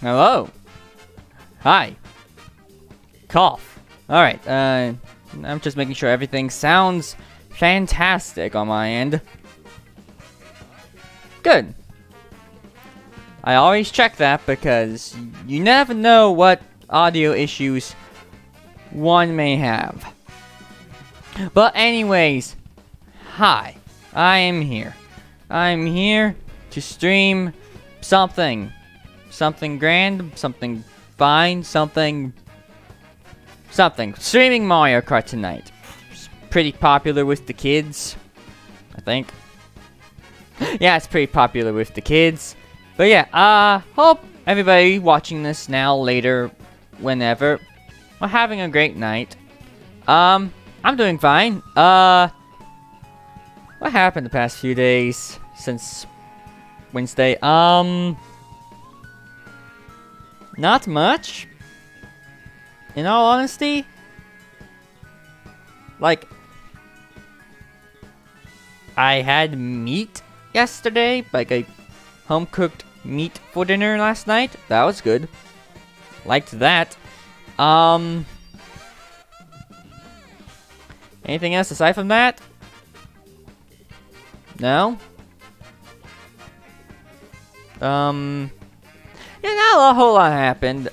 Hello. Hi. Cough. Alright, I'm just making sure everything sounds fantastic on my end. Good. I always check that because you never know what audio issues one may have. But anyways, hi. I am here. I'm here to stream something. Something grand, something fine, something. Streaming Mario Kart tonight. It's pretty popular with the kids, I think. Yeah, it's pretty popular with the kids. But yeah, hope everybody watching this now, later, whenever, are having a great night. I'm doing fine. What happened the past few days since Wednesday? Not much. In all honesty, like, I had meat yesterday, like a home-cooked meat for dinner last night. That was good. Liked that. Anything else aside from that? No? Yeah, not a whole lot happened.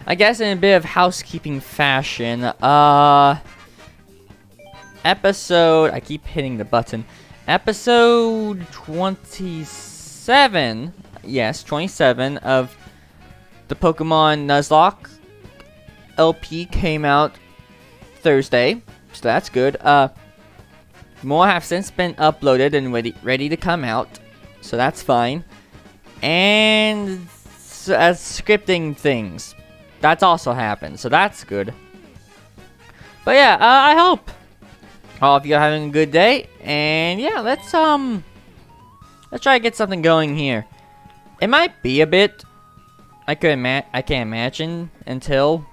I guess in a bit of housekeeping fashion, episode, I keep hitting the button, episode 27, yes, 27 of the Pokemon Nuzlocke LP came out Thursday, so that's good. More have since been uploaded and ready to come out, so that's fine. And as scripting things, that's also happened, so that's good. But yeah, I hope all of you are having a good day, and yeah, let's try to get something going here. It might be a bit, I can't imagine until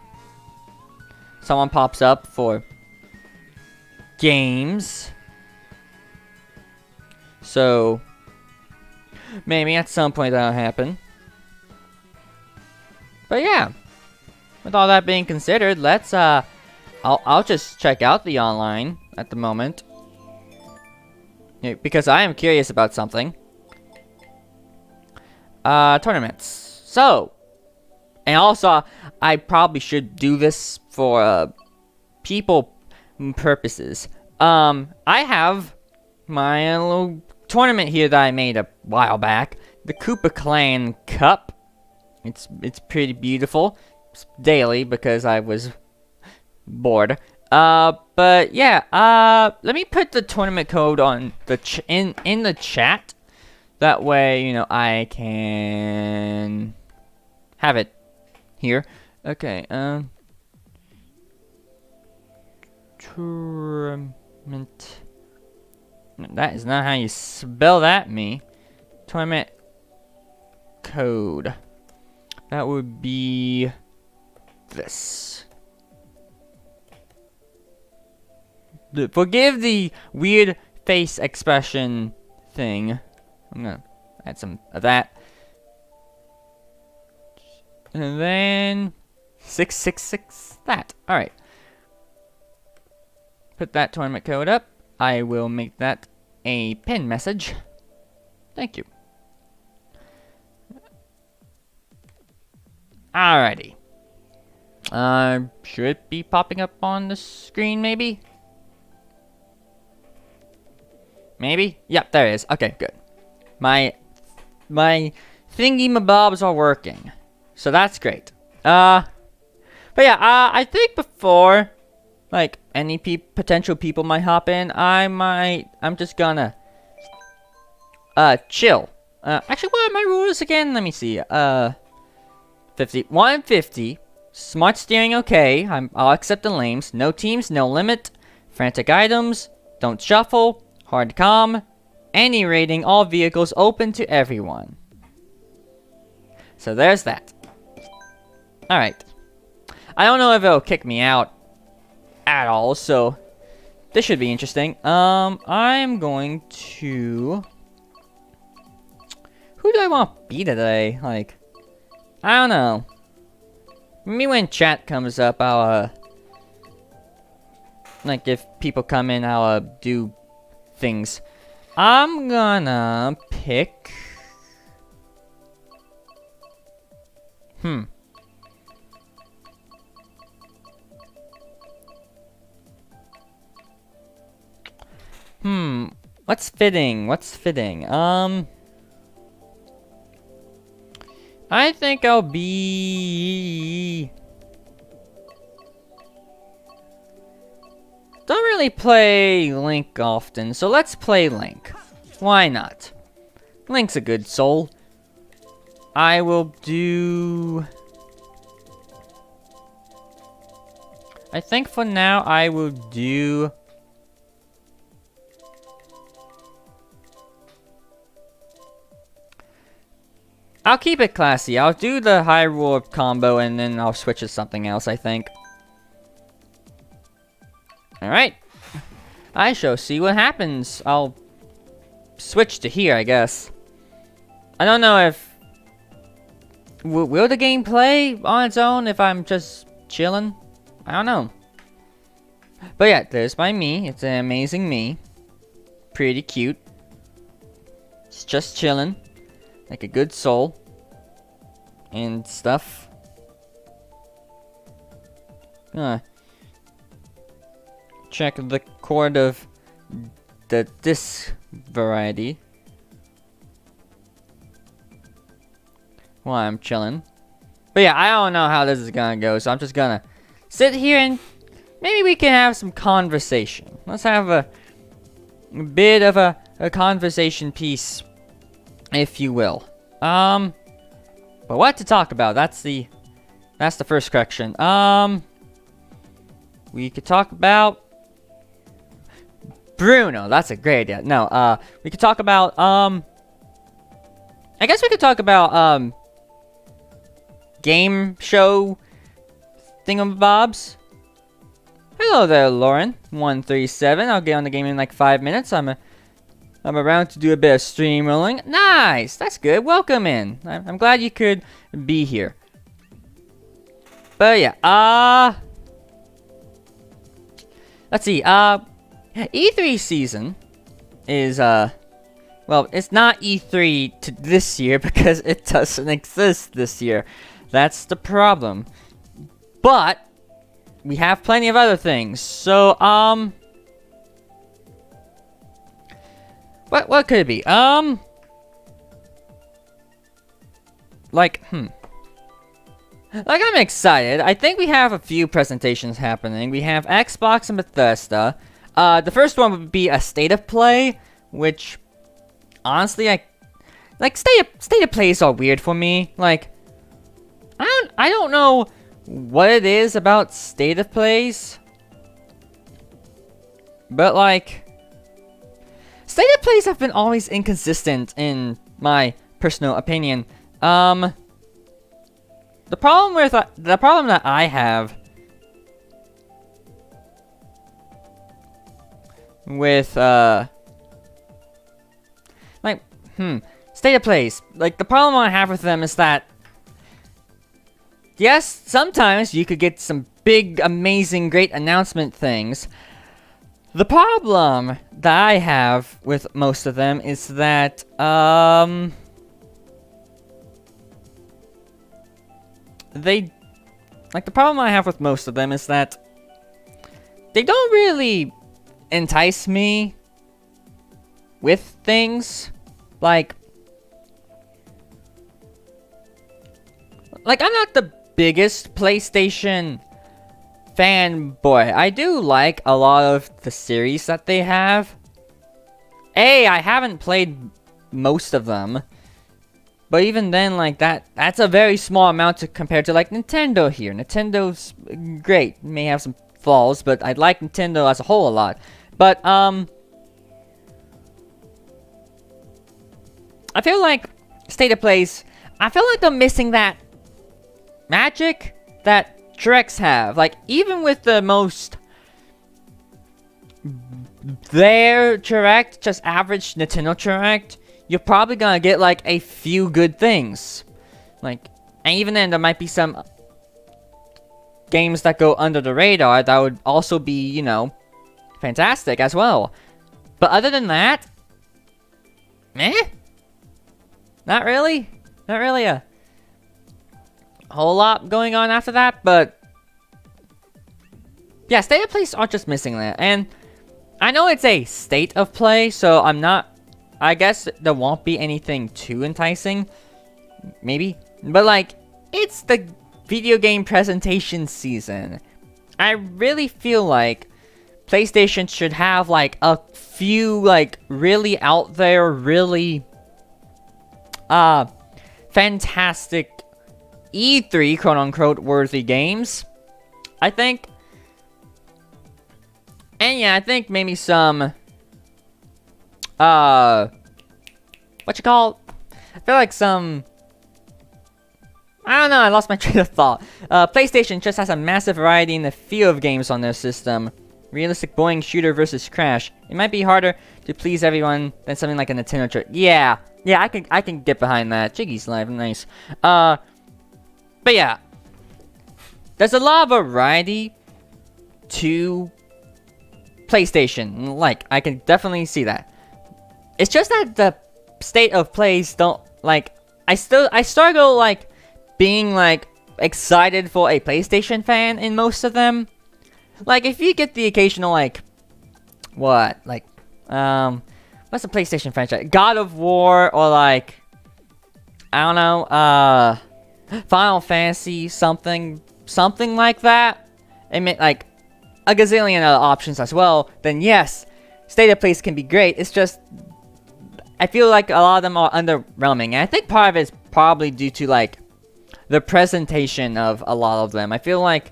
someone pops up for games. So maybe at some point that'll happen. But yeah, with all that being considered, let's I'll just check out the online at the moment, because I am curious about something. Tournaments. So, and also I probably should do this for people purposes. I have my little tournament here that I made a while back, the Koopa Clan Cup. It's pretty beautiful. It's daily because I was bored. But yeah, let me put the tournament code on the in the chat. That way, you know, I can have it here. Okay, tournament. That is not how you spell that, me. Tournament code. That would be this. Forgive the weird face expression thing. I'm gonna add some of that. And then 666 that. Alright. Put that tournament code up. I will make that a pin message. Thank you. Alrighty. Should it be popping up on the screen, maybe? Maybe? Yep, there it is. Okay, good. My thingy-mabobs are working. So that's great. But yeah, I think before, like, any potential people might hop in, I'm just gonna, chill. Actually, what are my rules again? Let me see. 150. Smart steering, okay. I'll accept the lames. No teams, no limit. Frantic items. Don't shuffle. Hard comm. Any rating, all vehicles open to everyone. So there's that. Alright. I don't know if it'll kick me out at all, so this should be interesting. I'm going to... Who do I want to be today? Like, I don't know. Maybe when chat comes up, I'll, like, if people come in, I'll, do things. I'm gonna pick... What's fitting? What's fitting? I think I'll be... Don't really play Link often, so let's play Link. Why not? Link's a good soul. I will do... I think for now I will do... I'll keep it classy. I'll do the Hyrule combo and then I'll switch to something else, I think. Alright. I shall see what happens. I'll switch to here, I guess. I don't know if... will the game play on its own if I'm just chilling? I don't know. But yeah, there's my me. It's an amazing me. Pretty cute. It's just chilling. Like a good soul. And stuff. Check the chord of this variety. While I'm chilling. But yeah, I don't know how this is gonna go, so I'm just gonna sit here and maybe we can have some conversation. Let's have a bit of a conversation piece, if you will. But what to talk about? That's the first correction. We could talk about Bruno. That's a great idea. No, we could talk about, I guess we could talk about, game show thingamabobs. Hello there, Lauren137. I'll get on the game in like 5 minutes. I'm around to do a bit of stream rolling. Nice! That's good. Welcome in. I'm glad you could be here. But yeah, let's see, E3 season is, well, it's not E3 to this year because it doesn't exist this year. That's the problem. But we have plenty of other things. So, what could it be? Like, I'm excited. I think we have a few presentations happening. We have Xbox and Bethesda. The first one would be a State of Play, which, honestly, State of Play is all weird for me. Like, I don't know what it is about State of Plays, but like, State of Plays have been always inconsistent in my personal opinion. The problem that I have with State of Plays, like the problem I have with them is that yes, sometimes you could get some big, amazing, great announcement things. The problem that I have with most of them is that, the problem I have with most of them is that they don't really entice me with things. Like, I'm not the biggest PlayStation fanboy. I do like a lot of the series that they have. I haven't played most of them. But even then, like, that's a very small amount compared to, like, Nintendo here. Nintendo's great. May have some flaws, but I like Nintendo as a whole a lot. But, I feel like State of Plays, I feel like they're missing that magic that Directs have. Like, even with the most their Direct, just average Nintendo Direct, you're probably gonna get like a few good things. Like, and even then, there might be some games that go under the radar that would also be, you know, fantastic as well. But other than that, meh? Not really. Not really a whole lot going on after that, but yeah, State of Plays are just missing that. And I know it's a state of play, so I guess there won't be anything too enticing. Maybe. But like, it's the video game presentation season. I really feel like PlayStation should have like a few like really out there, really fantastic E3 quote unquote worthy games, I think. And yeah, I think maybe some what you call it? I feel like some, I don't know, I lost my train of thought. PlayStation just has a massive variety in the field of games on their system. Realistic boring shooter versus Crash. It might be harder to please everyone than something like a Nintendo trip. Yeah, I can get behind that. Jiggy's live, nice. But yeah, there's a lot of variety to PlayStation. Like, I can definitely see that. It's just that the state of plays don't, like, I struggle, like, being, like, excited for a PlayStation fan in most of them. Like, if you get the occasional, like, what? Like, what's the PlayStation franchise? God of War, or, like, I don't know, Final Fantasy, something like that. I mean, like, a gazillion other options as well, then yes, State of Plays can be great. It's just, I feel like a lot of them are underwhelming. And I think part of it is probably due to, like, the presentation of a lot of them. I feel like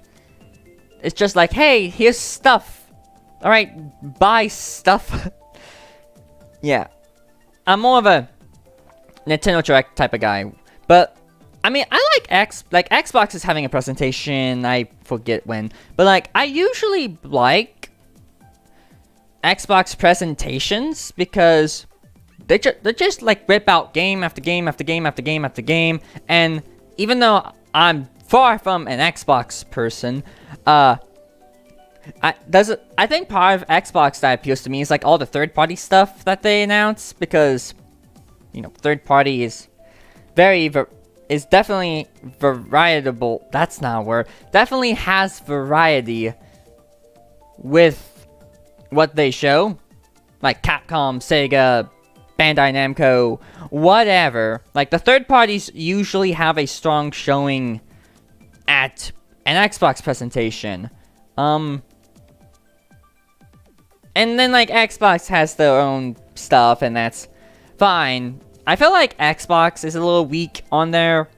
it's just like, hey, here's stuff. Alright, buy stuff. Yeah. I'm more of a Nintendo Direct type of guy. But, I mean, I like Xbox is having a presentation, I forget when. But, like, I usually like Xbox presentations because they just, like, rip out game after game after game after game after game. And even though I'm far from an Xbox person, I think part of Xbox that appeals to me is, like, all the third-party stuff that they announce. Because, you know, third-party is is definitely variable. That's not a word. Definitely has variety with what they show. Like Capcom, Sega, Bandai Namco, whatever. Like, the third parties usually have a strong showing at an Xbox presentation. And then, like, Xbox has their own stuff, and that's fine. I feel like Xbox is a little weak on their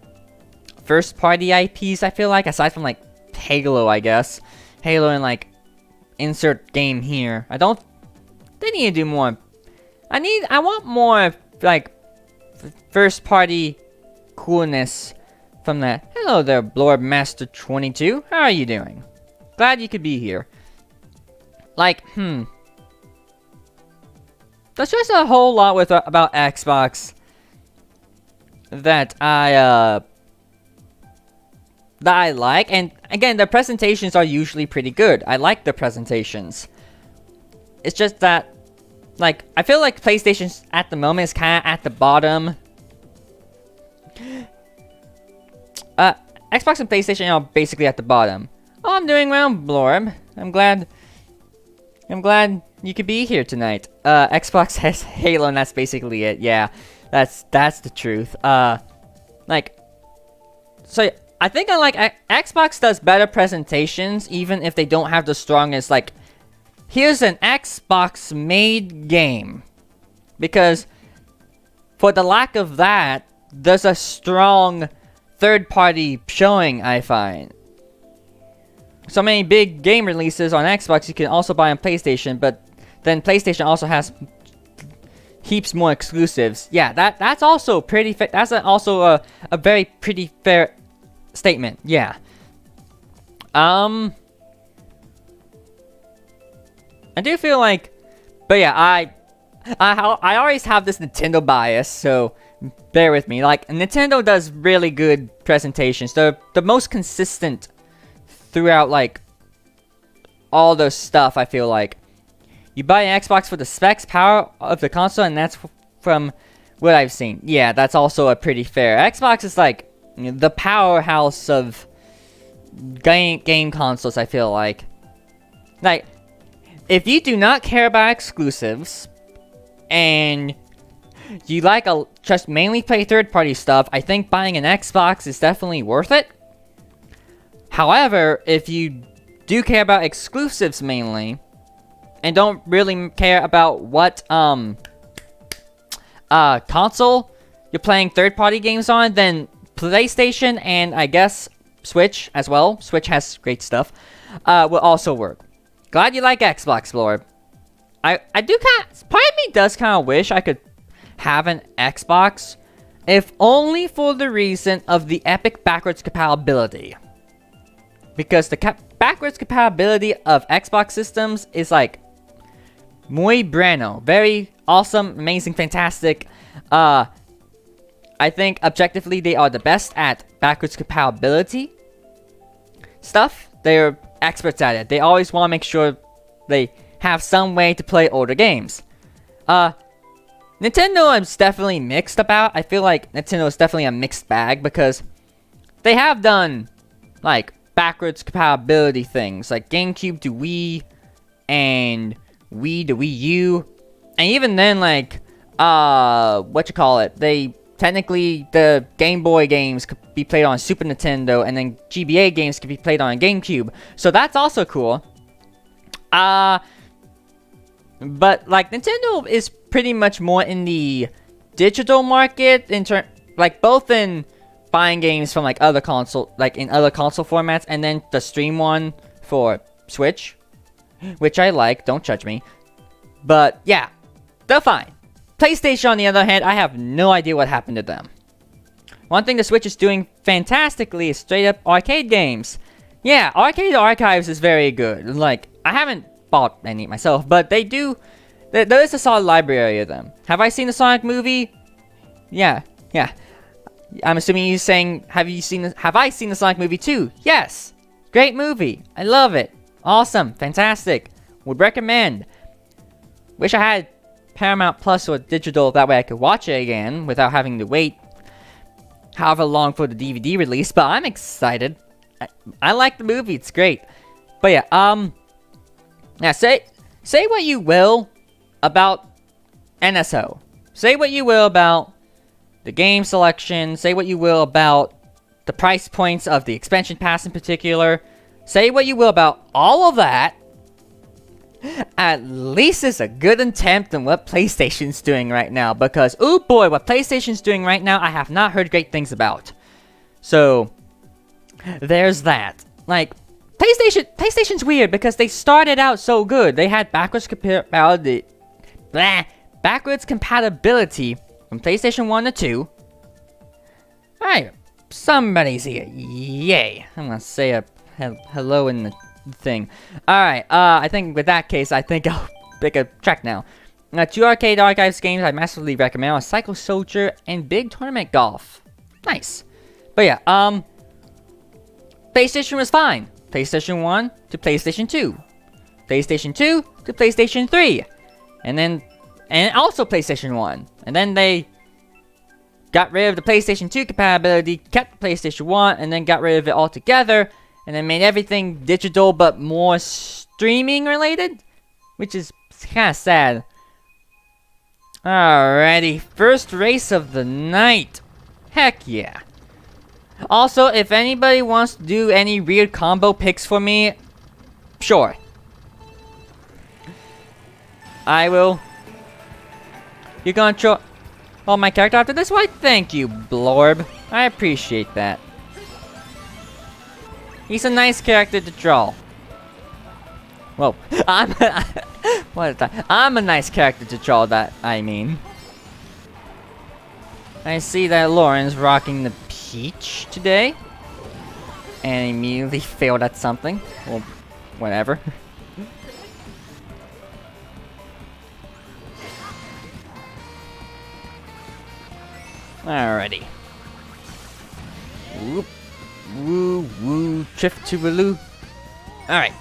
first-party IPs, I feel like, aside from, like, Halo, I guess. Halo and, like, insert game here. They need to do more. I want more, like, first-party coolness from that. Hello there, Blorb Master 22. How are you doing? Glad you could be here. Like, there's just a whole lot about Xbox that I like, and again, the presentations are usually pretty good. I like the presentations. It's just that, like, I feel like PlayStation at the moment is kind of at the bottom. Xbox and PlayStation are basically at the bottom. Oh, I'm doing well, Blorb. I'm glad you could be here tonight. Xbox has Halo, and that's basically it. Yeah, that's the truth. Like, so I think Xbox does better presentations, even if they don't have the strongest, like, here's an Xbox-made game. Because for the lack of that, there's a strong third-party showing, I find. So many big game releases on Xbox you can also buy on PlayStation, but then PlayStation also has heaps more exclusives. Yeah, that's also pretty fair. That's also a very pretty fair statement. Yeah. I do feel like, but yeah, I always have this Nintendo bias, so bear with me. Like, Nintendo does really good presentations. They're the most consistent throughout, like, all the stuff, I feel like. You buy an Xbox for the specs, power of the console, and that's from what I've seen. Yeah, that's also a pretty fair. Xbox is like the powerhouse of game consoles, I feel like. Like, if you do not care about exclusives, and you like just mainly play third-party stuff, I think buying an Xbox is definitely worth it. However, if you do care about exclusives mainly, and don't really care about what console you're playing third-party games on, then PlayStation and I guess Switch as well. Switch has great stuff. Will also work. Glad you like Xbox, Lord. I do kind of, part of me does kind of wish I could have an Xbox, if only for the reason of the epic backwards compatibility. Because the backwards compatibility of Xbox systems is like muy bueno, very awesome, amazing, fantastic. I think objectively they are the best at backwards compatibility stuff. They're experts at it. They always want to make sure they have some way to play older games. Nintendo is definitely mixed about. I feel like Nintendo is definitely a mixed bag because they have done like backwards compatibility things like GameCube to Wii and Wii to Wii U, and even then, like, they technically, the Game Boy games could be played on Super Nintendo, and then GBA games could be played on GameCube, so that's also cool. But, like, Nintendo is pretty much more in the digital market, like, both in buying games from, like, other console formats, and then the stream one for Switch, which I like, don't judge me. But, yeah, they're fine. PlayStation, on the other hand, I have no idea what happened to them. One thing the Switch is doing fantastically is straight-up arcade games. Yeah, Arcade Archives is very good. Like, I haven't bought any myself, but they do... There is a solid library of them. Have I seen the Sonic movie? Yeah. I'm assuming you're saying, have I seen the Sonic movie too? Yes! Great movie. I love it. Awesome. Fantastic. Would recommend. Wish I had Paramount Plus or digital, that way I could watch it again without having to wait however long for the DVD release, but I'm excited. I like the movie. It's great. But yeah, say what you will about NSO. Say what you will about the game selection. Say what you will about the price points of the expansion pass in particular. Say what you will about all of that. At least it's a good attempt in what PlayStation's doing right now. Because, oh boy, what PlayStation's doing right now, I have not heard great things about. So, there's that. Like, PlayStation's weird because they started out so good. They had backwards compatibility from PlayStation 1 to 2. Alright, somebody's here. Yay. I'm gonna say a hello in the thing. Alright, I think with that case, I think I'll pick a track now. 2 Arcade Archives games I massively recommend are Cycle Soldier and Big Tournament Golf. Nice. But yeah, PlayStation was fine. PlayStation 1 to PlayStation 2. PlayStation 2 to PlayStation 3. And also PlayStation 1. And then they got rid of the PlayStation 2 compatibility, kept the PlayStation 1, and then got rid of it altogether. And then made everything digital, but more streaming related, which is kind of sad. Alrighty, first race of the night. Heck yeah. Also, if anybody wants to do any weird combo picks for me, sure. I will. You're gonna draw my character after this? Why, thank you, Blorb. I appreciate that. He's a nice character to draw. Well, I'm a nice character to draw, that I mean. I see that Lauren's rocking the peach today. And immediately failed at something. Well, whatever. Alrighty. Whoop. Woo woo. Drift to Baloo. Alright.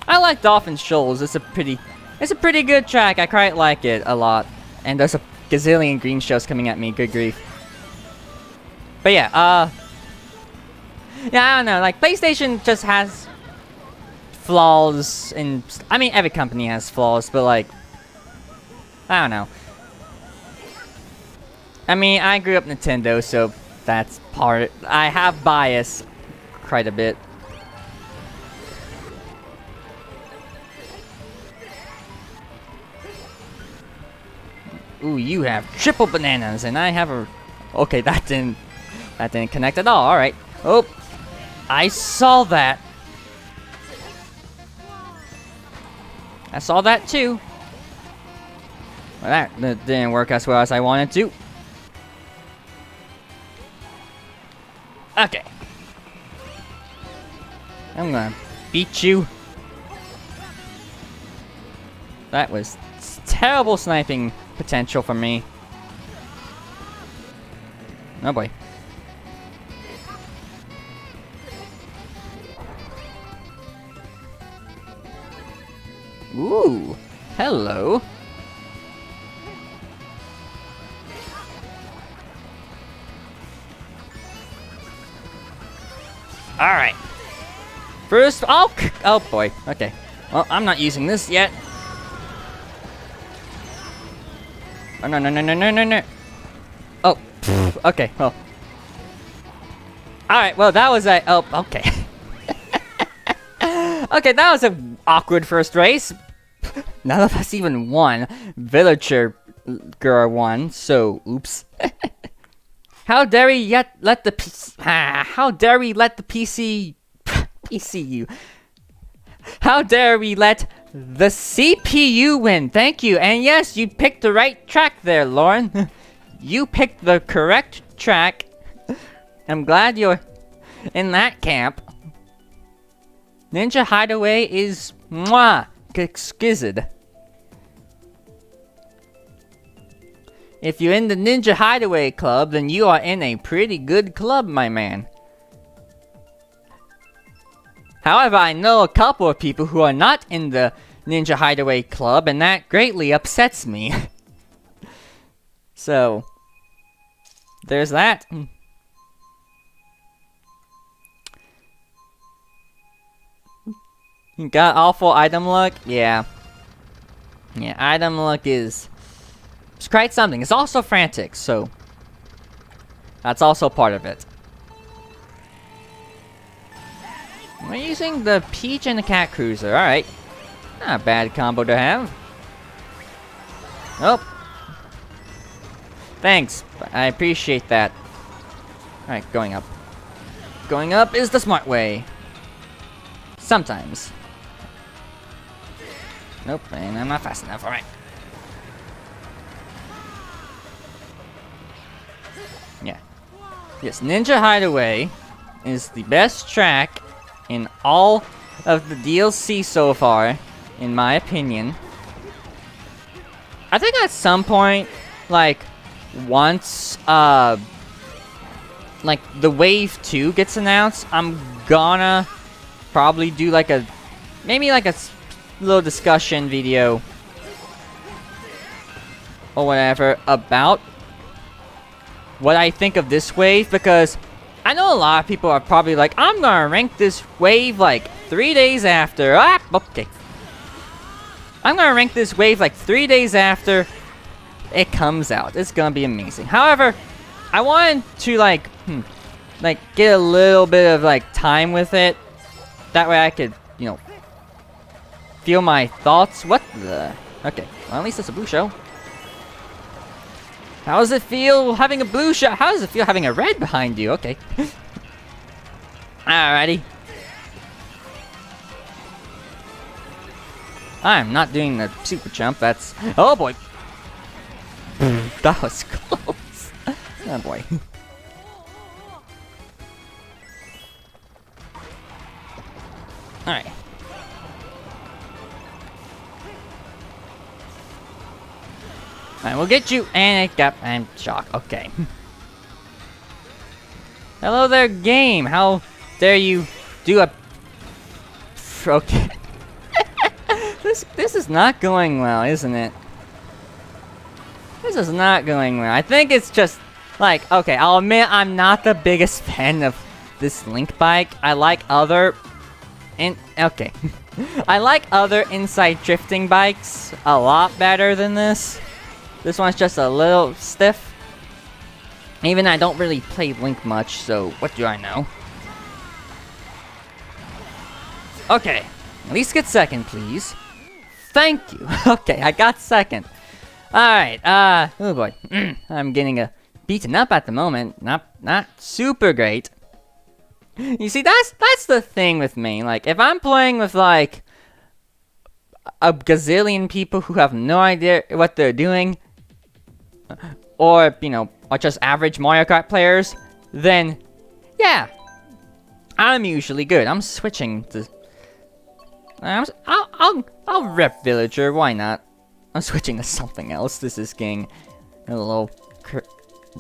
I like Dolphin Shoals. It's a pretty good track. I quite like it a lot. And there's a gazillion green shells coming at me. Good grief. But yeah, yeah, I don't know. Like, PlayStation just has flaws, and I mean, every company has flaws, but like, I don't know. I mean, I grew up Nintendo, so that's part. I have bias quite a bit. Ooh, you have triple bananas, and I have a. Okay, that didn't connect at all. All right. Oh, I saw that. I saw that too. Well, that didn't work as well as I wanted to. Okay. I'm gonna beat you. That was terrible sniping potential for me. Oh boy. Ooh, hello. All right. First, oh boy. Okay. Well, I'm not using this yet. Oh no no no no no no no. Oh. Okay. Well. All right. Well, that was a. Oh. Okay. Okay, that was an awkward first race. None of us even won. Villager girl won, so oops. How dare we let the PCU? How dare we let the CPU win? Thank you. And yes, you picked the right track there, Lauren. You picked the correct track. I'm glad you're in that camp. Ninja Hideaway is mwah, exquisite. If you're in the Ninja Hideaway Club, then you are in a pretty good club, my man. However, I know a couple of people who are not in the Ninja Hideaway Club, and that greatly upsets me. So, there's that. You got awful item luck? Yeah. Yeah, item luck is... It's quite something. It's also frantic, so... That's also part of it. We're using the Peach and the Cat Cruiser. Alright. Not a bad combo to have. Oh. Thanks. I appreciate that. Alright, going up. Going up is the smart way. Sometimes. Nope, and I'm not fast enough. Alright. Yeah. Yes, Ninja Hideaway is the best track in all of the DLC so far, in my opinion. I think at some point, like, once, like, the Wave 2 gets announced, I'm gonna probably do, like, maybe, like, a little discussion video or whatever about what I think of this wave, because I know a lot of people are probably like, I'm gonna rank this wave like 3 days after. Okay. I'm gonna rank this wave like 3 days after it comes out. It's gonna be amazing. However, I wanted to like get a little bit of like time with it. That way I could, you know, feel my thoughts. What the? Okay, well, at least it's a blue shell. How does it feel having a blue shell? How does it feel having a red behind you? Okay. Alrighty. I'm not doing the super jump. That's... Oh boy. That was close. Oh boy. Alright. I will get you, and it got, I'm shocked. Okay. Hello there, game. How dare you do a... Okay. This is not going well, isn't it? This is not going well. I think it's just, like, okay, I'll admit I'm not the biggest fan of this Link bike. I like other... Okay. I like other inside drifting bikes a lot better than this. This one's just a little stiff. Even I don't really play Link much, so what do I know? Okay, at least get second, please. Thank you. Okay, I got second. Alright, oh boy. I'm getting beaten up at the moment. Not super great. You see, that's the thing with me. Like, if I'm playing with, like, a gazillion people who have no idea what they're doing, or, you know, or just average Mario Kart players, then, yeah, I'm usually good. I'm switching to... I'll rep Villager, why not? I'm switching to something else. This is getting a little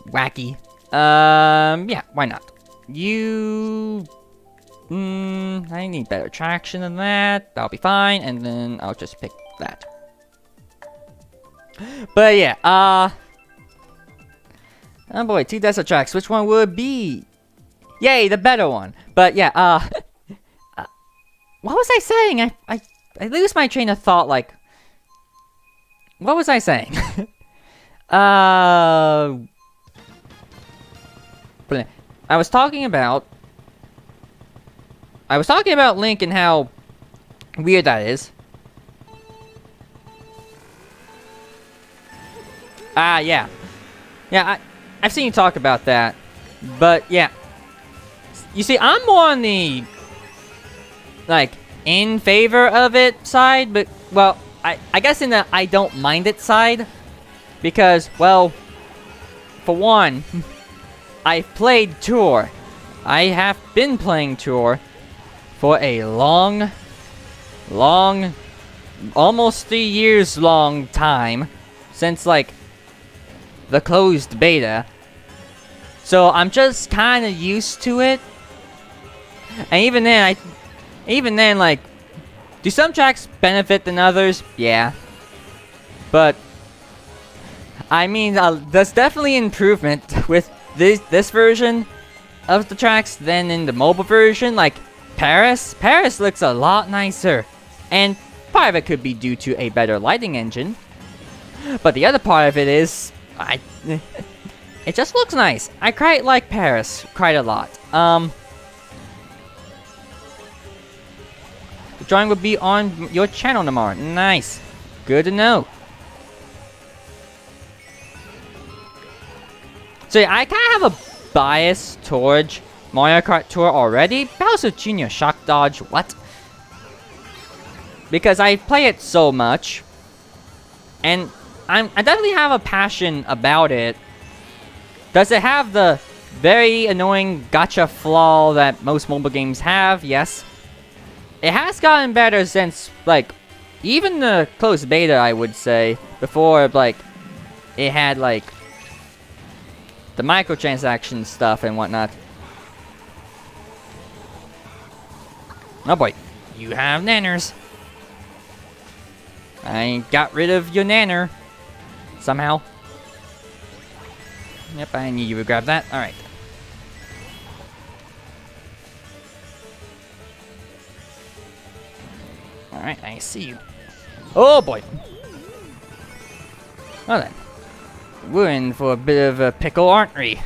wacky. Yeah, why not? You... I need better traction than that. That'll be fine, and then I'll just pick that. But yeah, oh boy, 2 desert tracks. Which one would it be? Yay, the better one. But yeah, what was I saying? I lose my train of thought, like... What was I saying? I was talking about Link and how weird that is. Yeah. Yeah, I've seen you talk about that. But, yeah. You see, I'm more on the, like, in favor of it side, but, well, I guess in the I don't mind it side. Because, well, for one, I've played Tour. I have been playing Tour for a long, almost 3 years long time. Since, like, the closed beta. So I'm just kind of used to it. And even then, like, do some tracks benefit than others? Yeah. But I mean, there's definitely improvement with this version of the tracks than in the mobile version. Like Paris looks a lot nicer, and part of it could be due to a better lighting engine. But the other part of it is, it just looks nice. I quite like Paris quite a lot. The drawing will be on your channel tomorrow. Nice. Good to know. So yeah, I kind of have a bias towards Mario Kart Tour already. Bowser Jr. Shock Dodge, what? Because I play it so much. And I definitely have a passion about it. Does it have the very annoying gotcha flaw that most mobile games have? Yes. It has gotten better since, like, even the closed beta, I would say. Before, like, it had, like, the microtransaction stuff and whatnot. Oh boy, you have nanners. I got rid of your nanner. Somehow. Yep, I knew you would grab that. Alright. Alright, I see you. Oh boy! Well then. We're in for a bit of a pickle, aren't we?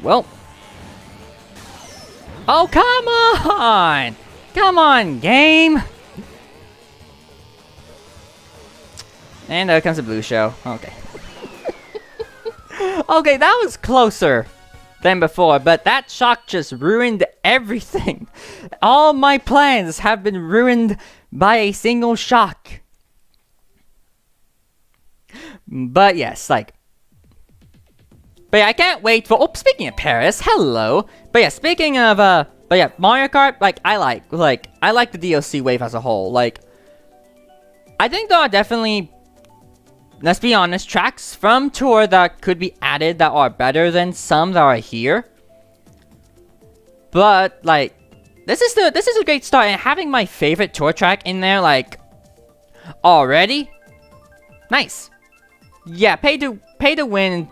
Well. Oh, come on! Come on, game! And there comes the blue show. Okay. Okay, that was closer than before, but that shock just ruined everything. All my plans have been ruined by a single shock. But yes, like... But yeah, I can't wait for... Oh, speaking of Paris, hello! But yeah, speaking of, But yeah, Mario Kart, like, I like the DLC wave as a whole. Like... I think there are definitely, let's be honest, tracks from Tour that could be added that are better than some that are here. But like, this is a great start, and having my favorite Tour track in there, like, already, nice. Yeah, pay to win.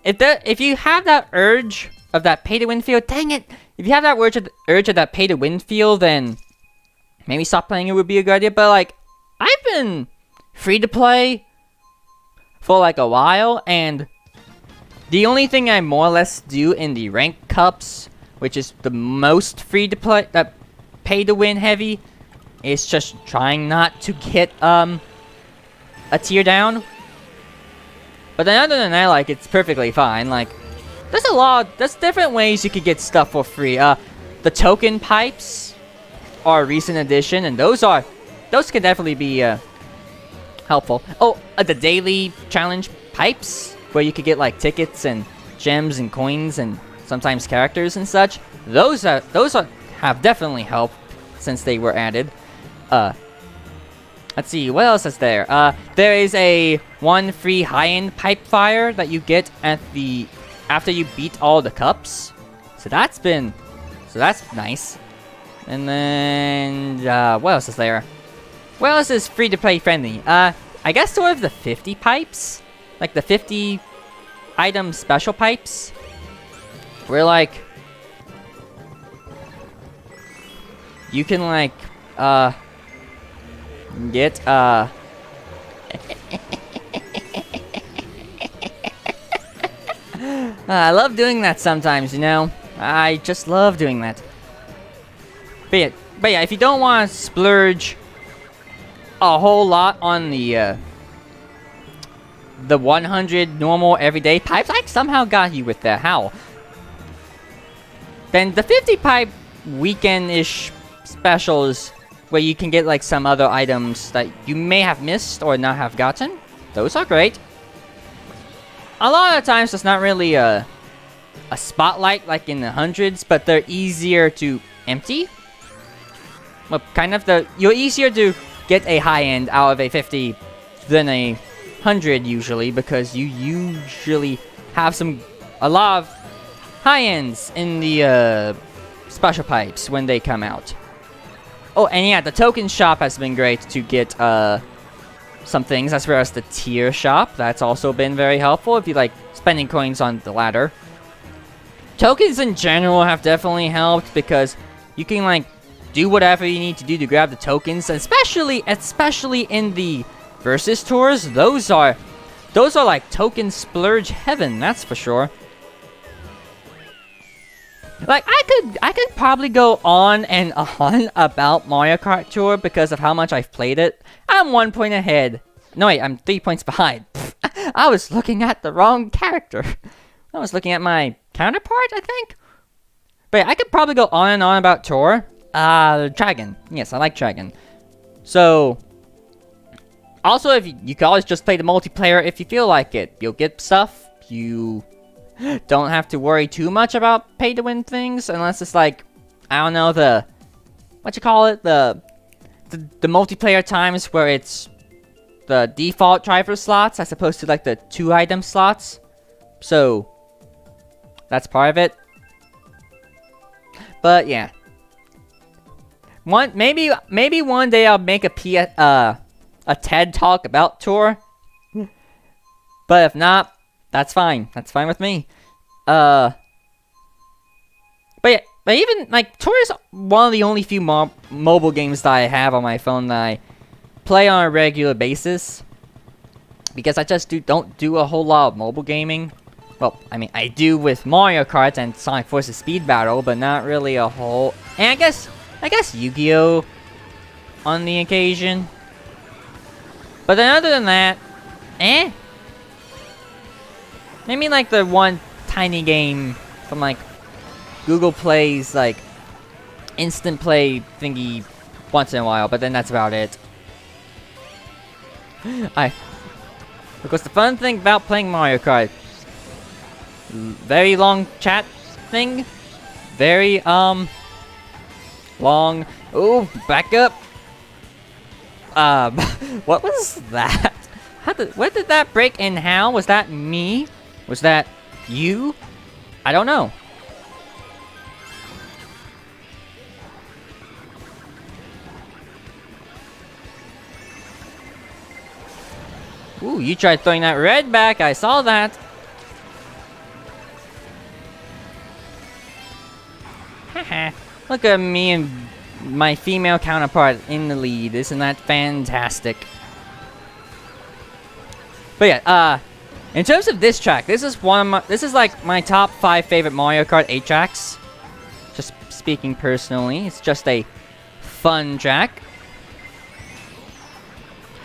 If you have that urge of that pay to win feel, dang it. If you have that urge of that pay to win feel, then maybe stop playing it would be a good idea. But like, I've been free to play for like a while, and the only thing I more or less do in the rank cups, which is the most free to play, that pay to win heavy, is just trying not to get a tier down. But then other than that, like, it's perfectly fine. Like, there's different ways you could get stuff for free. The token pipes are a recent addition, and those can definitely be helpful. Oh, the daily challenge pipes, where you could get like tickets and gems and coins and sometimes characters and such. Those have definitely helped since they were added. Let's see, what else is there? There is a one free high-end pipe fire that you get after you beat all the cups. So that's nice. And then what else is there? What else is free to play friendly? I guess sort of the 50 pipes, like the 50 item special pipes, where like you can like get I love doing that sometimes, you know. I just love doing that. But yeah, if you don't want to splurge a whole lot on the 100 normal everyday pipes, I somehow got you with that. How? Then the 50 pipe weekend-ish specials, where you can get like some other items that you may have missed or not have gotten. Those are great. A lot of times it's not really a spotlight like in the hundreds, but they're easier to empty. Well, you're easier to get a high end out of a 50 than a 100 usually, because you usually have a lot of high ends in the special pipes when they come out. Oh, and yeah, the token shop has been great to get some things, as well as the tier shop. That's also been very helpful if you like spending coins on the ladder. Tokens in general have definitely helped, because you can like do whatever you need to do to grab the tokens, especially in the versus tours. Those are like token splurge heaven, that's for sure. Like, I could probably go on and on about Mario Kart Tour because of how much I've played it. I'm 1 point ahead. No, wait, I'm 3 points behind. I was looking at the wrong character. I was looking at my counterpart, I think. But yeah, I could probably go on and on about Tour. Dragon. Yes, I like Dragon. So, also, if you can always just play the multiplayer if you feel like it. You'll get stuff. You don't have to worry too much about pay-to-win things, unless it's like, I don't know, the multiplayer times where it's the default driver slots as opposed to like the 2-item slots. So, that's part of it. But yeah, maybe one day I'll make a TED talk about Tour. But if not, that's fine. That's fine with me. But yeah, but even like Tour is one of the only few mobile games that I have on my phone that I play on a regular basis, because I just don't do a whole lot of mobile gaming. Well, I mean, I do with Mario Kart and Sonic Forces Speed Battle, but not really a whole. And I guess Yu-Gi-Oh! On the occasion. But then other than that, maybe like the one tiny game from like Google Play's like instant play thingy once in a while, but then that's about it. Because the fun thing about playing Mario Kart, very long chat thing, very long. Oh, back up. What was that? What did that break and how? Was that me? Was that you? I don't know. Ooh, you tried throwing that red back. I saw that. Haha. Look at me and my female counterpart in the lead. Isn't that fantastic? But yeah, in terms of this track, this is like my top 5 favorite Mario Kart 8 tracks. Just speaking personally, it's just a fun track.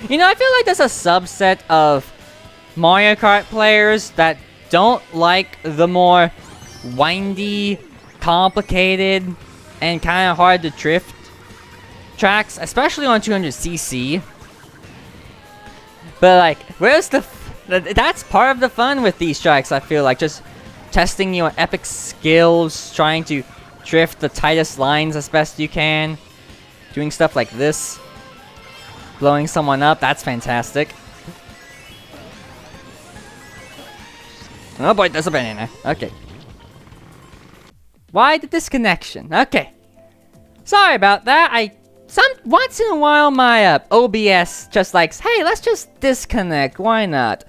You know, I feel like there's a subset of Mario Kart players that don't like the more windy, complicated, and kind of hard to drift tracks, especially on 200cc. But like, where's that's part of the fun with these tracks, I feel like. Just testing your epic skills, trying to drift the tightest lines as best you can. Doing stuff like this. Blowing someone up, that's fantastic. Oh boy, there's a banana. Okay. Why the disconnection? Okay. Sorry about that. Once in a while my OBS just likes, hey, let's just disconnect. Why not?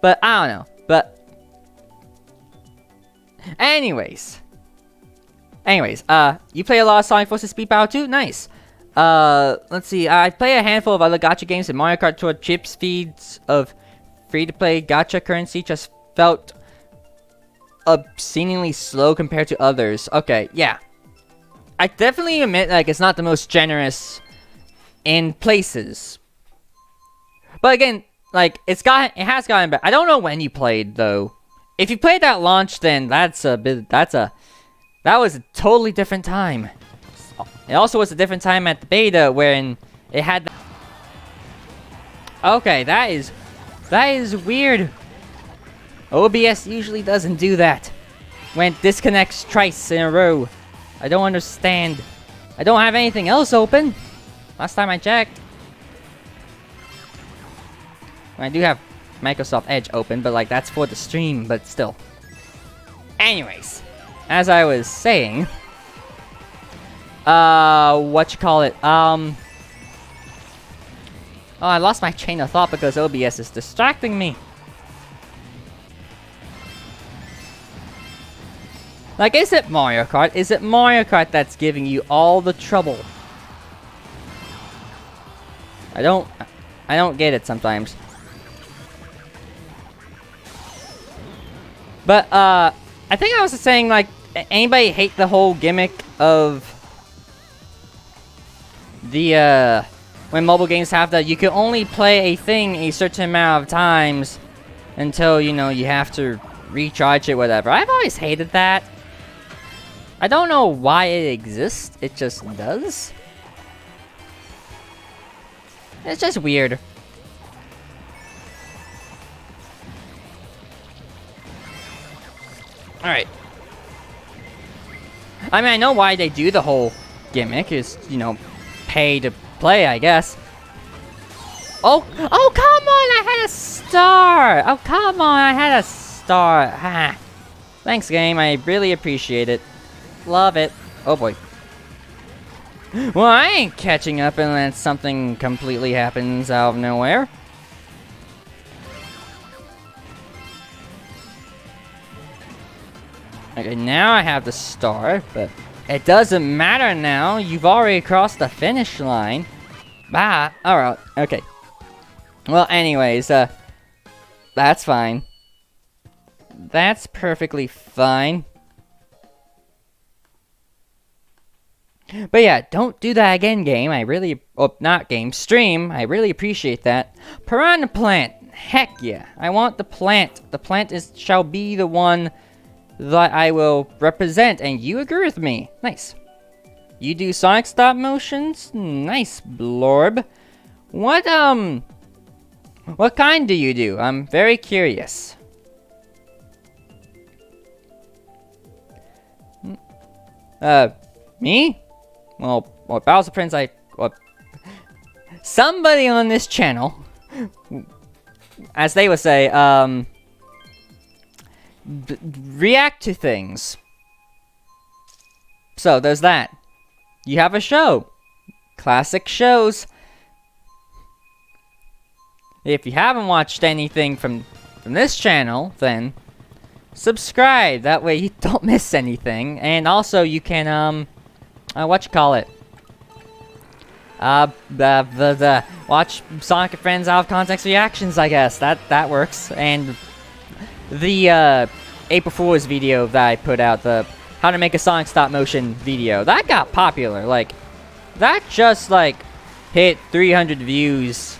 But I don't know. But anyways, you play a lot of Sonic vs. Speed Battle 2? Nice. Let's see. I play a handful of other gacha games, and Mario Kart Tour chips feeds of free-to-play gacha currency just felt obscenely slow compared to others. Okay, yeah. I definitely admit, like, it's not the most generous in places. But again, like, it has gotten better. I don't know when you played, though. If you played at launch, then that was a totally different time. It also was a different time at the beta, wherein it had... Okay, that is weird. OBS usually doesn't do that. When it disconnects twice in a row. I don't understand. I don't have anything else open. Last time I checked. I do have Microsoft Edge open, but like that's for the stream, but still. Anyways, as I was saying, oh, I lost my chain of thought because OBS is distracting me. Like, is it Mario Kart? Is it Mario Kart that's giving you all the trouble? I don't get it sometimes. But, I think I was saying, like, anybody hate the whole gimmick of the, when mobile games have that, you can only play a thing a certain amount of times until, you know, you have to recharge it, whatever. I've always hated that. I don't know why it exists, it just does. It's just weird. Alright. I mean, I know why they do the whole gimmick, is, you know, pay to play, I guess. Oh, come on, I had a star! Oh, come on, I had a star. Ha. Thanks, game, I really appreciate it. Love it. Oh boy. Well, I ain't catching up unless something completely happens out of nowhere. Okay, now I have the star, but it doesn't matter now. You've already crossed the finish line. Bah. Alright, okay. Well, anyways, that's fine. That's perfectly fine. But yeah, don't do that again, game. I really... Oh, not game. Stream. I really appreciate that. Piranha Plant. Heck yeah. I want the plant. The plant shall be the one that I will represent. And you agree with me. Nice. You do Sonic stop motions? Nice, Blorb. What kind do you do? I'm very curious. Me? Well, Bowser Prince, somebody on this channel, as they would say, react to things. So there's that. You have a show. Classic shows. If you haven't watched anything from this channel, then subscribe. That way you don't miss anything. And also you can, watch Sonic and Friends out of context reactions, I guess. That works. And the April Fool's video that I put out, the how to make a Sonic stop motion video, that got popular. Like, that just like hit 300 views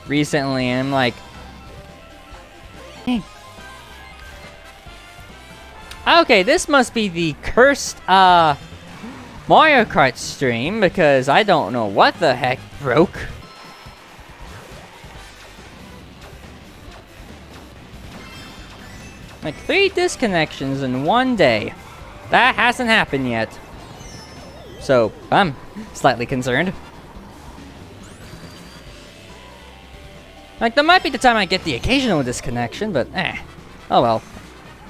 recently, and I'm like, hey. Okay, this must be the cursed Mario Kart stream, because I don't know what the heck broke. Like 3 disconnections in one day. That hasn't happened yet. So, I'm slightly concerned. Like, there might be the time I get the occasional disconnection, but oh well.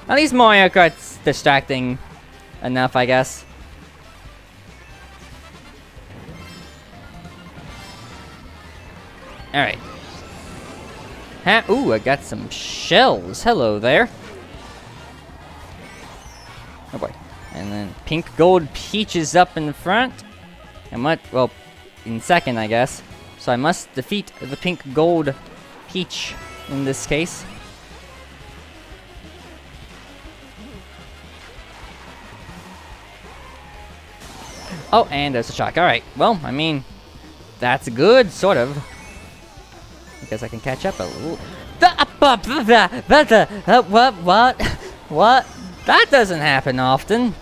At least Mario Kart's distracting enough, I guess. Alright. Ooh, I got some shells. Hello there. Oh boy. And then pink gold peaches up in the front. And well, in second, I guess. So I must defeat the pink gold peach in this case. Oh, and there's a shock. Alright, well, I mean, that's good, sort of. Because I can catch up a little. What? That doesn't happen often.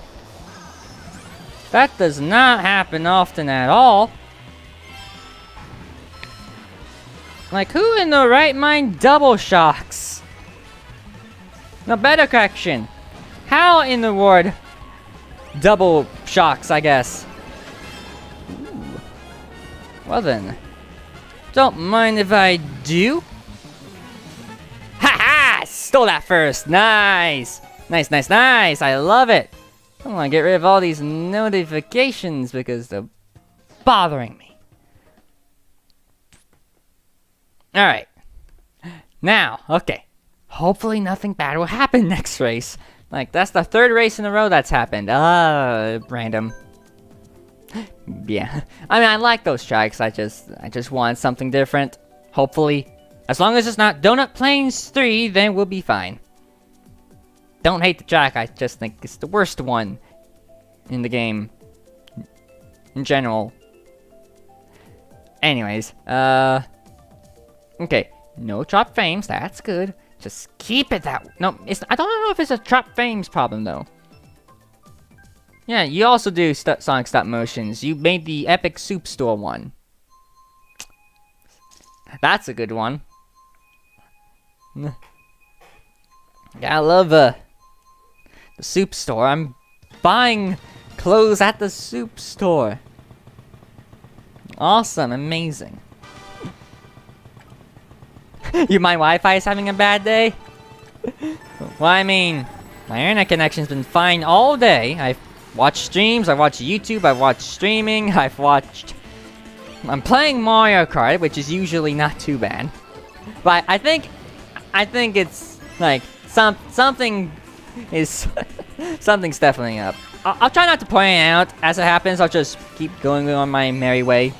That does not happen often at all. Like, who in the right mind double shocks? No, better correction. How in the world double shocks, I guess? Ooh. Well then. Don't mind if I do. Ha ha! Stole that first. Nice! Nice. I love it. I want to get rid of all these notifications because they're bothering me. Alright. Now, okay. Hopefully nothing bad will happen next race. Like, that's the 3rd race in a row that's happened. Random. Yeah. I mean, I like those tracks. I just want something different. Hopefully. As long as it's not Donut Plains 3, then we'll be fine. Don't hate the track, I just think it's the worst one in the game. In general. Anyways, okay. No drop frames, that's good. Just keep it that. No, I don't know if it's a drop frames problem though. Yeah, you also do Sonic stop motions. You made the Epic Soup Store one. That's a good one. Yeah, I love the soup store. I'm buying clothes at the soup store. Awesome, amazing. My Wi-Fi is having a bad day? Well, I mean, my internet connection's been fine all day. I've watched streams, I've watched YouTube, I've watched streaming, I'm playing Mario Kart, which is usually not too bad. But I think it's like something is something's definitely up. I'll try not to point it out as it happens. I'll just keep going on my merry way.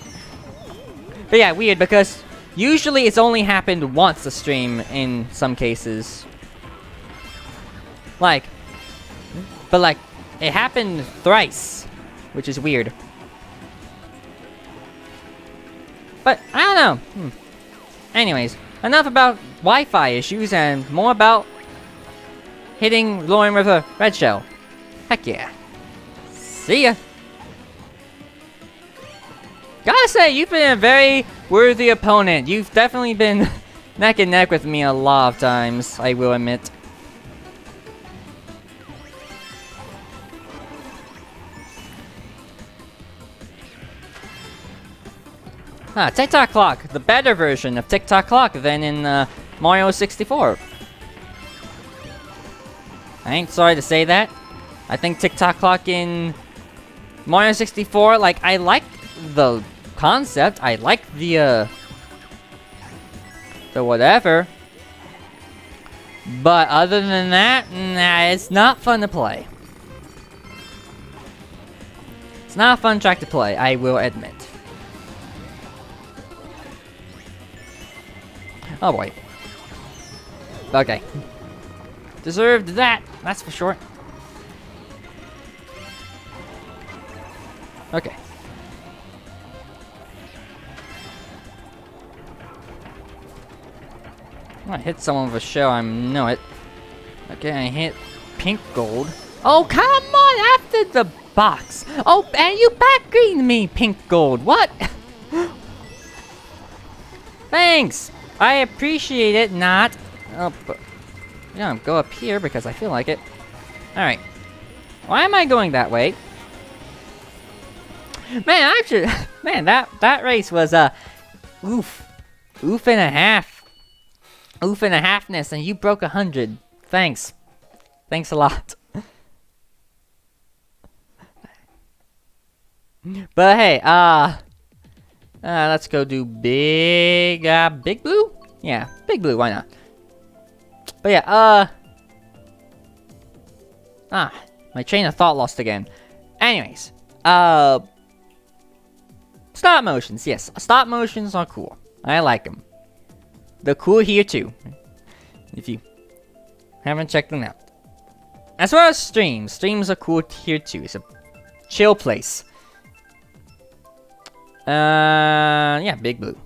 But yeah, weird because usually it's only happened once a stream in some cases. But it happened thrice, which is weird. But I don't know. Anyways, enough about Wi-Fi issues and more about hitting Lauren with a red shell. Heck yeah. See ya. Gotta say, you've been a very worthy opponent. You've definitely been neck and neck with me a lot of times, I will admit. Tick-Tock Clock, the better version of Tick-Tock Clock than in Mario 64. I ain't sorry to say that. I think Tick-Tock Clock in Mario 64, like, I like the concept. I like the whatever. But other than that, nah, it's not fun to play. It's not a fun track to play, I will admit. Oh boy. Okay. Deserved that, that's for sure. Okay. I hit someone with a shell, I know it. Okay, I hit pink gold. Oh, come on, after the box. Oh, and you back green me, pink gold. What? Thanks. I appreciate it, not. Oh, but yeah, go up here because I feel like it. Alright. Why am I going that way? Man, actually, man, that race was, oof and a half. Oof and a halfness, and you broke 100. Thanks. Thanks a lot. But hey, let's go do big blue? Yeah, big blue, why not? But yeah, my train of thought lost again. Anyways, stop motions, yes, stop motions are cool. I like them. They're cool here too, if you haven't checked them out. As well as streams are cool here too. It's a chill place. Yeah, big blue.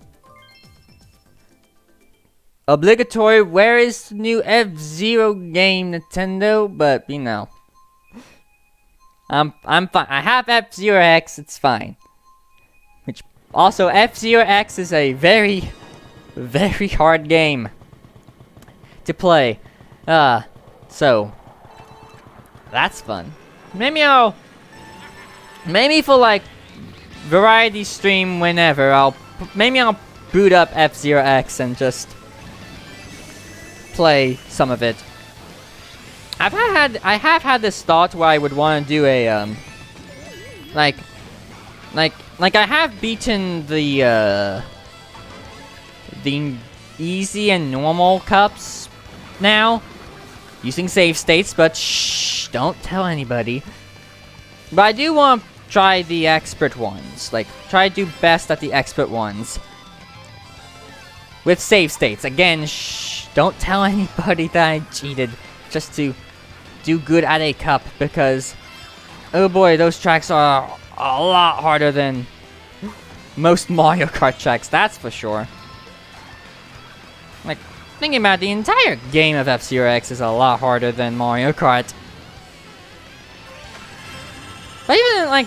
Obligatory. Where is the new F-Zero game, Nintendo? But you know, I'm fine. I have F-Zero X. It's fine. Which also F-Zero X is a very hard game to play. So that's fun. Maybe for like variety stream whenever maybe I'll boot up F-Zero X and just play some of it. I have had this thought where I would want to do a like I have beaten the easy and normal cups now using save states, but shh, don't tell anybody. But I do want to try the expert ones, like try to do best at the expert ones with save states. Again, shh, don't tell anybody that I cheated just to do good at a cup, because oh boy, those tracks are a lot harder than most Mario Kart tracks, that's for sure. Like, thinking about the entire game of F-Zero X is a lot harder than Mario Kart. But even, like,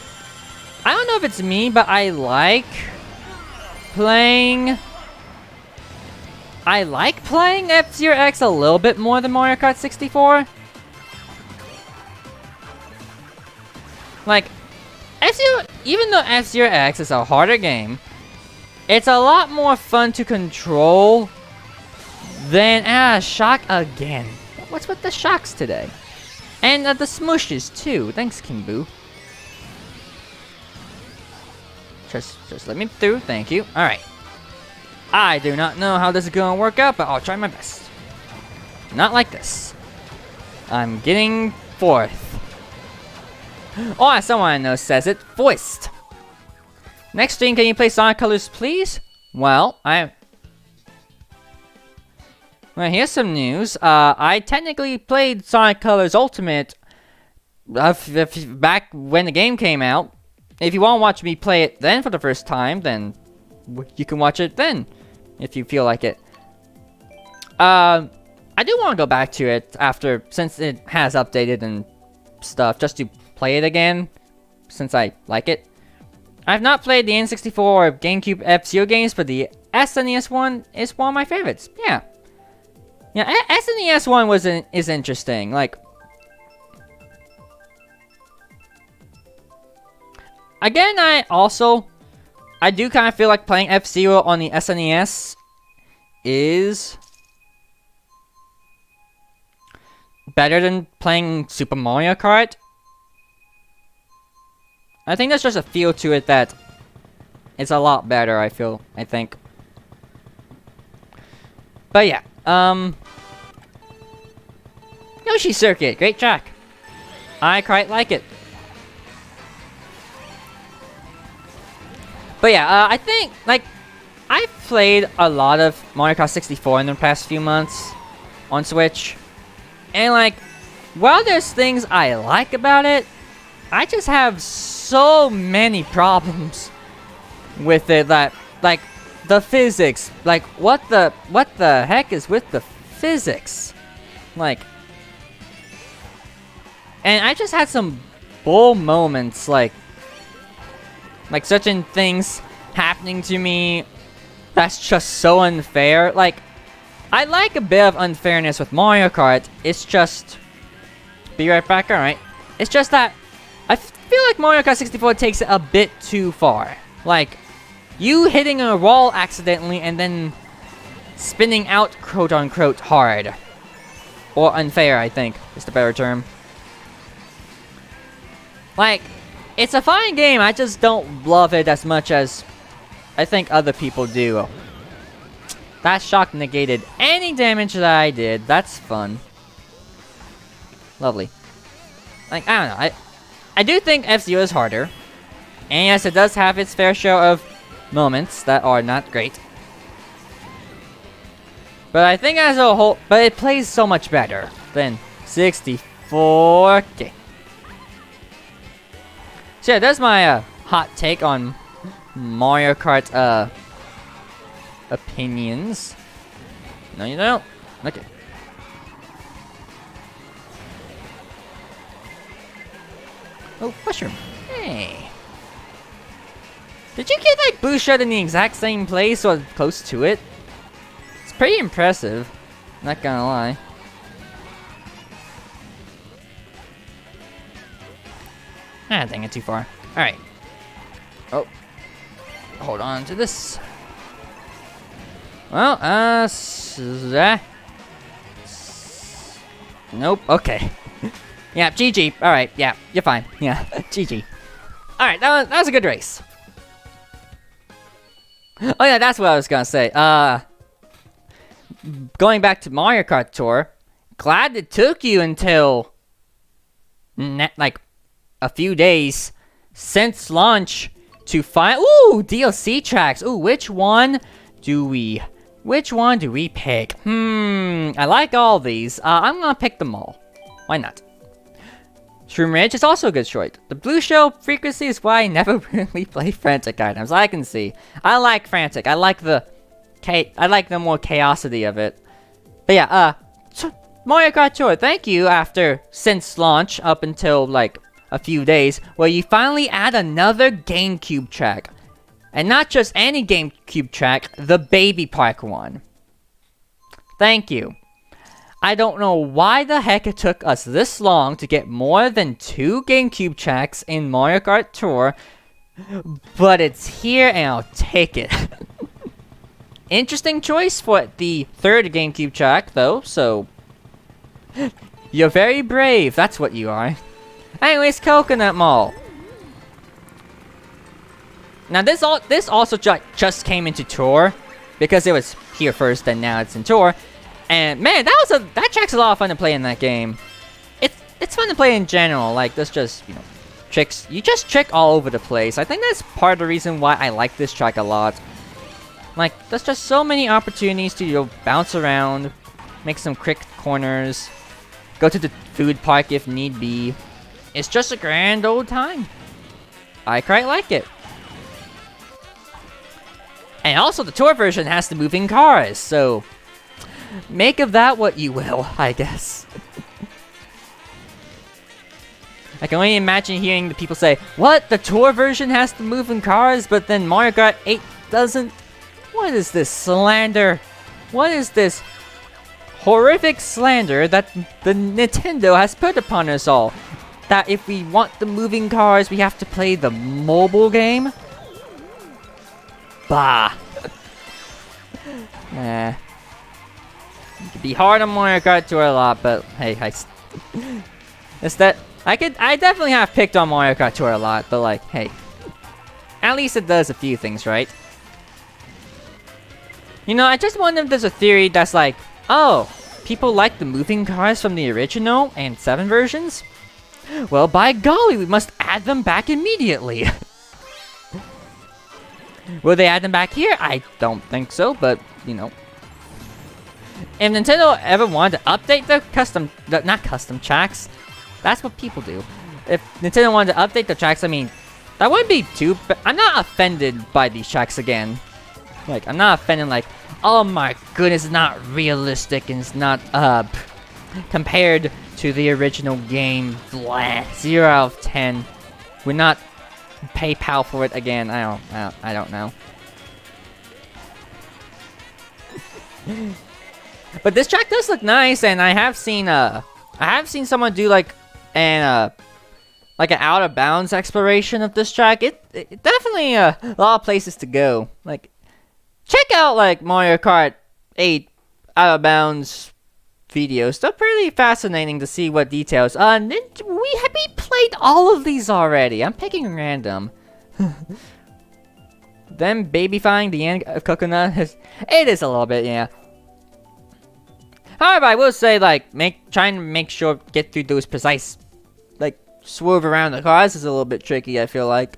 I don't know if it's me, but I like playing F-Zero X a little bit more than Mario Kart 64. Like, F-Zero, even though F-Zero X is a harder game, it's a lot more fun to control than, shock again. What's with the shocks today? And the smooshes too. Thanks, King Boo. Just let me through, thank you. Alright. I do not know how this is gonna work out, but I'll try my best. Not like this. I'm getting fourth. Oh, someone I know says it. Voiced. Next stream, can you play Sonic Colors, please? Well, here's some news. I technically played Sonic Colors Ultimate back when the game came out. If you want to watch me play it then for the first time, then you can watch it then, if you feel like it. I do want to go back to it since it has updated and stuff, just to play it again, since I like it. I've not played the N64 or GameCube F-Zero games, but the SNES one is one of my favorites. Yeah. Yeah, SNES one is interesting. Like, again, I also I do kind of feel like playing F-Zero on the SNES is better than playing Super Mario Kart. I think there's just a feel to it that it's a lot better, I think. But yeah, Yoshi Circuit, great track. I quite like it. But yeah, I think, like, I've played a lot of Mario Kart 64 in the past few months on Switch. And, like, while there's things I like about it, I just have so many problems with it that, like, the physics. Like, what the heck is with the physics? Like, and I just had some bull moments, like certain things happening to me that's just so unfair. Like, I like a bit of unfairness with Mario Kart. It's just... Be right back, alright. It's just that I feel like Mario Kart 64 takes it a bit too far. Like, you hitting a wall accidentally and then spinning out quote-unquote hard. Or unfair, I think, is the better term. Like, it's a fine game, I just don't love it as much as I think other people do. That shock negated any damage that I did. That's fun. Lovely. Like, I don't know. I do think F-Zero is harder. And yes, it does have its fair share of moments that are not great. But I think as a whole... But it plays so much better than 64. Okay. So yeah, that's my hot take on Mario Kart opinions. No, you don't. Okay. Oh, mushroom. Hey. Did you get like blue shot in the exact same place or close to it? It's pretty impressive. Not gonna lie. Ah, dang it, too far. Alright. Oh. Hold on to this. Well, nope, okay. Yeah, GG. Alright, yeah, you're fine. Yeah, GG. Alright, that was a good race. Oh yeah, that's what I was gonna say. Going back to Mario Kart Tour, glad it took you until... like... a few days since launch to find DLC tracks. Ooh, which one do we pick? I like all these. I'm gonna pick them all. Why not? Shroom Ridge is also a good choice. The blue shell frequency is why I never really play Frantic items. I can see. I like Frantic. I like the more chaosity of it. But yeah, Mario Kart Tour, thank you since launch up until like a few days, where you finally add another GameCube track. And not just any GameCube track, the Baby Park one. Thank you. I don't know why the heck it took us this long to get more than 2 GameCube tracks in Mario Kart Tour, but it's here and I'll take it. Interesting choice for the 3rd GameCube track, though, so... You're very brave, that's what you are. Anyways, Coconut Mall. Now this also just came into Tour because it was here first and now it's in Tour. And man, that track's a lot of fun to play in that game. It's fun to play in general. Like there's just, you know, tricks. You just trick all over the place. I think that's part of the reason why I like this track a lot. Like there's just so many opportunities to, you know, bounce around, make some quick corners, go to the food park if need be. It's just a grand old time. I quite like it. And also the Tour version has the moving cars, so make of that what you will, I guess. I can only imagine hearing the people say, what? The Tour version has the moving cars, but then Mario Kart 8 doesn't? What is this slander? What is this horrific slander that the Nintendo has put upon us all? That if we want the moving cars, we have to play the mobile game? Bah. Nah. You could be hard on Mario Kart Tour a lot, but hey, it's that I definitely have picked on Mario Kart Tour a lot, but like, hey, at least it does a few things right. You know, I just wonder if there's a theory that's like, oh, people like the moving cars from the original and 7 versions? Well, by golly, we must add them back immediately. Will they add them back here? I don't think so, but, you know. If Nintendo ever wanted to update the not custom tracks, that's what people do. If Nintendo wanted to update the tracks, I mean, that wouldn't be too I'm not offended by these tracks again. Like, I'm not offended like, oh my goodness, it's not realistic and it's not, compared to the original game, blah, 0 out of 10. We're not PayPal for it again. I don't know. But this track does look nice, and I have seen someone do like an out of bounds exploration of this track. It definitely a lot of places to go. Like, check out like Mario Kart 8 out of bounds videos. They're pretty fascinating to see what details. We played all of these already. I'm picking random. Them babyfying the end of coconut it is a little bit, yeah. However, I will say, like, trying to make sure get through those precise, like, swerve around the cars is a little bit tricky, I feel like.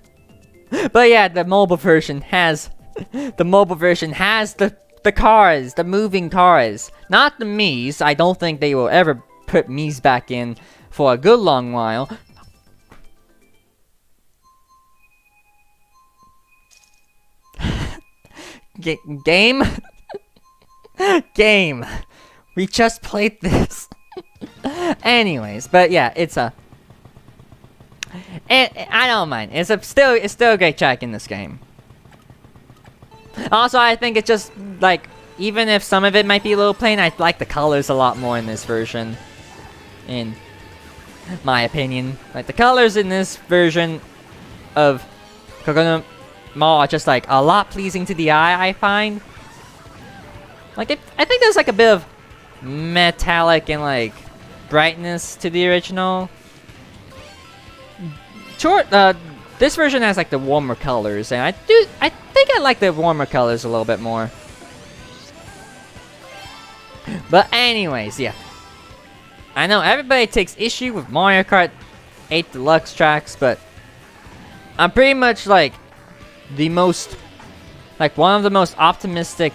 But yeah, the mobile version has the cars, the moving cars, not the Mii's. I don't think they will ever put Mii's back in for a good long while. Game? Game. We just played this. Anyways, but yeah, it's a... I don't mind. It's still a great track in this game. Also, I think it's just, like, even if some of it might be a little plain, I like the colors a lot more in this version. In my opinion. Like, the colors in this version of Coconut Mall are just, like, a lot pleasing to the eye, I find. Like, I think there's, like, a bit of metallic and, like, brightness to the original. This version has, like, the warmer colors, and I think I like the warmer colors a little bit more. But anyways, yeah. I know everybody takes issue with Mario Kart 8 Deluxe tracks, but I'm pretty much, like, one of the most optimistic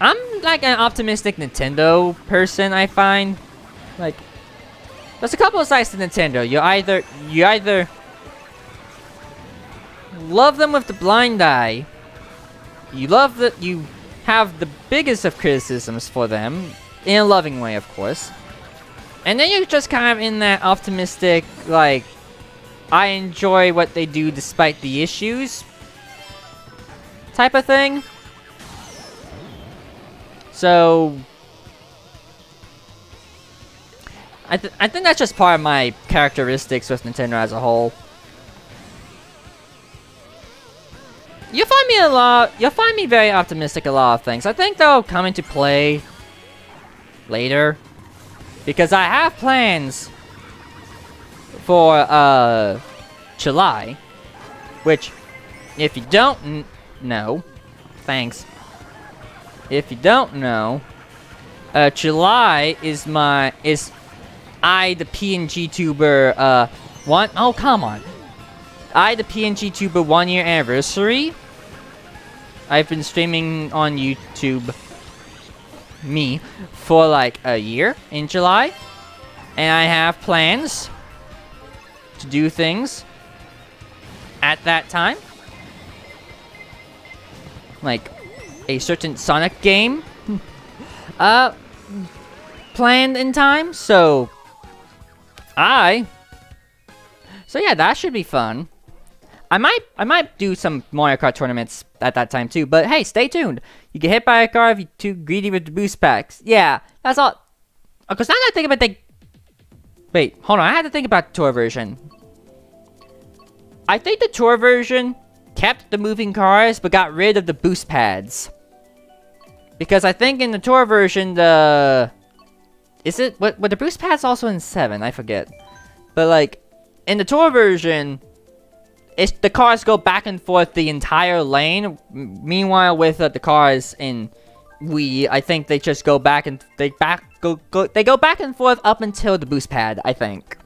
I'm like an optimistic Nintendo person, I find. Like, there's a couple of sides to Nintendo. You either love them with the blind eye, you have the biggest of criticisms for them, in a loving way, of course. And then you're just kind of in that optimistic, like, I enjoy what they do despite the issues type of thing. So, I think that's just part of my characteristics with Nintendo as a whole. You'll find me very optimistic a lot of things. I think they'll come into play later, because I have plans for July, which, if you don't know, thanks. If you don't know, July is I, the PNG tuber, oh, come on. The PNG tuber 1 year anniversary. I've been streaming on YouTube, for like a year in July. And I have plans to do things at that time. Like a certain Sonic game planned in time, so yeah, that should be fun. I might do some Mario Kart tournaments at that time too, but hey, stay tuned. You get hit by a car if you're too greedy with the boost packs. Yeah, that's all. Because now that I think about wait, hold on, I had to think about the tour version. I think the tour version kept the moving cars, but got rid of the boost pads. Because I think in the tour version, the... Is it... What, were the boost pads also in 7? I forget. But, like, in the tour version, the cars go back and forth the entire lane. Meanwhile, with the cars in Wii, I think they just go back and... They go back and forth up until the boost pad, I think.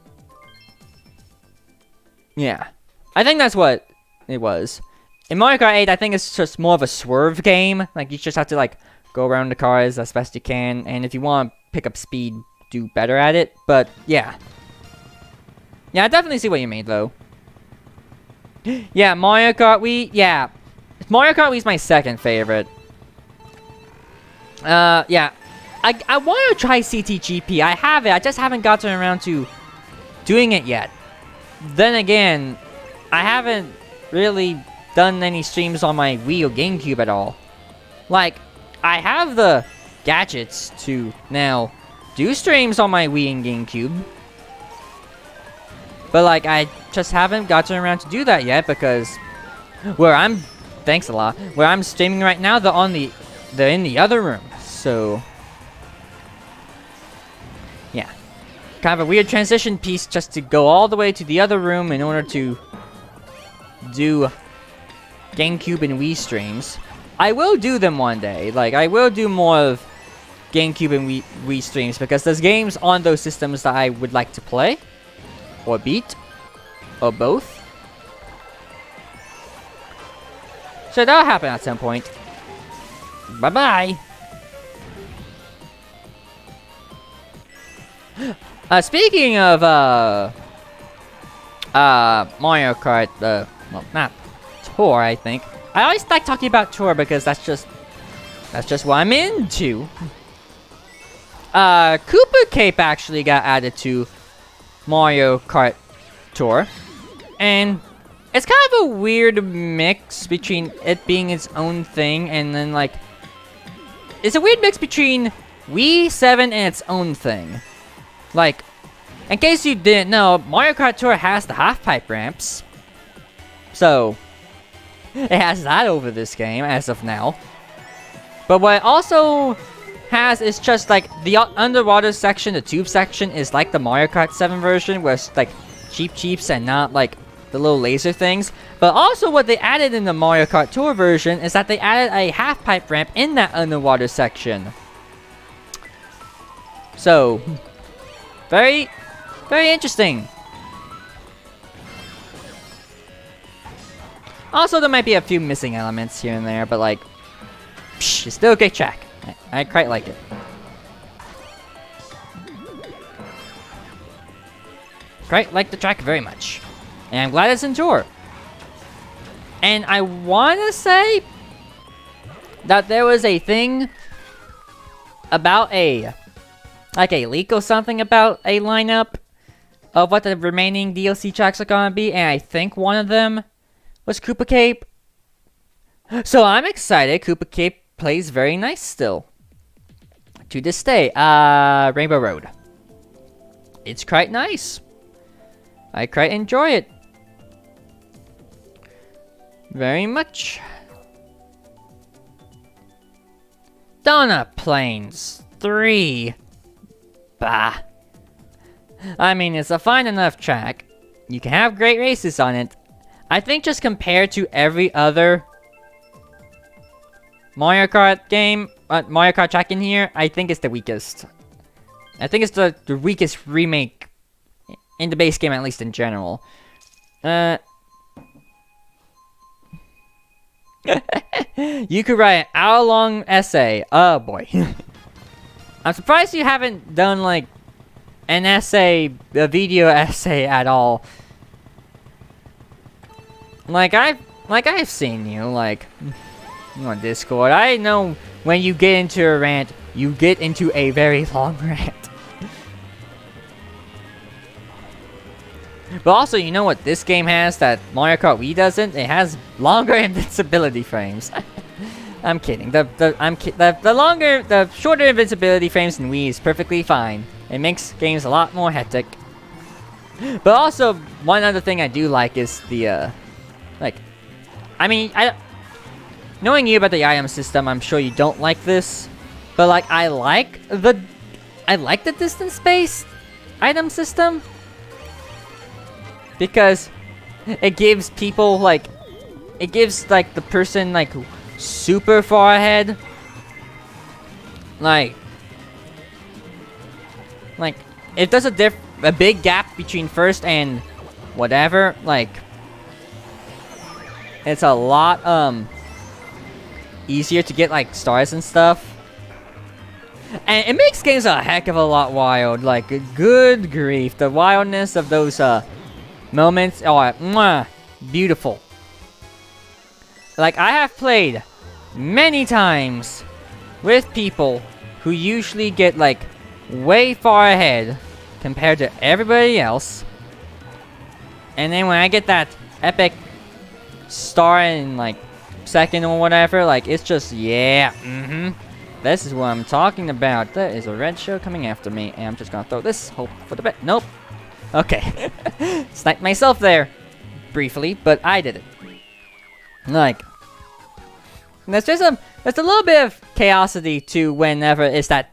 Yeah. I think that's what it was. In Mario Kart 8, I think it's just more of a swerve game. Like, you just have to, like, go around the cars as best you can. And if you want to pick up speed, do better at it. But, yeah. Yeah, I definitely see what you mean, though. Yeah, Mario Kart Wii. Yeah. Mario Kart Wii is my second favorite. Yeah. I want to try CTGP. I have it. I just haven't gotten around to doing it yet. Then again, I haven't really done any streams on my Wii or GameCube at all. Like, I have the gadgets to now do streams on my Wii and GameCube. But, like, I just haven't gotten around to do that yet because where I'm... Thanks a lot. Where I'm streaming right now, they're in the other room. So... Yeah. Kind of a weird transition piece just to go all the way to the other room in order to do GameCube and Wii streams. I will do them one day. Like, I will do more of GameCube and Wii streams because there's games on those systems that I would like to play. Or beat. Or both. So that'll happen at some point. Bye-bye. Speaking of, Mario Kart, well, not Tour, I think. I always like talking about Tour because that's just what I'm into. Koopa Cape actually got added to Mario Kart Tour. And it's kind of a weird mix between it being its own thing and then, like... It's a weird mix between Wii 7 and its own thing. Like, in case you didn't know, Mario Kart Tour has the half-pipe ramps. So, it has that over this game as of now. But what it also has is just like the underwater section, the tube section is like the Mario Kart 7 version where it's like cheaps and not like the little laser things. But also what they added in the Mario Kart Tour version is that they added a half-pipe ramp in that underwater section. So... Very interesting. Also, there might be a few missing elements here and there, but like, psh, it's still a great track. I quite like it. Quite like the track very much. And I'm glad it's in Tour. And I want to say that there was a thing about like a leak or something about a lineup of what the remaining DLC tracks are gonna be, and I think one of them was Koopa Cape. So I'm excited. Koopa Cape plays very nice still. To this day. Rainbow Road. It's quite nice. I quite enjoy it. Very much. Donut Plains 3. Bah. I mean, it's a fine enough track. You can have great races on it. I think just compared to every other Mario Kart game, Mario Kart track in here, I think it's the weakest. I think it's the weakest remake in the base game, at least in general. You could write an hour-long essay. Oh boy. I'm surprised you haven't done like an essay, a video essay at all. Like I've seen you like on Discord. I know when you get into a rant, you get into a very long rant. But also, you know what this game has that Mario Kart Wii doesn't? It has longer invincibility frames. I'm kidding. The shorter invincibility frames in Wii is perfectly fine. It makes games a lot more hectic. But also, one other thing I do like is the, like, I mean, knowing you about the item system, I'm sure you don't like this, but like I like the distance-based item system because it gives people like the person like super far ahead, like if there's a big gap between first and whatever, like it's a lot easier to get like stars and stuff. And it makes games a heck of a lot wild. Like, good grief. The wildness of those moments are beautiful. Like, I have played many times with people who usually get like way far ahead compared to everybody else. And then when I get that epic star in like second or whatever, like it's just, yeah, this is what I'm talking about. There is a red shell coming after me, and I'm just gonna throw this. Hope for the best. Nope. Okay. Sniped myself there. Briefly, but I did it. Like, there's a little bit of chaosity to whenever it's that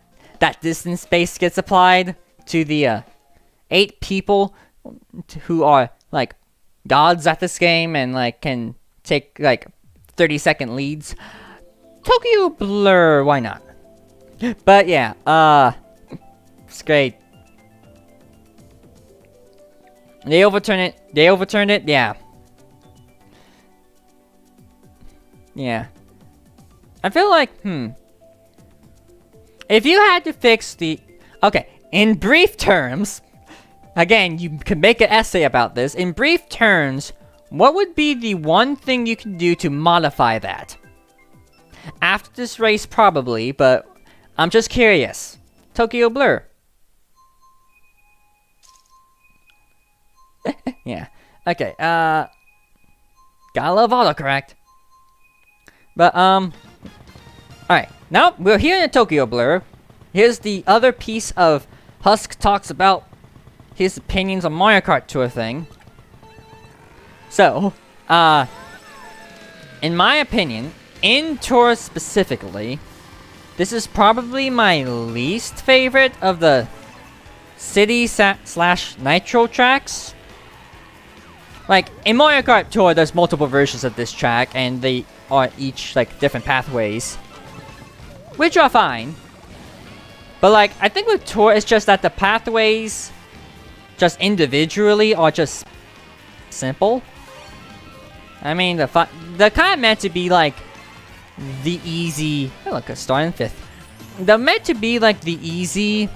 distance space gets applied to the 8 people who are like gods at this game and like can take like 30-second leads. Tokyo Blur, why not? But yeah, it's great. They overturned it, yeah. Yeah. I feel like, if you had to fix the... Okay, in brief terms, again, you can make an essay about this. In brief terms, what would be the one thing you can do to modify that? After this race, probably, but I'm just curious. Tokyo Blur. Yeah. Okay, gotta love autocorrect. But, alright. Now, we're here in Tokyo Blur. Here's the other piece of Husk talks about his opinions on Mario Kart Tour thing. So, in my opinion, in Tour specifically, this is probably my least favorite of the city slash nitro tracks. Like, in Mario Kart Tour, there's multiple versions of this track, and they are each, like, different pathways. Which are fine. But, like, I think with Tour, it's just that the pathways, just individually, are just simple. I mean, they're kind of meant to be, like, the easy... Oh, look, a star in 5th. They're meant to be, like, the easy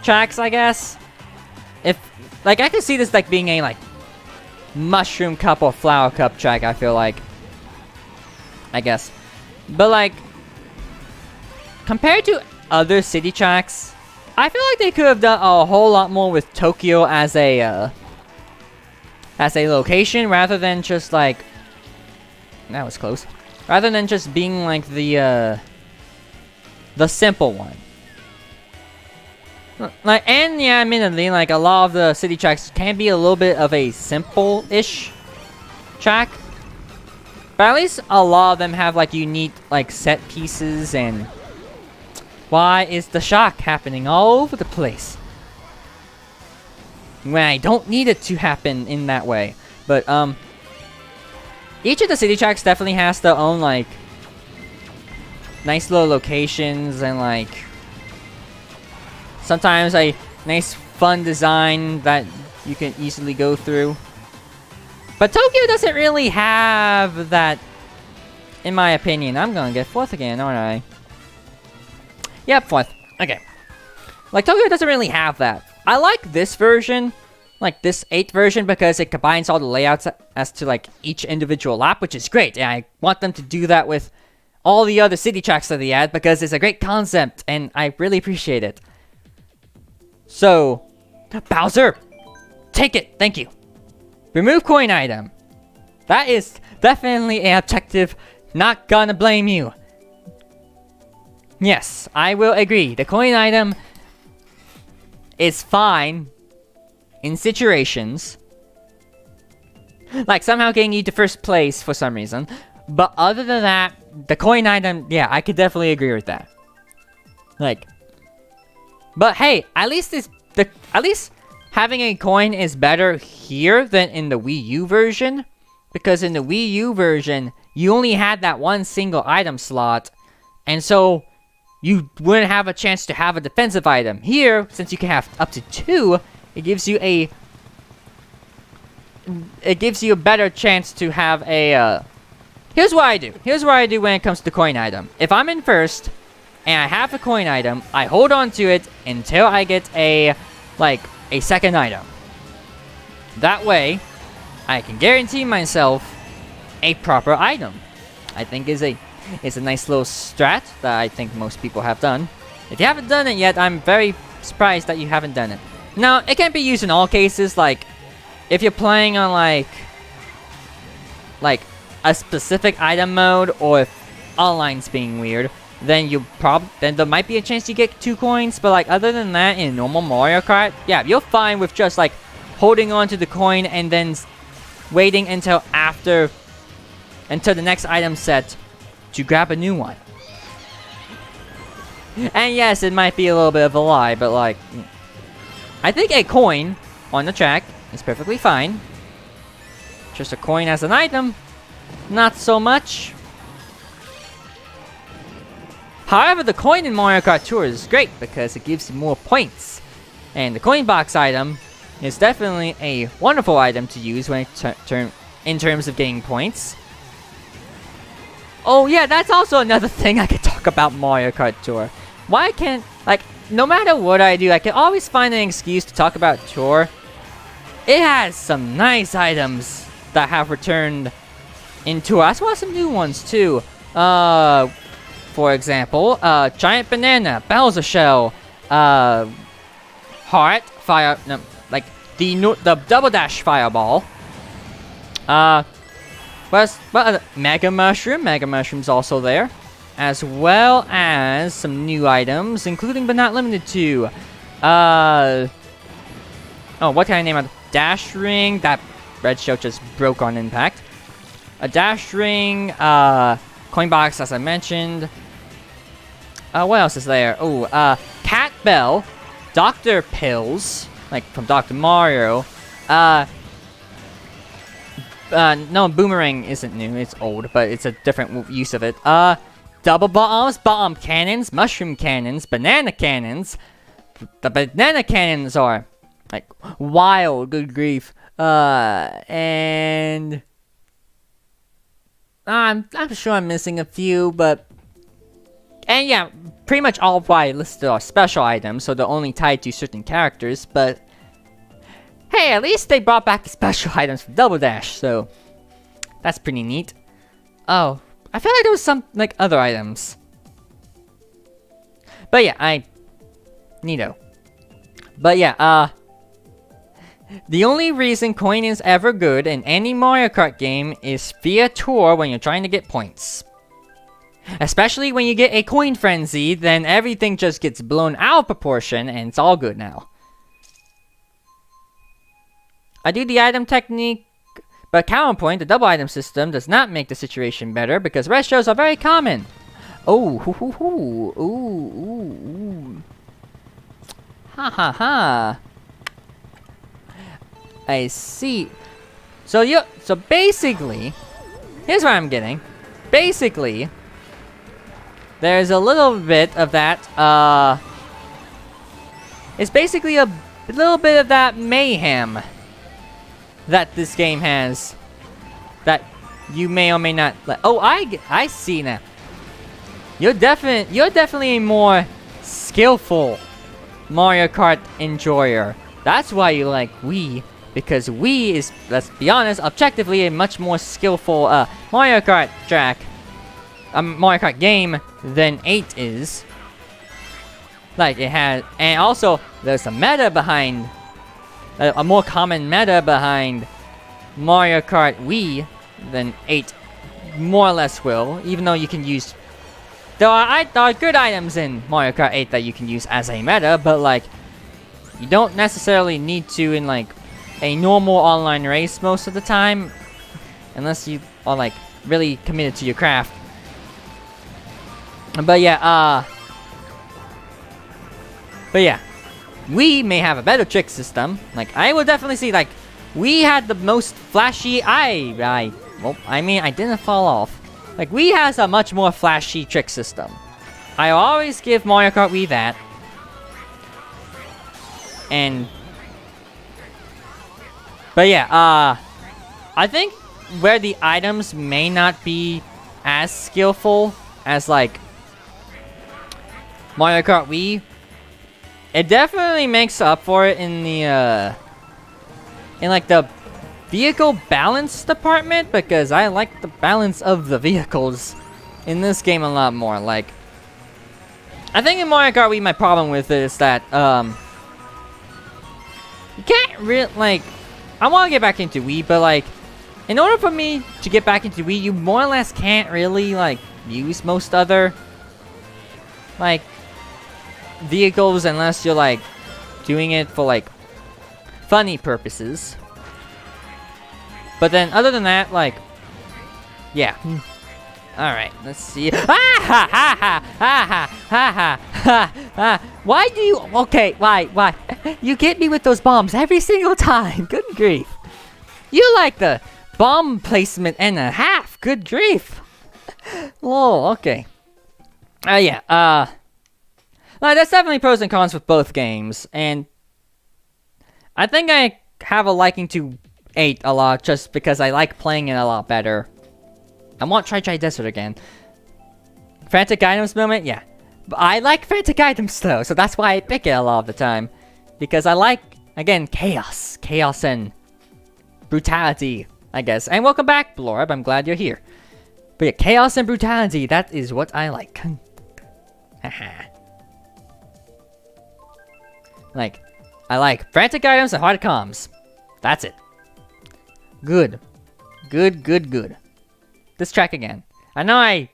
tracks, I guess. If... Like, I could see this, like, being a, like, mushroom cup or flower cup track, I feel like. I guess. But, like... Compared to other city tracks, I feel like they could have done a whole lot more with Tokyo as a location, rather than just, like... That was close. Rather than just being, like, the simple one. Like, and yeah, admittedly, like, a lot of the city tracks can be a little bit of a simple-ish track. But at least a lot of them have, like, unique, like, set pieces and... Why is the shock happening all over the place? When I don't need it to happen in that way. But, each of the city tracks definitely has their own, like, nice little locations and, like, sometimes a nice, fun design that you can easily go through. But Tokyo doesn't really have that, in my opinion. I'm gonna get 4th again, aren't I? Yep, 4th. Okay. Like, Tokyo doesn't really have that. I like this version, like this 8th version, because it combines all the layouts as to, like, each individual lap, which is great. And I want them to do that with all the other city tracks that they add, because it's a great concept, and I really appreciate it. So, Bowser, take it, thank you. Remove coin item. That is definitely an objective, not gonna blame you. Yes, I will agree. The coin item is fine in situations. like somehow getting you to first place for some reason. But other than that, the coin item, yeah, I could definitely agree with that. Like, but hey, at least having a coin is better here than in the Wii U version, because in the Wii U version, you only had that one single item slot, and so you wouldn't have a chance to have a defensive item. Here, since you can have up to 2, it gives you a better chance to have a Here's what I do. Here's what I do when it comes to coin item. If I'm in first and I have a coin item, I hold on to it until I get a second item. That way, I can guarantee myself a proper item. I think is a nice little strat that I think most people have done. If you haven't done it yet, I'm very surprised that you haven't done it. Now, it can't be used in all cases. Like, if you're playing on like a specific item mode, or if online's being weird, then then there might be a chance you get 2 coins. But like other than that, in normal Mario Kart, yeah, you're fine with just like holding on to the coin and then waiting until the next item set to grab a new one. And yes, it might be a little bit of a lie, but like, I think a coin on the track is perfectly fine. Just a coin as an item, not so much. However, the coin in Mario Kart Tour is great because it gives you more points. And the coin box item is definitely a wonderful item to use when in terms of getting points. Oh yeah, that's also another thing I could talk about Mario Kart Tour. Why can't, like, no matter what I do, I can always find an excuse to talk about Tour. It has some nice items that have returned in Tour, as well as some new ones too. For example, Giant Banana, Bowser Shell, Heart, Fire, no, like the Double Dash Fireball. Mega Mushroom. Mega Mushroom's also there, as well as some new items, including but not limited to, oh, what can I name it? Dash Ring. That red shell just broke on impact. A Dash Ring, Coin Box, as I mentioned. What else is there? Oh, Cat Bell, Dr. Pills, like from Dr. Mario. No, Boomerang isn't new, it's old, but it's a different use of it. Double bombs, bomb cannons, mushroom cannons, banana cannons. The banana cannons are, like, wild, good grief. And I'm sure I'm missing a few, but... And yeah, pretty much all of what I listed are special items, so they're only tied to certain characters, but... Hey, at least they brought back the special items from Double Dash, so... That's pretty neat. Oh, I feel like there was some, like, other items. But yeah, neato. But yeah, the only reason coin is ever good in any Mario Kart game is via Tour when you're trying to get points. Especially when you get a coin frenzy, then everything just gets blown out of proportion and it's all good now. I do the item technique, but counterpoint, the double item system does not make the situation better because red shells are very common. Oh, hoo hoo hoo, ooh, ooh, ooh. Ha ha ha. I see. So basically, here's what I'm getting. Basically, there's a little bit of that, it's basically a little bit of that mayhem that this game has, that you may or may not let. Oh, I see now. You're definitely a more skillful Mario Kart enjoyer. That's why you like Wii, because Wii is, let's be honest, objectively a much more skillful Mario Kart track, Mario Kart game than 8 is. Like, it has, and also there's a meta behind, a more common meta behind Mario Kart Wii than 8 more or less will, even though you can use, there are good items in Mario Kart 8 that you can use as a meta, but like, you don't necessarily need to in like a normal online race most of the time. unless you are like really committed to your craft. But yeah, we may have a better trick system. Like, I will definitely see, like, we had the most flashy, well, I mean, I didn't fall off. Like, Wii has a much more flashy trick system. I always give Mario Kart Wii that. But yeah, I think where the items may not be as skillful as, like, Mario Kart Wii, it definitely makes up for it in the, like, the vehicle balance department, because I like the balance of the vehicles in this game a lot more. Like, I think in Mario Kart Wii, my problem with it is that, you can't really, like, I want to get back into Wii, but, like, in order for me to get back into Wii, you more or less can't really, like, use most other, like, vehicles unless you're, like, doing it for, like, funny purposes. But then, other than that, like, yeah. Alright, let's see. Ah ha ha ha ha ha ha ha. Why do you, okay, why? You get me with those bombs every single time. Good grief. You like the bomb placement and a half. Good grief. Oh, okay. Yeah, well, there's definitely pros and cons with both games, and I think I have a liking to 8 a lot just because I like playing it a lot better. I want Try Desert again. Frantic items moment? Yeah. But I like frantic items though, so that's why I pick it a lot of the time. Because I like, again, chaos. Chaos and brutality, I guess. And welcome back, Blorb. I'm glad you're here. But yeah, chaos and brutality, that is what I like. Haha. Like, I like frantic items and hard comms. That's it. Good. Good. This track again. I know I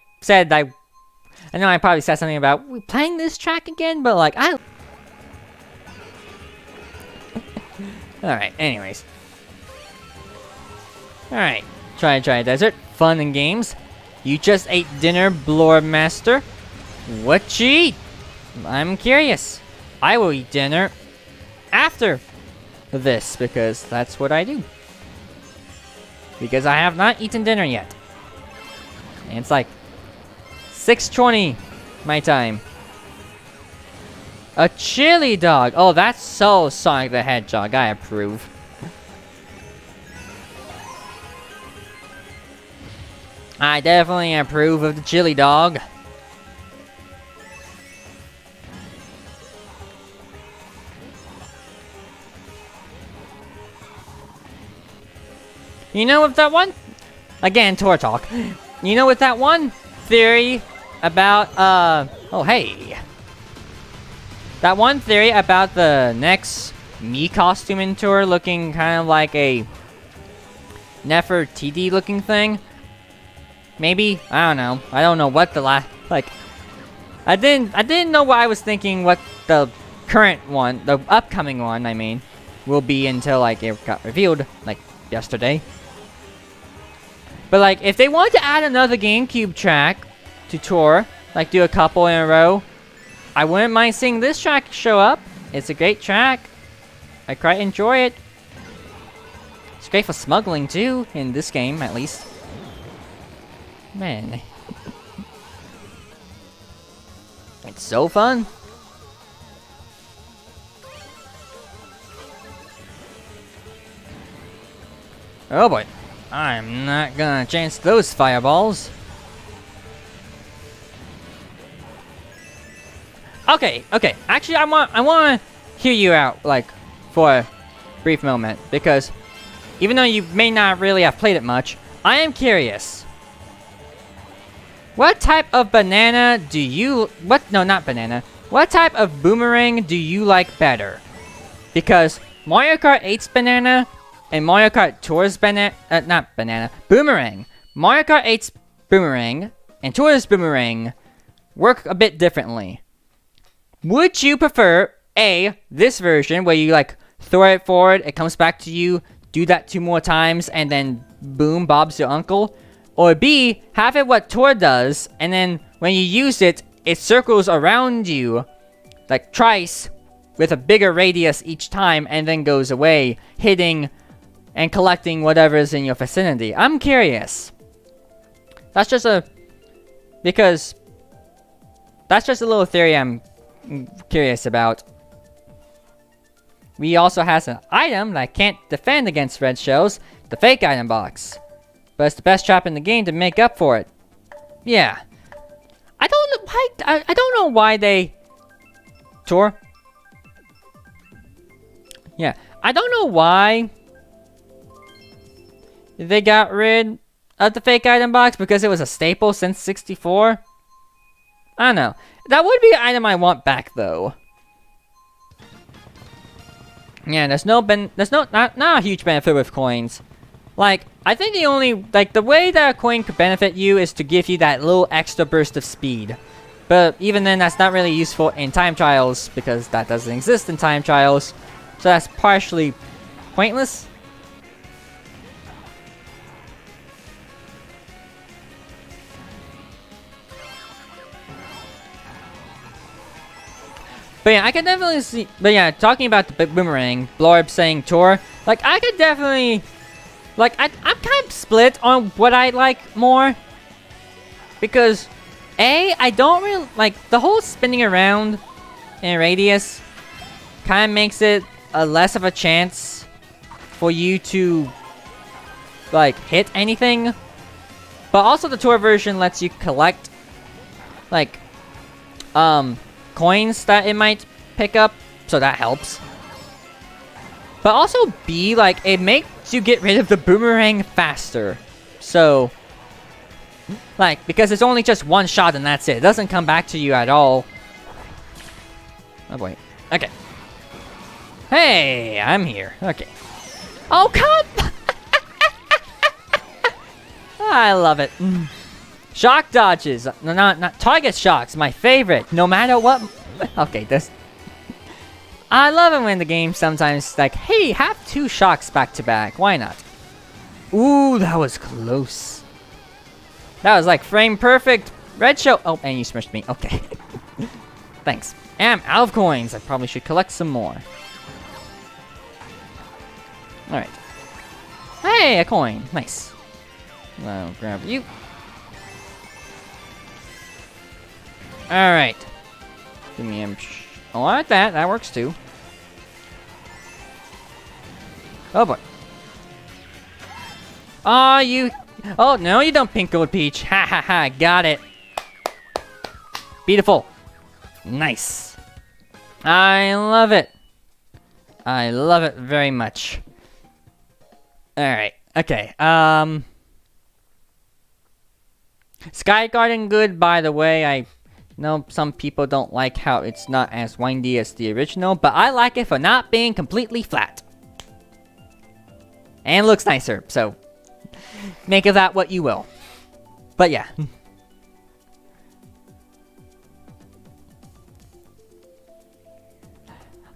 probably said something about playing this track again, but like, Alright, anyways. Alright, Try Desert. Fun and games. You just ate dinner, Blorb Master. What you eat? I'm curious. I will eat dinner after this, because that's what I do. Because I have not eaten dinner yet. And it's like 6:20 my time. A chili dog. Oh, that's so Sonic the Hedgehog. I approve. I definitely approve of the chili dog. You know, with that one, again, tour talk. You know, with that one theory about, oh hey. That one theory about the next Mii costume in tour looking kind of like a Nefertiti looking thing. Maybe? I don't know. I don't know what the I didn't know what I was thinking what the current one, the upcoming one, I mean, will be until, like, it got revealed, like, yesterday. But, like, if they wanted to add another GameCube track to tour, like, do a couple in a row, I wouldn't mind seeing this track show up. It's a great track. I quite enjoy it. It's great for smuggling, too, in this game, at least. Man. It's so fun. Oh boy. I'm not gonna chance those fireballs. Okay. Actually, I want to hear you out, like, for a brief moment, because even though you may not really have played it much, I am curious. What type of banana do you... No, not banana. What type of boomerang do you like better? Because Mario Kart 8's banana and Mario Kart Tour's banana... not banana. Boomerang. Mario Kart 8's boomerang and Tour's boomerang work a bit differently. Would you prefer, A, this version where you, like, throw it forward, it comes back to you, do that 2 more times, and then boom, Bob's your uncle. Or B, have it what Tour does, and then when you use it, it circles around you, like Trice, with a bigger radius each time, and then goes away, hitting and collecting whatever is in your vicinity. I'm curious. That's just a little theory I'm curious about. We also has an item that can't defend against red shells, the fake item box. But it's the best trap in the game to make up for it. Yeah. I don't know why they... Tour? Yeah. I don't know why they got rid of the fake item box, because it was a staple since 64. I don't know. That would be an item I want back, though. Yeah, not a huge benefit with coins. Like, I think the only, like, the way that a coin could benefit you is to give you that little extra burst of speed. But even then, that's not really useful in time trials, because that doesn't exist in time trials. So that's partially pointless. But yeah, I can definitely see... But yeah, talking about the boomerang, Blorb saying Tour, like, I could definitely... Like, I'm kind of split on what I like more. Because, A, I don't really... Like, the whole spinning around in radius kind of makes it a less of a chance for you to, like, hit anything. But also the Tour version lets you collect, like, coins that it might pick up. So that helps. But also B, like, it makes you get rid of the boomerang faster. So, like, because it's only just one shot and that's it. It doesn't come back to you at all. Oh boy. Okay. Hey, I'm here. Okay. Oh, come! I love it. Shock dodges. No, not target shocks. My favorite. No matter what. Okay, this. I love it when the game sometimes like, hey, have 2 shocks back to back. Why not? Ooh, that was close. That was like frame perfect. Red show. Oh, and you smushed me. Okay. Thanks. And I'm out of coins. I probably should collect some more. Alright. Hey, a coin. Nice. I'll grab you. Alright. Give me a... Oh, I like that. That works too. Oh boy. Oh, you... Oh, no, you don't, Pink Gold Peach. Ha ha ha. Got it. Beautiful. Nice. I love it. I love it very much. Alright. Okay. Sky Garden good, by the way. I know some people don't like how it's not as windy as the original, but I like it for not being completely flat. And looks nicer, so make of that what you will. But yeah.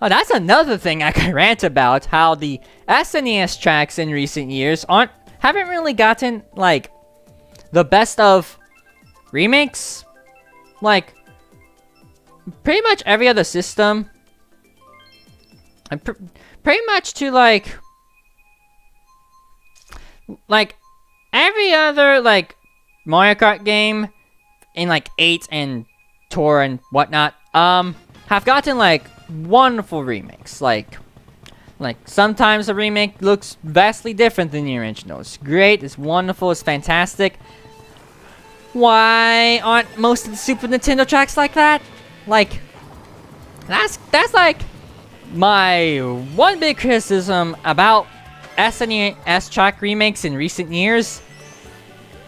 Oh, that's another thing I could rant about, how the SNES tracks in recent years haven't really gotten, like, the best of remakes. Like, pretty much every other system, and pretty much to, like, every other, like, Mario Kart game in, like, 8 and Tour and whatnot, have gotten, like, wonderful remakes. Like sometimes a remake looks vastly different than the original. It's great, it's wonderful, it's fantastic. Why aren't most of the Super Nintendo tracks like that? Like, that's like my one big criticism about SNES track remakes in recent years.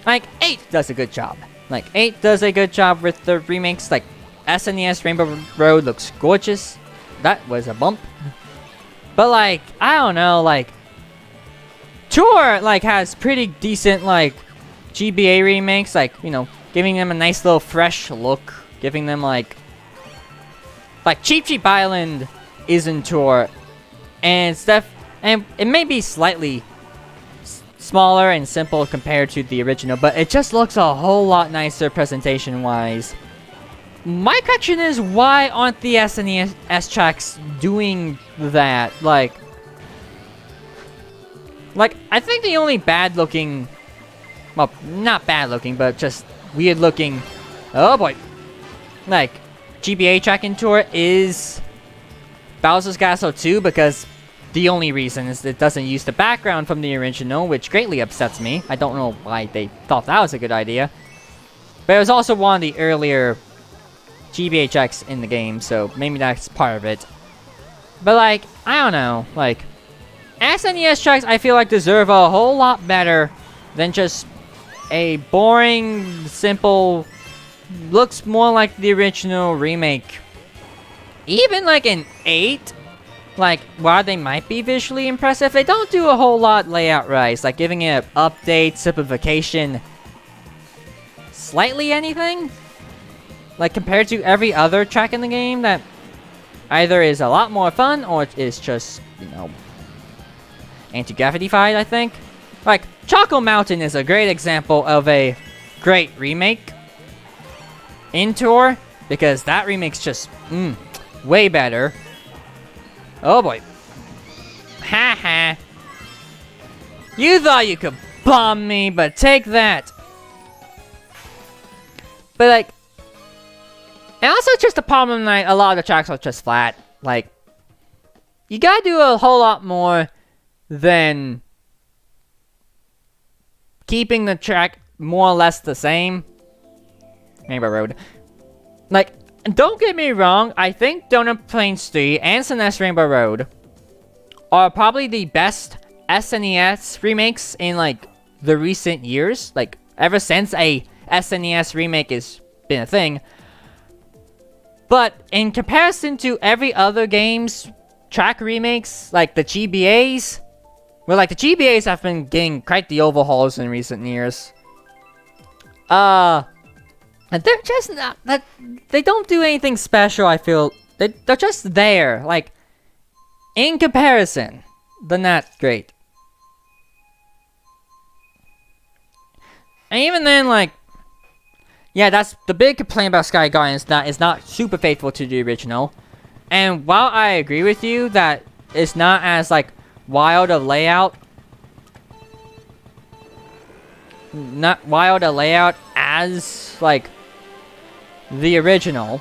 Like, 8 does a good job. Like, 8 does a good job with the remakes. Like, SNES Rainbow Road looks gorgeous. That was a bump. But, like, I don't know, like, Tour, like, has pretty decent, like, GBA remakes, like, you know, giving them a nice little fresh look, giving them, like Cheep Cheep Island is in Tour, and and it may be slightly smaller and simple compared to the original, but it just looks a whole lot nicer presentation-wise. My question is, why aren't the SNES tracks doing that? Like, I think the only bad-looking... Well, not bad-looking, but just weird-looking... Oh, boy. Like, GBA tracking tour is Bowser's Castle 2, because the only reason is it doesn't use the background from the original, which greatly upsets me. I don't know why they thought that was a good idea. But it was also one of the earlier GBA tracks in the game, so maybe that's part of it. But, like, I don't know. Like, SNES tracks, I feel like, deserve a whole lot better than just a boring, simple, looks more like the original remake. Even, like, an 8... Like, while they might be visually impressive, they don't do a whole lot layout-wise. Like, giving it an update, simplification, slightly anything? Like, compared to every other track in the game that either is a lot more fun or is just, you know, anti-gravity-fied, I think. Like, Choco Mountain is a great example of a great remake in Tour, because that remake's just, way better. Oh boy. Haha. You thought you could bomb me, but take that. But like, and also just the problem, like, a lot of the tracks are just flat. Like, you gotta do a whole lot more than keeping the track more or less the same. Rainbow Road. Like, don't get me wrong, I think Donut Plains 3 and SNES Rainbow Road are probably the best SNES remakes in, like, the recent years. Like, ever since a SNES remake has been a thing. But in comparison to every other game's track remakes, like the GBAs, well, like, the GBAs have been getting quite the overhauls in recent years. And they're just not, they don't do anything special, I feel. They're just there. Like, in comparison, they're not great. And even then, like, yeah, that's the big complaint about Sky Garden, is that it's not super faithful to the original. And while I agree with you that it's not as, like, wild a layout, not wild a layout as, like, the original,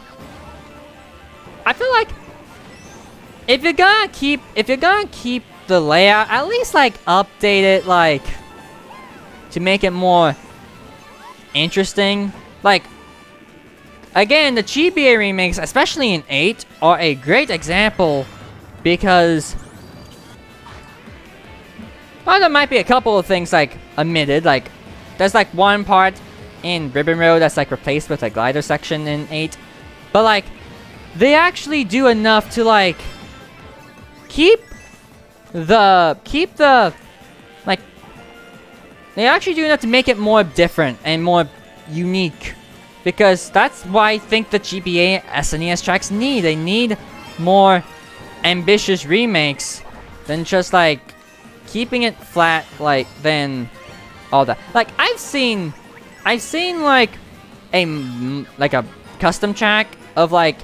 I feel like if you're gonna keep the layout, at least, like, update it, like, to make it more interesting. Like, again, the GBA remakes, especially in 8, are a great example, because, well, there might be a couple of things, like, omitted. Like, there's, like, one part in Ribbon Road that's, like, replaced with a glider section in 8. But, like, they actually do enough to, like, keep the, like, they actually do enough to make it more different and more unique. Because that's why I think the GBA SNES tracks need. They need more ambitious remakes than just, like, keeping it flat, like, than all that. Like, I've seen like a custom track of, like,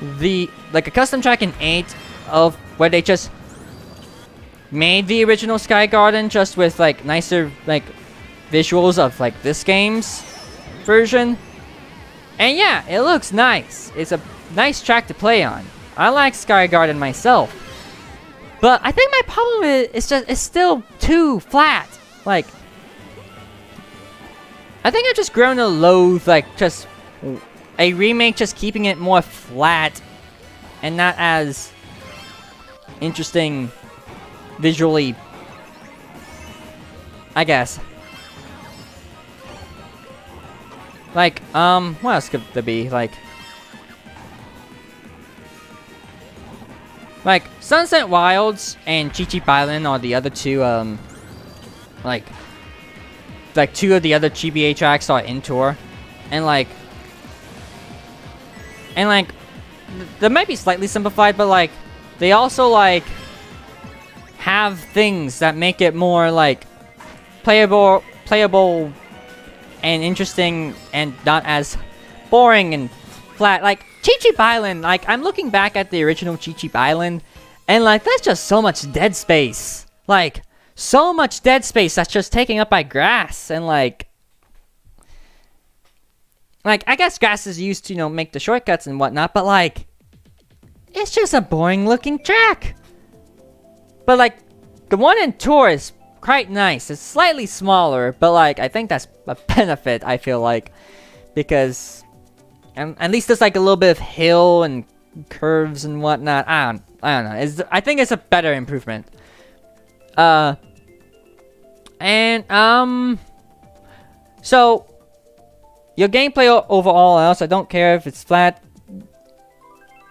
a custom track in 8 of where they just made the original Sky Garden just with, like, nicer, like, visuals of, like, this game's version. And yeah, it looks nice. It's a nice track to play on. I like Sky Garden myself. But I think my problem is it's still too flat. Like, I think I've just grown to loathe, like, just a remake just keeping it more flat and not as interesting visually, I guess. Like, what else could there be? Like, Sunset Wilds and Chi Chi Island are the other two, like, two of the other GBA tracks are in tour. And, like, they might be slightly simplified, but, like, they also, like, have things that make it more, like, playable and interesting and not as boring and flat. Like Cheep Cheep Island, like I'm looking back at the original Cheep Cheep Island, and like that's just so much dead space. Like so much dead space that's just taken up by grass and like I guess grass is used to, you know, make the shortcuts and whatnot, but like it's just a boring looking track. But like the one in Tour is quite nice. It's slightly smaller, but like I think that's a benefit, I feel like, because at least there's like a little bit of hill and curves and whatnot. I don't know. I think it's a better improvement. So your gameplay overall else, I don't care if it's flat.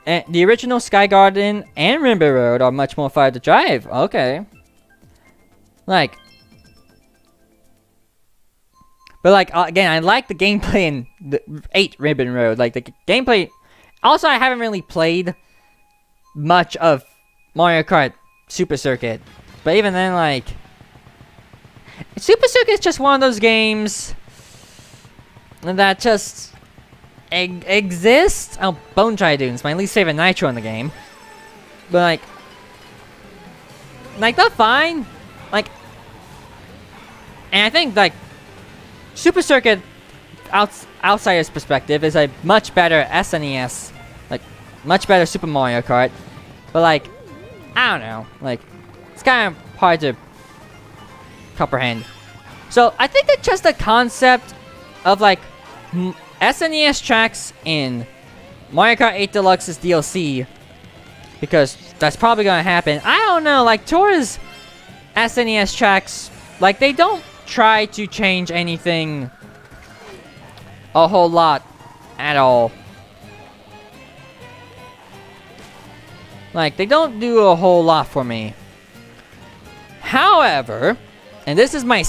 And the original Sky Garden and Rainbow Road are much more fun to drive. Okay. Like, but like again, I like the gameplay in the 8 Ribbon Road. Like the gameplay. Also, I haven't really played much of Mario Kart Super Circuit, but even then, like Super Circuit is just one of those games that just exists. Oh, Bone Dry Dunes, my least favorite nitro in the game. But like they're fine. Like, and I think like Super Circuit, outsider's perspective, is a much better SNES, like much better Super Mario Kart. But like, I don't know, like it's kind of hard to comprehend. So I think that just the concept of like SNES tracks in Mario Kart 8 Deluxe's DLC, because that's probably gonna happen. I don't know, like Tour's SNES tracks, like they don't try to change anything a whole lot at all. Like they don't do a whole lot for me. However, and this is my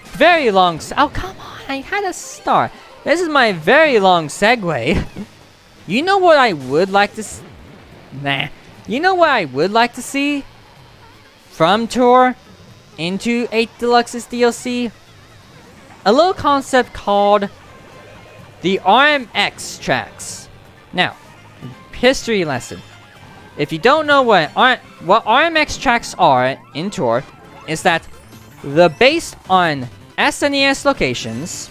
very long. Oh come on! I had a star. This is my very long segue. You know what I would like to? You know what I would like to see from Tour into 8 Deluxe's DLC? A little concept called the RMX tracks. Now, history lesson. If you don't know what RMX tracks are in Tour, is that they're based on SNES locations,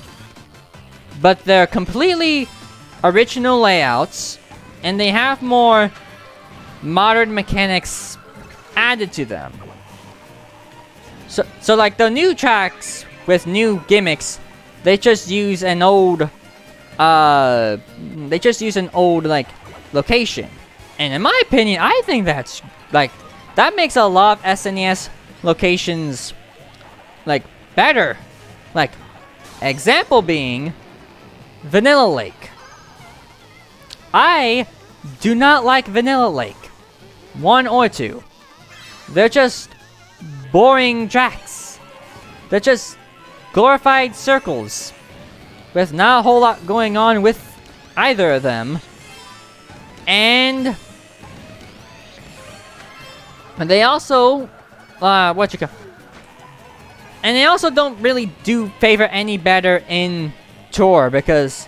but they're completely original layouts, and they have more modern mechanics added to them. So like the new tracks with new gimmicks, they just use an old, like location. And in my opinion, I think that's like that makes a lot of SNES locations like better. Like example being Vanilla Lake. I do not like Vanilla Lake 1 or 2. They're just boring tracks. They're just glorified circles with not a whole lot going on with either of them. And they also and they also don't really do favor any better in Tour, because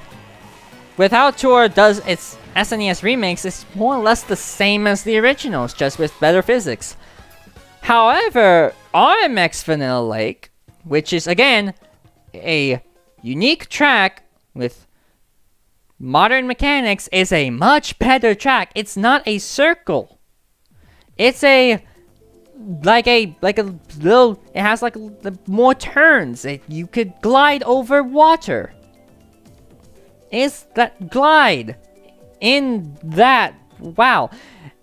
with how Tour does its SNES remakes, it's more or less the same as the originals, just with better physics. However, RMX Vanilla Lake, which is again a unique track with modern mechanics, is a much better track. It's not a circle. It's like a little. It has like more turns. You could glide over water. It's that glide in that. Wow.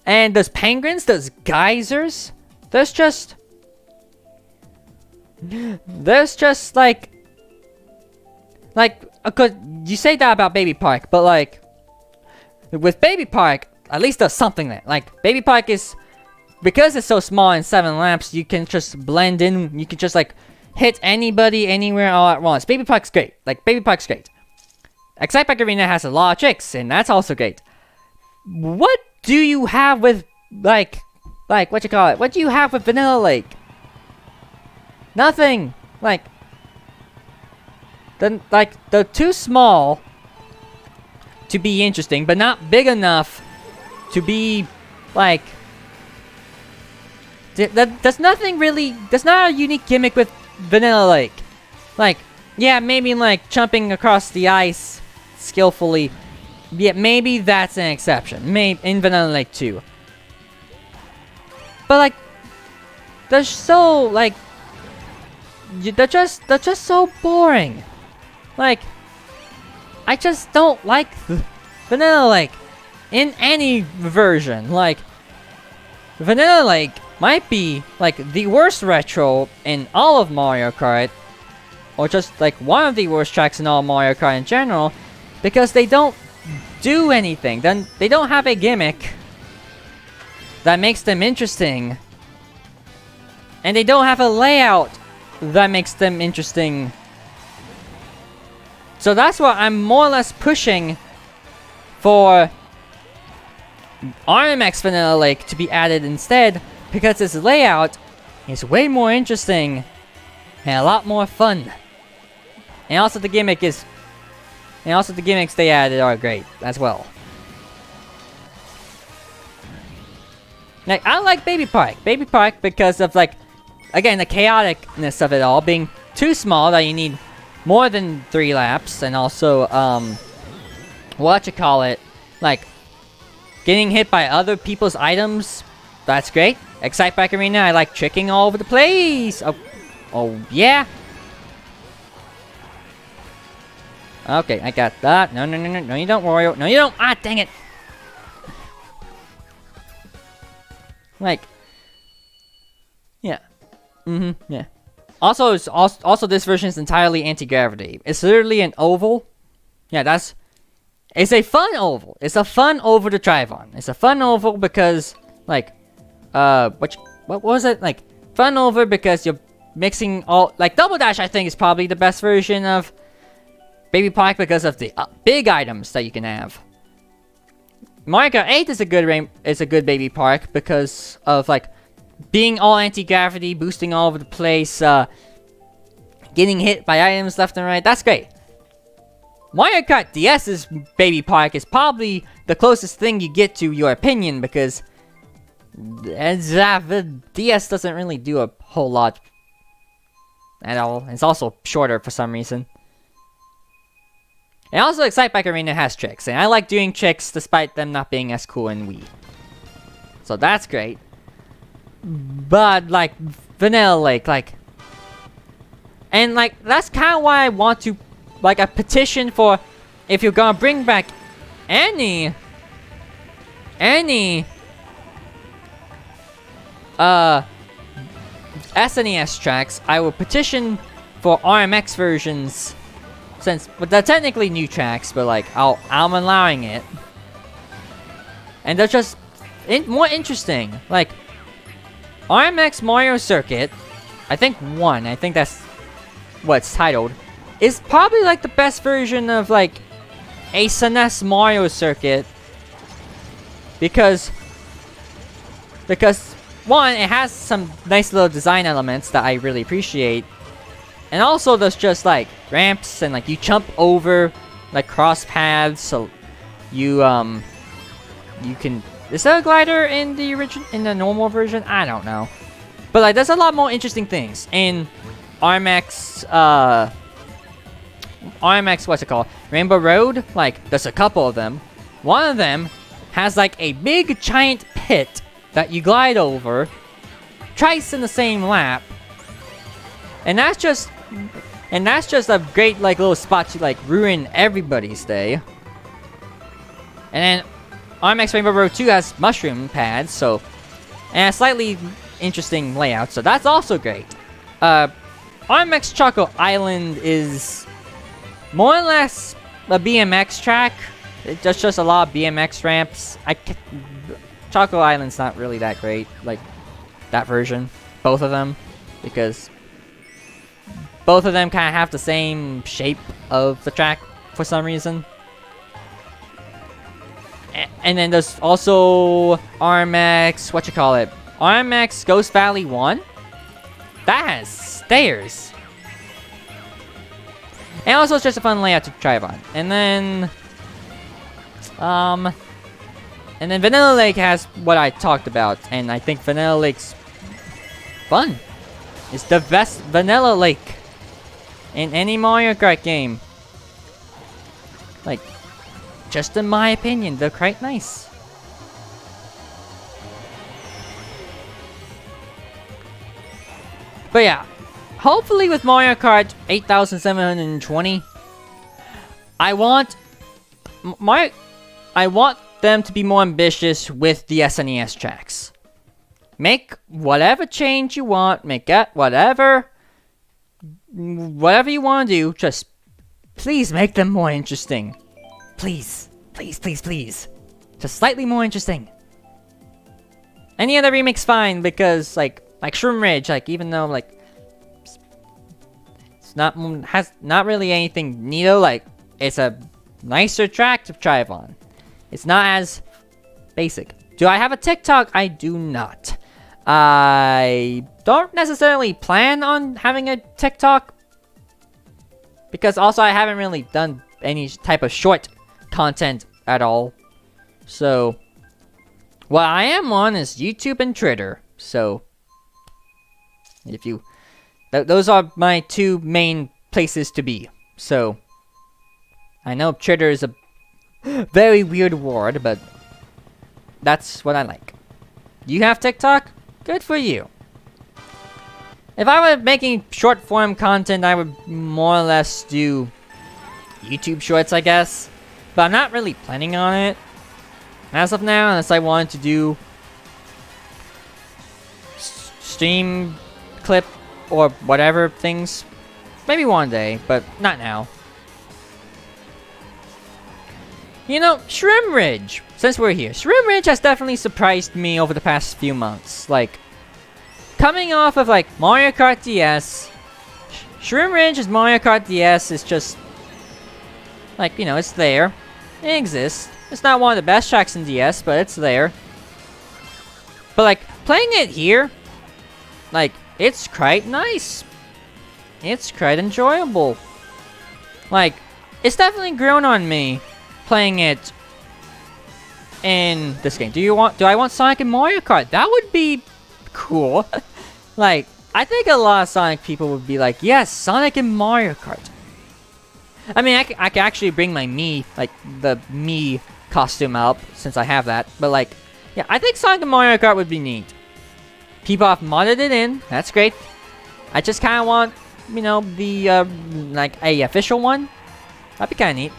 And there's penguins. There's geysers. There's just like you say that about Baby Park, but like with Baby Park, at least there's something there. Like Baby Park is, because it's so small and 7 laps, you can just blend in. You can just like hit anybody anywhere all at once. Baby Park's great. Like Baby Park's great. Excitebike Arena has a lot of tricks, and that's also great. What do you have with like what you call it? What do you have with Vanilla Lake? Nothing. like, they're too small to be interesting, but not big enough to be, like, there's nothing really, there's not a unique gimmick with Vanilla Lake. Like, yeah, maybe like jumping across the ice skillfully, yeah, maybe that's an exception, maybe in Vanilla Lake 2. But like, they're so, like, they're just so boring. Like, I just don't like Vanilla Lake in any version. Like, Vanilla Lake might be like the worst retro in all of Mario Kart, or just like one of the worst tracks in all Mario Kart in general, because they don't do anything. Then they don't have a gimmick that makes them interesting, and they don't have a layout that makes them interesting. So that's why I'm more or less pushing for RMX Vanilla Lake to be added instead, because its layout is way more interesting and a lot more fun. And also the gimmicks they added are great as well. Like, I like Baby Park because of, like, again, the chaoticness of it all, being too small that you need more than 3 laps, and also, like, getting hit by other people's items, that's great. Excitebike Arena, I like tricking all over the place! Oh yeah? Okay, I got that. No, you don't, Wario. No, you don't! Ah, dang it! Like, yeah. Yeah. Also, this version is entirely anti-gravity. It's literally an oval. Yeah, it's a fun oval. It's a fun oval to drive on. It's a fun oval because, like, what was it? Like, fun oval because you're mixing all, like, Double Dash, I think, is probably the best version of Baby Park because of the big items that you can have. Mario Kart 8 is a good Baby Park because of, like, being all anti-gravity, boosting all over the place, getting hit by items left and right. That's great. Mario Kart DS's Baby Park is probably the closest thing you get to your opinion, because the DS doesn't really do a whole lot at all. It's also shorter for some reason. And also, Excitebike Arena has tricks, and I like doing tricks despite them not being as cool in Wii. So that's great. But, like, Vanilla Lake, like... And, like, that's kind of why I want to, like, a petition for... If you're gonna bring back any... SNES tracks, I will petition for RMX versions... But they're technically new tracks, but, like, I'm allowing it. And they're just... more interesting. Like... RMX Mario Circuit, I think that's what it's titled, is probably like the best version of like a SNES Mario Circuit, because one, it has some nice little design elements that I really appreciate, and also there's just like ramps and like you jump over like cross paths, so you can. Is there a glider in the normal version? I don't know. But like, there's a lot more interesting things in RMX, what's it called? Rainbow Road? Like, there's a couple of them. One of them has like a big giant pit that you glide over twice in the same lap. And that's just a great like little spot to like ruin everybody's day. And then RMX Rainbow Road 2 has mushroom pads, so, and a slightly interesting layout, so that's also great. RMX Choco Island is more or less a BMX track. It's just a lot of BMX ramps. Choco Island's not really that great, like that version, both of them, because both of them kind of have the same shape of the track for some reason. And then there's also RMX, RMX Ghost Valley 1. That has stairs. And also, it's just a fun layout to drive on. And then Vanilla Lake has what I talked about, and I think Vanilla Lake's fun. It's the best Vanilla Lake in any Mario Kart game. Like, just in my opinion, they're quite nice. But yeah, hopefully with Mario Kart 8720, I want them to be more ambitious with the SNES tracks. Make whatever change you want, make it whatever you want to do, just please make them more interesting. Please. Please, please, please. Just slightly more interesting. Any other remake's fine, because like Shroom Ridge, like even though like it's has not really anything neato, like it's a nicer track to drive on. It's not as basic. Do I have a TikTok? I do not. I don't necessarily plan on having a TikTok, because also I haven't really done any type of short content at all. So what I am on is YouTube and Twitter. So if you those are my two main places to be. So I know Twitter is a very weird word, but that's what I like. You have TikTok? Good for you. If I were making short form content, I would more or less do YouTube shorts, I guess. But I'm not really planning on it as of now, unless I wanted to do stream clip or whatever things. Maybe one day, but not now. You know, Shroom Ridge, since we're here, Shroom Ridge has definitely surprised me over the past few months. Like, coming off of like Mario Kart DS, Shroom Ridge as Mario Kart DS is just, like, you know, it's there. It exists. It's not one of the best tracks in DS, but it's there. But like, playing it here, like, it's quite nice. It's quite enjoyable. Like, it's definitely grown on me playing it in this game. Do I want Sonic and Mario Kart? That would be cool. Like, I think a lot of Sonic people would be like, yes, Sonic and Mario Kart. I mean, I can actually bring my Mii, like, the Mii costume out, since I have that. But, like, yeah, I think Sonic and Mario Kart would be neat. People have modded it in. That's great. I just kind of want, you know, the, like, a official one. That'd be kind of neat.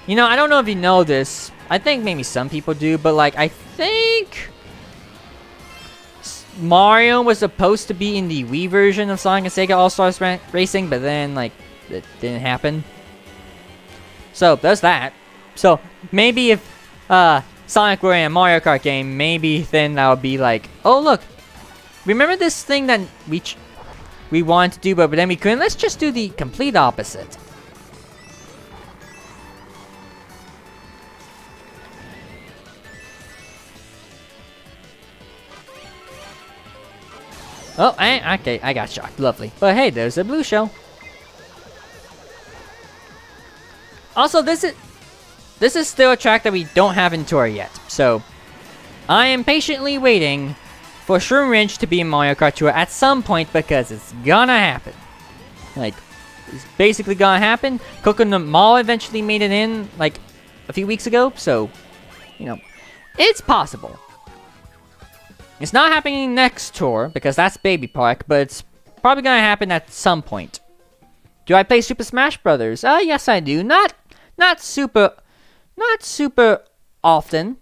You know, I don't know if you know this. I think maybe some people do, but, like, I think Mario was supposed to be in the Wii version of Sonic and Sega All-Stars Racing, but then, like, it didn't happen. So, there's that. So, maybe if Sonic were in a Mario Kart game, maybe then that would be like, oh, look, remember this thing that we wanted to do, but then we couldn't? Let's just do the complete opposite. Oh, okay, I got shocked. Lovely. But hey, there's a blue shell. Also, this is still a track that we don't have in Tour yet. So, I am patiently waiting for Shroom Ridge to be in Mario Kart Tour at some point, because it's gonna happen. Like, it's basically gonna happen. Coconut Mall eventually made it in, like, a few weeks ago. So, you know, it's possible. It's not happening next tour, because that's Baby Park, but it's probably gonna happen at some point. Do I play Super Smash Brothers? Yes I do. Not super often.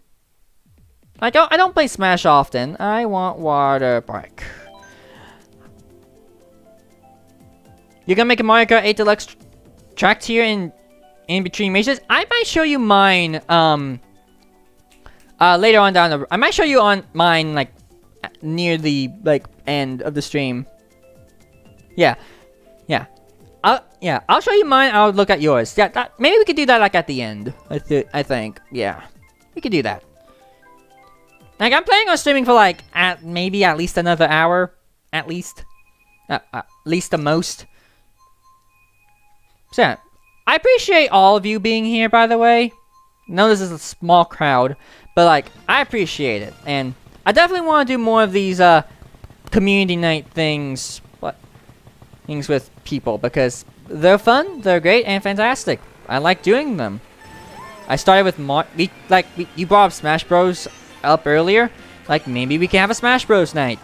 I don't play Smash often. I want Water Park. You're gonna make a Mario Kart 8 Deluxe track tier in between races? I might show you mine later on down the road. I might show you on mine, like, near the, like, end of the stream. Yeah. I'll show you mine. I'll look at yours. Yeah, maybe we could do that, like, at the end. I think. Yeah, we could do that. Like, I'm planning on streaming for, like, maybe at least another hour. At least the most. So yeah, I appreciate all of you being here, by the way. I know this is a small crowd, but like, I appreciate it. And I definitely want to do more of these community night things. Things with people, because they're fun, they're great, and fantastic. I like doing them. I started with you brought up Smash Bros up earlier. Like, maybe we can have a Smash Bros night.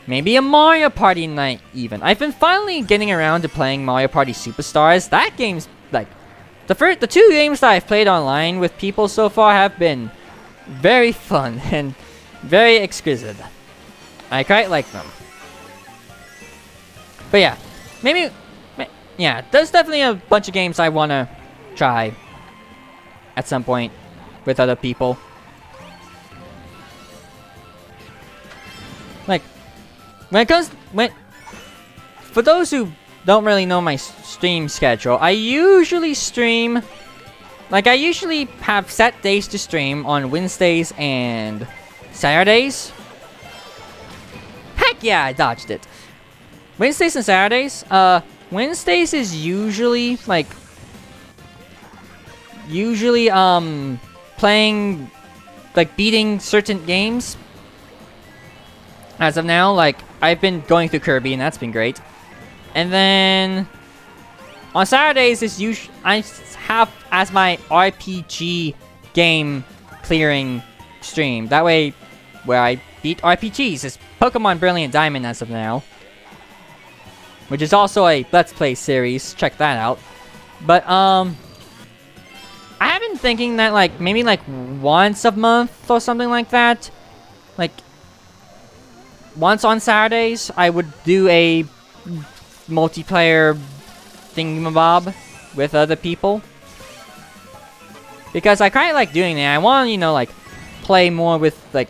Maybe a Mario Party night, even. I've been finally getting around to playing Mario Party Superstars. That game's, like, the 2 games that I've played online with people so far have been very fun and very exquisite. I quite like them. But yeah, yeah, there's definitely a bunch of games I want to try at some point with other people. Like, for those who don't really know my stream schedule, I usually stream, I usually have set days to stream on Wednesdays and Saturdays. Heck yeah, I dodged it. Wednesdays and Saturdays. Wednesdays is usually playing, like, beating certain games. As of now, like, I've been going through Kirby, and that's been great. And then on Saturdays is usually I have as my RPG game clearing stream. That way, where I beat RPGs is Pokemon Brilliant Diamond as of now, which is also a Let's Play series. Check that out. But I have been thinking that, like, maybe like once a month or something like that, like once on Saturdays, I would do a multiplayer thingamabob with other people, because I kind of like doing that. I want to, like, play more with, like,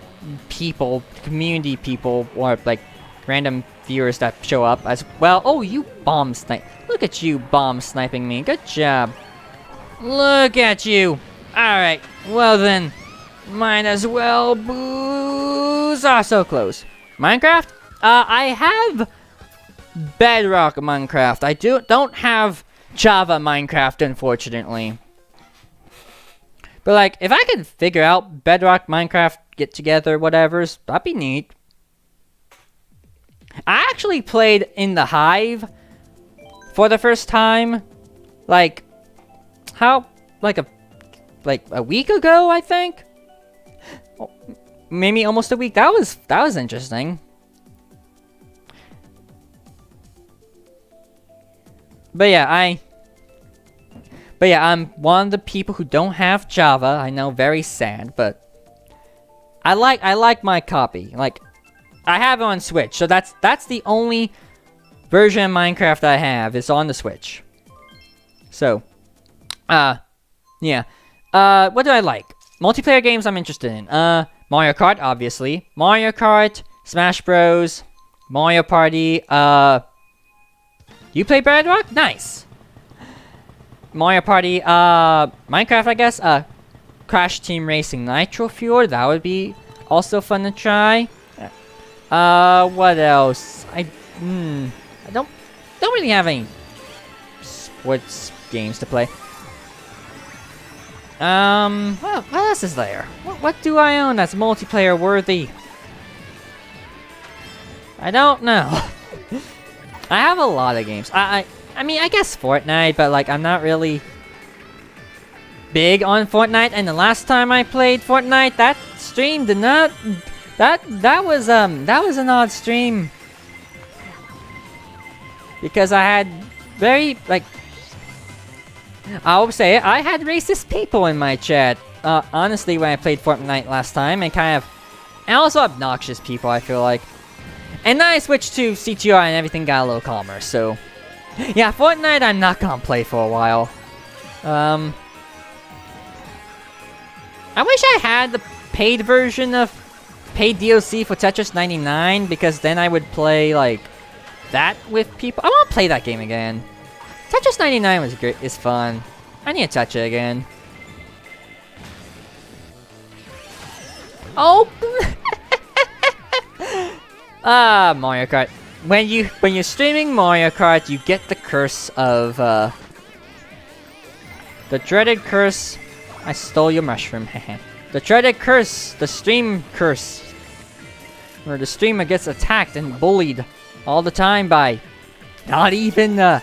people, community people, or like random viewers that show up as well. Oh, you bomb snipe! Look at you bomb sniping me. Good job. Look at you. All right. Well then, might as well booze. Ah, so close. Minecraft? I have Bedrock Minecraft. I don't have Java Minecraft, unfortunately. But, like, if I could figure out Bedrock Minecraft get together, whatever's, that'd be neat. I actually played in the Hive for the first time, like, a week ago, I think. Maybe almost a week. That was interesting. But yeah, I'm one of the people who don't have Java. I know, very sad, but I like my copy. Like, I have it on Switch, so that's the only version of Minecraft I have is on the Switch. So, yeah. What do I like? Multiplayer games I'm interested in. Mario Kart, obviously. Mario Kart, Smash Bros, Mario Party. You play Bedrock? Nice. Mario Party, Minecraft, I guess. Crash Team Racing Nitro Fuel, that would be also fun to try. What else? I don't really have any sports games to play. What else is there? What do I own that's multiplayer worthy? I don't know. I have a lot of games. I mean, I guess Fortnite, but, like, I'm not really big on Fortnite. And the last time I played Fortnite, that stream did not. That was an odd stream, because I had very, like, I'll say it, I had racist people in my chat. Honestly, when I played Fortnite last time, and also obnoxious people, I feel like. And then I switched to CTR and everything got a little calmer, so yeah, Fortnite I'm not gonna play for a while. I wish I had the paid version of paid DLC for Tetris 99, because then I would play, like, that with people. I want to play that game again. Tetris 99 was great. It's fun. I need to touch it again. Oh. Mario Kart. When you're streaming Mario Kart, you get the curse of The dreaded curse. I stole your mushroom. The dreaded curse. The stream curse. Where the streamer gets attacked and bullied all the time by not even a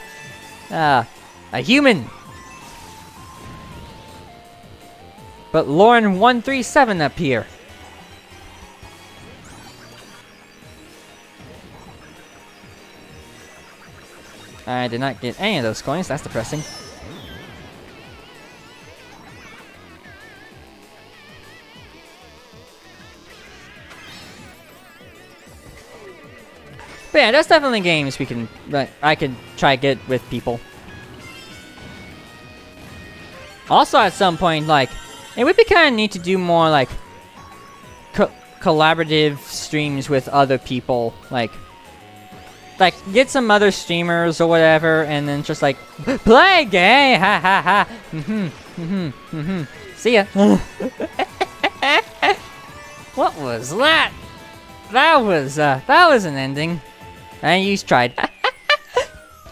human. But Lauren 137 up here. I did not get any of those coins. That's depressing. But yeah, there's definitely games we can, I can try to get with people. Also, at some point, like, it would be kind of neat to do more like collaborative streams with other people, like get some other streamers or whatever, and then just like play game, ha ha ha. See ya. What was that? That was an ending. And you tried.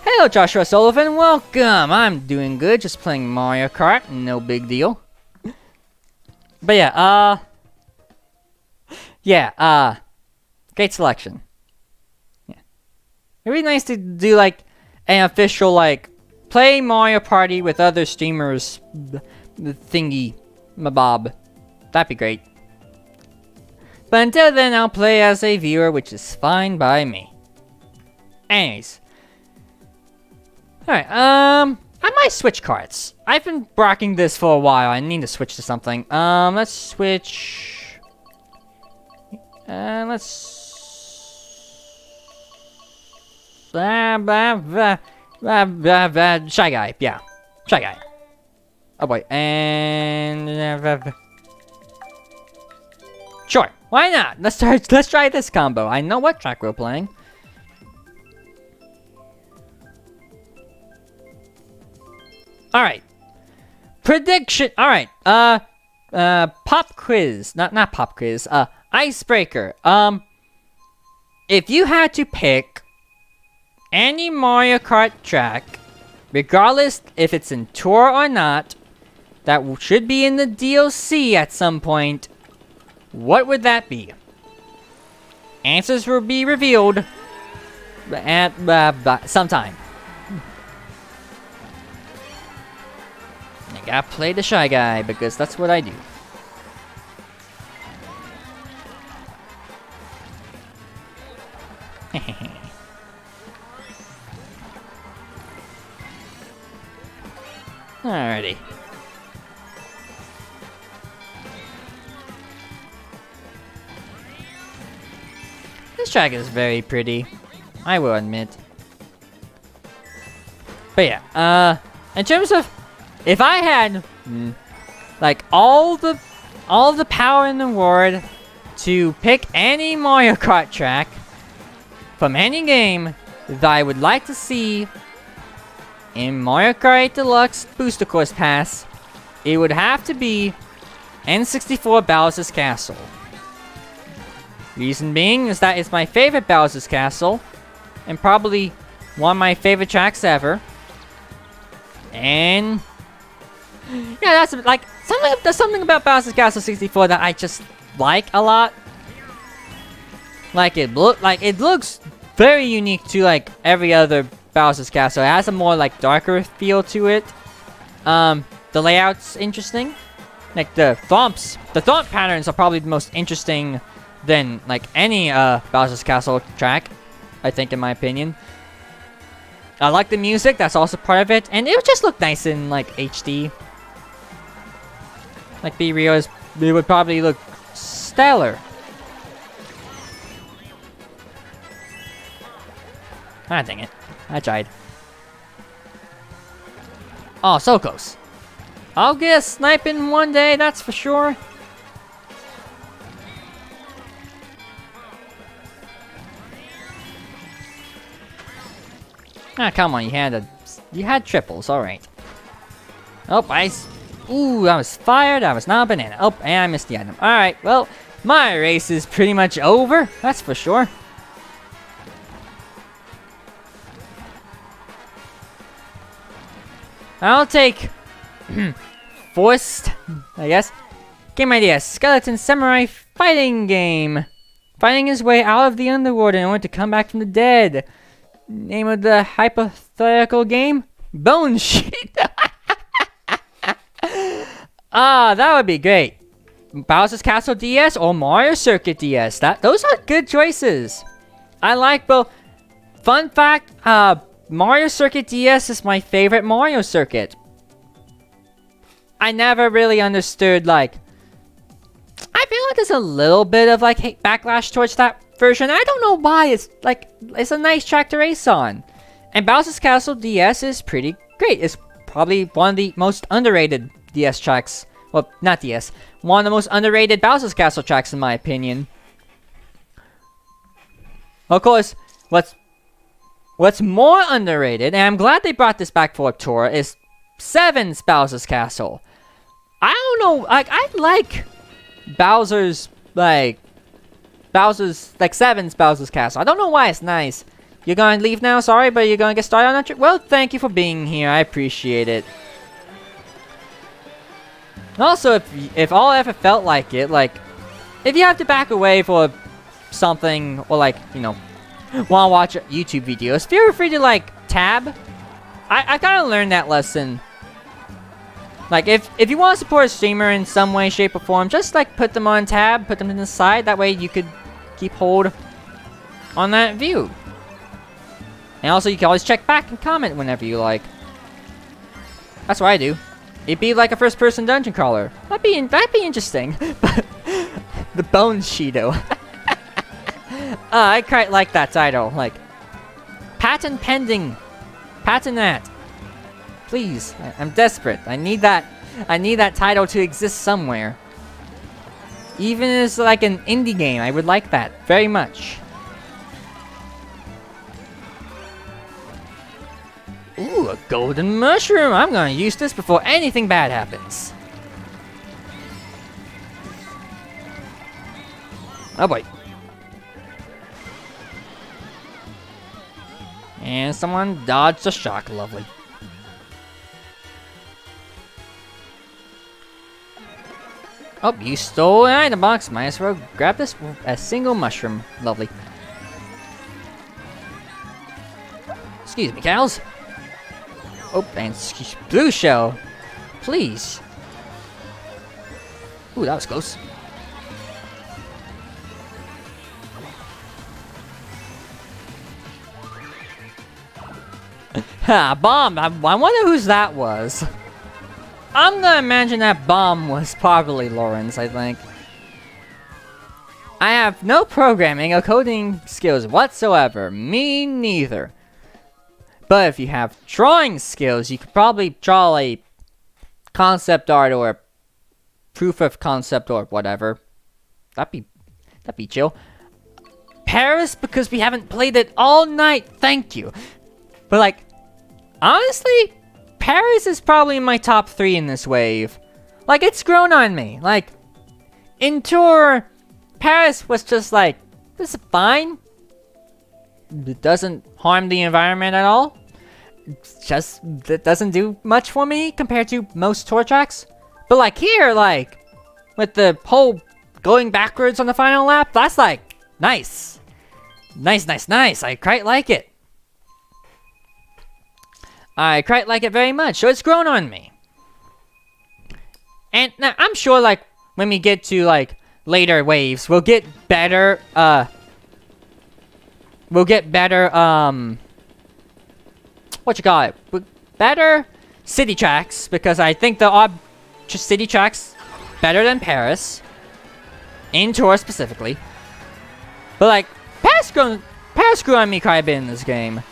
Hello, Joshua Sullivan. Welcome. I'm doing good. Just playing Mario Kart. No big deal. But yeah, great selection. Yeah. It'd be nice to do like an official like play Mario Party with other streamers thingy mabob. That'd be great. But until then, I'll play as a viewer, which is fine by me. Anyways. Alright, I might switch cards. I've been brocking this for a while. I need to switch to something. Let's switch. Let's. Shy Guy. Yeah. Shy Guy. Oh boy. And. Sure. Why not? Let's try this combo. I know what track we're playing. Alright. Prediction. Alright. Pop quiz. Not pop quiz. Icebreaker. If you had to pick any Mario Kart track, regardless if it's in tour or not, that should be in the DLC at some point, what would that be? Answers will be revealed at sometime. I gotta play the Shy Guy because that's what I do. Alrighty. This track is very pretty, I will admit. But yeah, in terms of if I had like all the power in the world to pick any Mario Kart track from any game that I would like to see in Mario Kart 8 Deluxe Booster Course Pass, it would have to be N64 Bowser's Castle. Reason being is that it's my favorite Bowser's Castle, and probably one of my favorite tracks ever. And yeah, that's like there's something about Bowser's Castle 64 that I just like a lot. Like it looks very unique to like every other Bowser's Castle. It has a more like darker feel to it. The layout's interesting. Like the thump patterns are probably the most interesting than like any Bowser's Castle track, I think, in my opinion. I like the music, that's also part of it, and it would just look nice in like HD. Like be real, it would probably look stellar. Ah, dang it. I tried. Oh, so close. I'll get a sniping one day, that's for sure. Ah, come on, you had triples, alright. Oh, ooh, that was fire, that was not a banana. Oh, and I missed the item. Alright, well, my race is pretty much over, that's for sure. I'll take Forced, I guess. Game idea: skeleton samurai fighting game. Finding his way out of the underworld in order to come back from the dead. Name of the hypothetical game? Bone Sheet. That would be great. Bowser's Castle DS or Mario Circuit DS. Those are good choices. I like both. Fun fact, Mario Circuit DS is my favorite Mario Circuit. I never really understood, like, I feel like there's a little bit of, like, backlash towards that version. I don't know why. It's, like, it's a nice track to race on. And Bowser's Castle DS is pretty great. It's probably one of the most underrated DS tracks. Well, not DS. One of the most underrated Bowser's Castle tracks, in my opinion. Of course, what's more underrated, and I'm glad they brought this back for a tour, is 7's Bowser's Castle. I don't know, like, I like Bowser's 7's Bowser's Castle. I don't know why it's nice. You're gonna leave now? Sorry, but you're gonna get started on that trip? Well, thank you for being here. I appreciate it. And also, if all ever felt like it, like, if you have to back away for something, or like, you know, want to watch YouTube videos, feel free to, like, tab. I kind of learned that lesson. Like, if you want to support a streamer in some way, shape, or form, just, like, put them on tab, put them to the side. That way you could keep hold on that view. And also, you can always check back and comment whenever you like. That's what I do. It'd be like a first-person dungeon crawler. That'd be interesting. But the Bone Shido. I quite like that title. Like, patent pending. Patent that. Please, I'm desperate. I need that title to exist somewhere. Even as like an indie game, I would like that very much. Ooh, a golden mushroom! I'm gonna use this before anything bad happens. Oh boy. And someone dodged a shock, lovely. Oh, you stole an item box. Might as well grab this a single mushroom. Lovely. Excuse me, cows. Oh, and blue shell. Please. Ooh, that was close. Ha, bomb. I wonder whose that was. I'm gonna imagine that bomb was probably Lauren's, I think. I have no programming or coding skills whatsoever. Me neither. But if you have drawing skills, you could probably draw a concept art or proof of concept or whatever. That'd be chill. Paris, because we haven't played it all night. Thank you. But like, honestly, Paris is probably in my top 3 in this wave. Like, it's grown on me. Like, in tour, Paris was just like, this is fine. It doesn't harm the environment at all. It doesn't do much for me compared to most tour tracks. But like here, like, with the whole going backwards on the final lap, that's like, nice. Nice. I quite like it. I quite like it very much, so it's grown on me. And now, I'm sure, like, when we get to, like, later waves, we'll get better, better city tracks, because I think the city tracks better than Paris. In tour, specifically. But, like, Paris grew on me quite a bit in this game.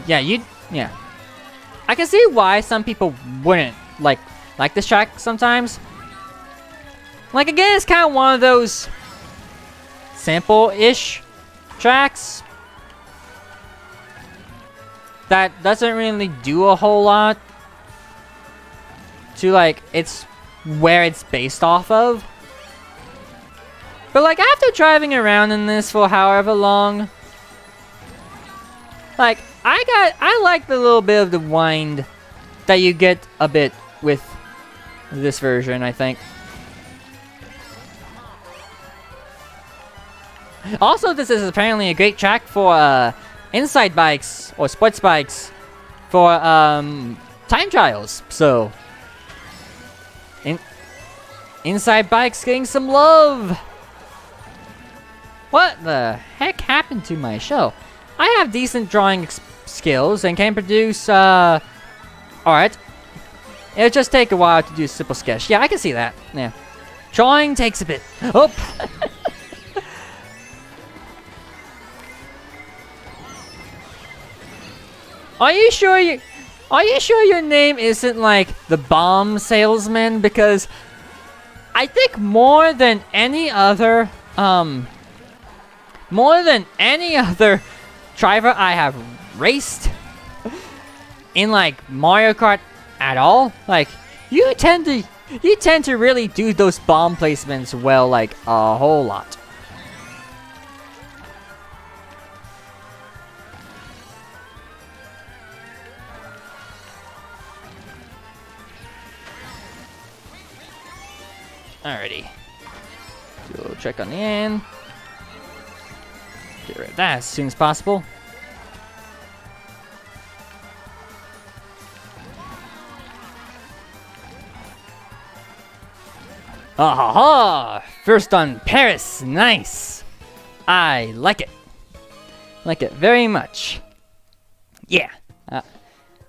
Yeah. I can see why some people wouldn't like this track sometimes. Like, again, it's kind of one of those simple-ish tracks that doesn't really do a whole lot to, like, it's where it's based off of. But, like, after driving around in this for however long, like, I like the little bit of the wind that you get a bit with this version, I think. Also, this is apparently a great track for inside bikes or sports bikes for time trials. So, inside bikes getting some love. What the heck happened to my show? I have decent drawing skills and can produce art. It'll just take a while to do a simple sketch. Yeah, I can see that. Yeah, drawing takes a bit. Oh. Are you sure your name isn't like the bomb salesman? Because I think more than any other driver I have raced in like Mario Kart at all, like you tend to really do those bomb placements well, like a whole lot. Alrighty. Do a little check on the end. Get rid of that as soon as possible. Ah ha ha! First on Paris, nice! I like it. Like it very much. Yeah.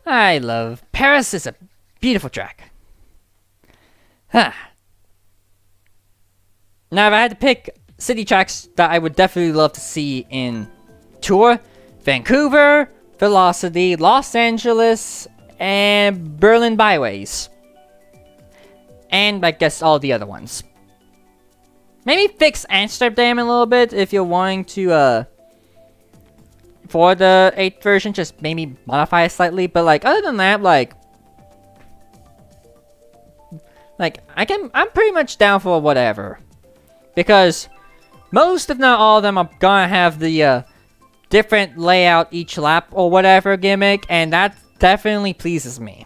I love Paris. Is a beautiful track. Huh. Now, if I had to pick city tracks that I would definitely love to see in Tour, Vancouver, Velocity, Los Angeles, and Berlin Byways. And I guess all the other ones. Maybe fix Amsterdam a little bit if you're wanting to, for the 8th version, just maybe modify it slightly. But like, other than that, like I'm pretty much down for whatever. Because most, if not all of them, are gonna have the different layout each lap or whatever gimmick, and that definitely pleases me.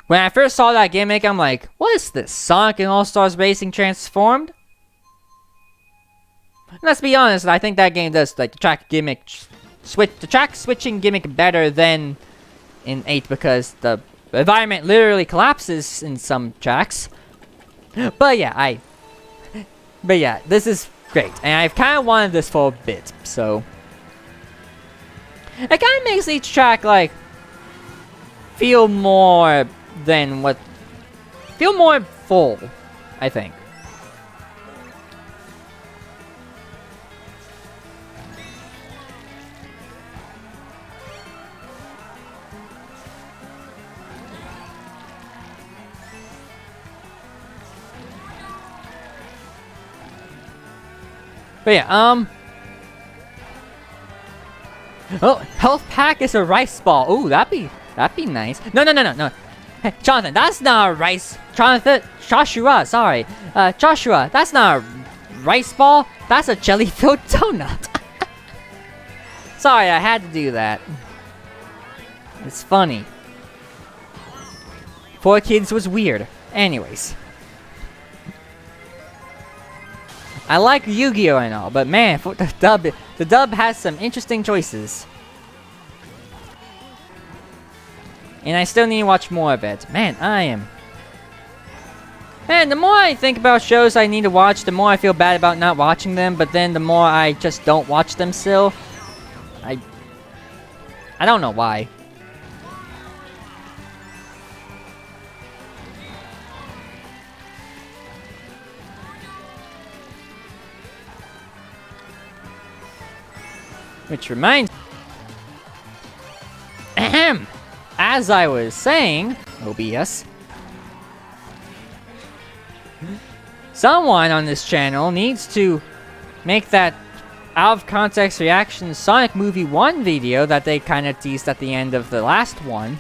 When I first saw that gimmick, I'm like, what is this? Sonic and All-Stars Racing transformed? And let's be honest, I think that game does like the track switching gimmick better than in 8 because the environment literally collapses in some tracks. But yeah, this is great, and I've kind of wanted this for a bit, so it kind of makes each track like feel more full, I think. But yeah, oh, health pack is a rice ball. Ooh, that'd be nice. No. Hey, Jonathan, that's not a rice. Joshua, sorry. Joshua, that's not a rice ball. That's a jelly-filled donut. Sorry, I had to do that. It's funny. 4 kids was weird. Anyways. I like Yu-Gi-Oh! And all, but man, for the dub has some interesting choices. And I still need to watch more of it. Man, the more I think about shows I need to watch, the more I feel bad about not watching them, but then the more I just don't watch them still. I don't know why. Which reminds... Ahem! As I was saying, OBS, someone on this channel needs to make that out-of-context reaction Sonic Movie 1 video that they kind of teased at the end of the last one.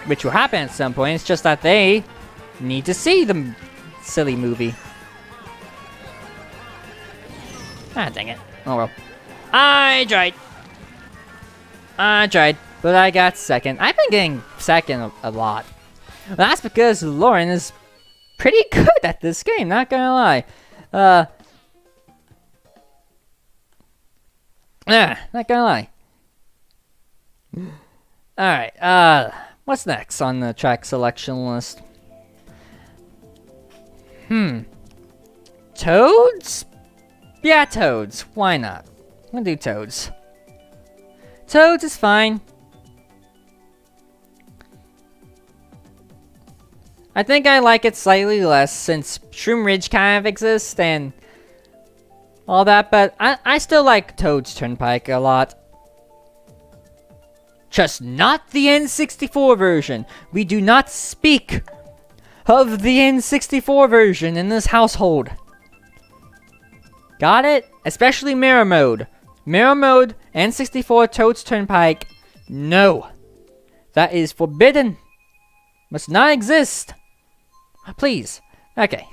Which will happen at some point, it's just that they need to see the silly movie. Ah, dang it. Oh well. I tried. but I got second. I've been getting second a lot. Well, that's because Lauren is pretty good at this game, not gonna lie. Not gonna lie. Alright, what's next on the track selection list? Toads? Yeah, Toads. Why not? I'm gonna do Toads. Toads is fine. I think I like it slightly less since Shroom Ridge kind of exists and all that, but I still like Toad's Turnpike a lot. Just not the N64 version. We do not speak of the N64 version in this household. Got it? Especially Mirror Mode. Mirror Mode, N64, Toad's Turnpike. No. That is forbidden. Must not exist. Please. Okay.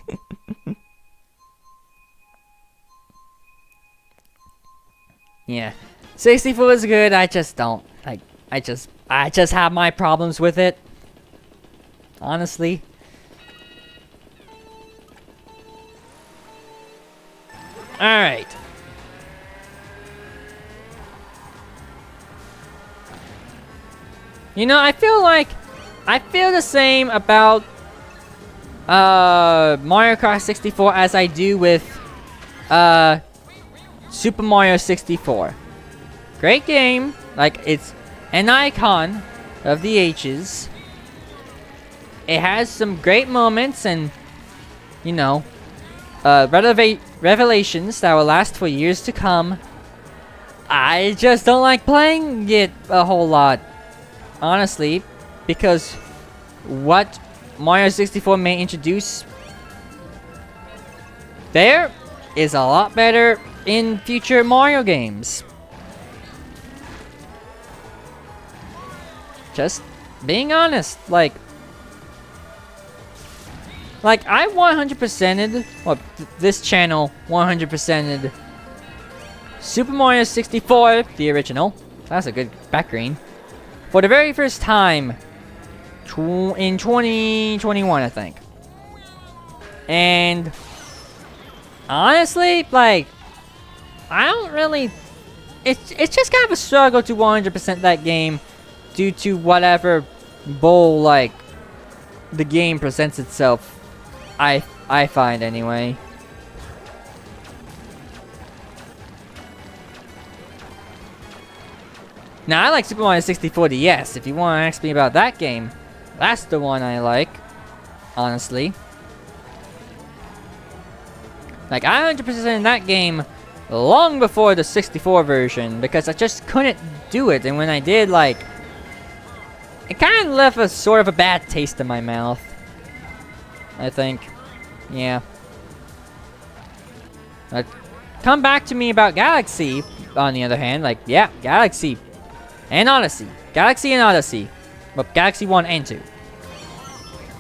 Yeah. 64 is good, I just don't. I just have my problems with it. Honestly. Alright. You know, I feel the same about Mario Kart 64 as I do with Super Mario 64. Great game. Like, it's an icon of the H's. It has some great moments and, you know, revelations that will last for years to come. I just don't like playing it a whole lot, honestly, because what Mario 64 may introduce there is a lot better in future Mario games. Just being honest, like I 100%ed, well, this channel 100%ed Super Mario 64, the original. That's a good backgreen. For the very first time in 2021, I think. And honestly, like, I don't really. It's just kind of a struggle to 100% that game due to whatever bowl like the game presents itself. I find anyway. Now I like Super Mario 64 DS. If you want to ask me about that game, that's the one I like. Honestly, like I 100% in that game long before the 64 version because I just couldn't do it, and when I did, like, it kind of left a sort of a bad taste in my mouth. I think, yeah. But come back to me about Galaxy. On the other hand, like, yeah, Galaxy and Odyssey, Galaxy and Odyssey, but Galaxy 1 and 2.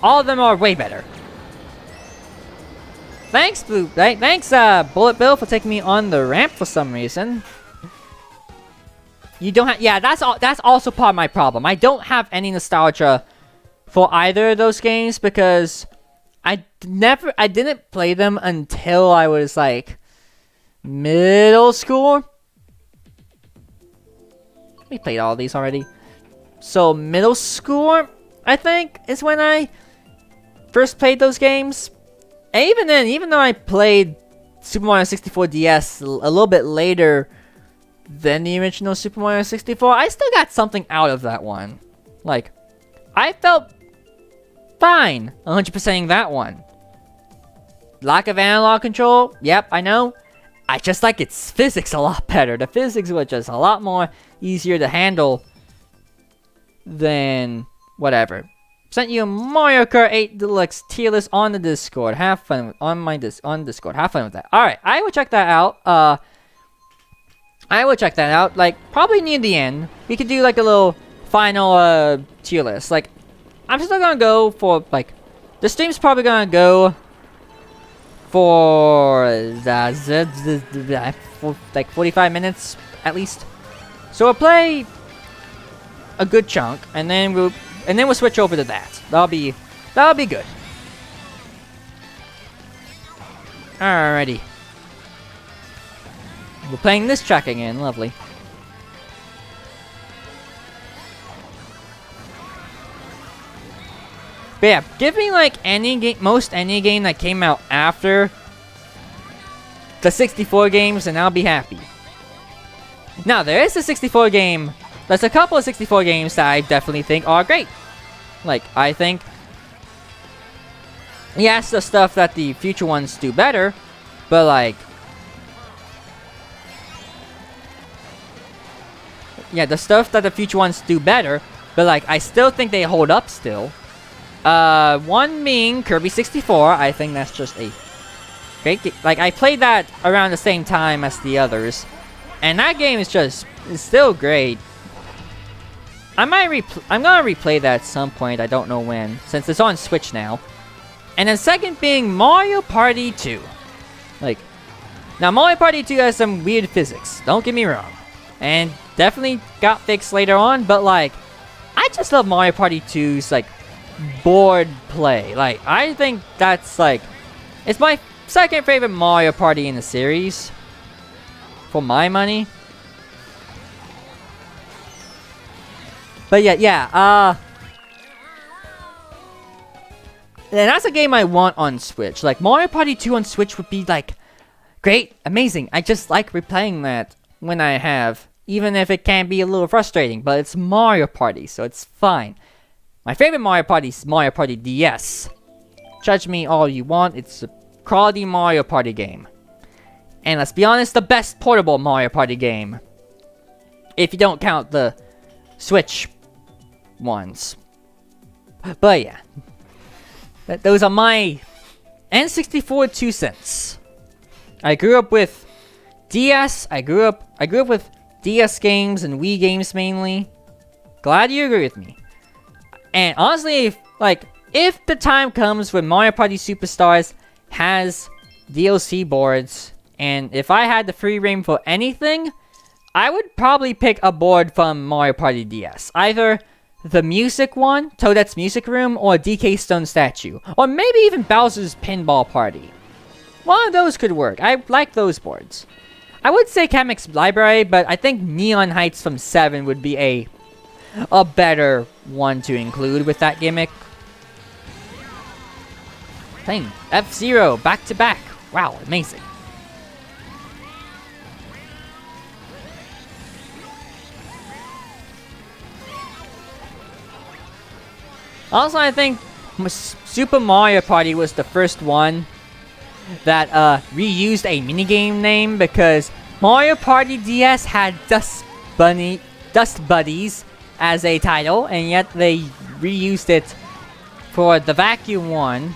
All of them are way better. Thanks, Bullet Bill, for taking me on the ramp for some reason. You don't have, yeah, that's also part of my problem. I don't have any nostalgia for either of those games because I didn't play them until I was like middle school. We played all these already. So middle school, I think, is when I first played those games. And even then, even though I played Super Mario 64 DS a little bit later than the original Super Mario 64, I still got something out of that one. Like, I felt fine 100%ing that one. Lack of analog control, yep, I know. I just like its physics a lot better. The physics were just a lot more easier to handle than whatever. Sent you a Mario Kart 8 Deluxe tier list on the Discord. Have fun with, on Discord. Have fun with that. Alright, I will check that out. I will check that out. Like, probably near the end. We could do like a little final tier list. Like, I'm still gonna go for like, the stream's probably gonna go for like 45 minutes at least. So we'll play a good chunk, and then we'll switch over to that. That'll be good. Alrighty. We're playing this track again. Lovely. But yeah, give me like any game, most any game that came out after the 64 games, and I'll be happy. Now, there is a 64 game. There's a couple of 64 games that I definitely think are great. Like, I think, yes, the stuff that the future ones do better, but like, yeah, the stuff that the future ones do better, but like, I still think they hold up still. One being Kirby 64, I think that's just a great game. Like, I played that around the same time as the others, and that game is still great. I'm gonna replay that at some point, I don't know when, since it's on Switch now. And then second being Mario Party 2. Like, now Mario Party 2 has some weird physics, don't get me wrong. And definitely got fixed later on, but like, I just love Mario Party 2's like, board play. Like, I think that's like, it's my second favorite Mario Party in the series, for my money. But yeah, and that's a game I want on Switch. Like, Mario Party 2 on Switch would be like, great, amazing. I just like replaying that when I have, even if it can be a little frustrating, but it's Mario Party, so it's fine. My favorite Mario Party is Mario Party DS. Judge me all you want, it's a quality Mario Party game. And let's be honest, the best portable Mario Party game. If you don't count the Switch ones. But yeah. Those are my N64 2 cents. I grew up with DS, I grew up with DS games and Wii games mainly. Glad you agree with me. And honestly, if the time comes when Mario Party Superstars has DLC boards, and if I had the free reign for anything, I would probably pick a board from Mario Party DS. Either the music one, Toadette's Music Room, or DK Stone Statue. Or maybe even Bowser's Pinball Party. One of those could work. I like those boards. I would say Kamek's Library, but I think Neon Heights from 7 would be a better one to include with that gimmick. Playing F-Zero back to back. Wow, amazing. Also, I think Super Mario Party was the first one that reused a minigame name, because Mario Party DS had Dust Buddies as a title, and yet they reused it for the Vacuum one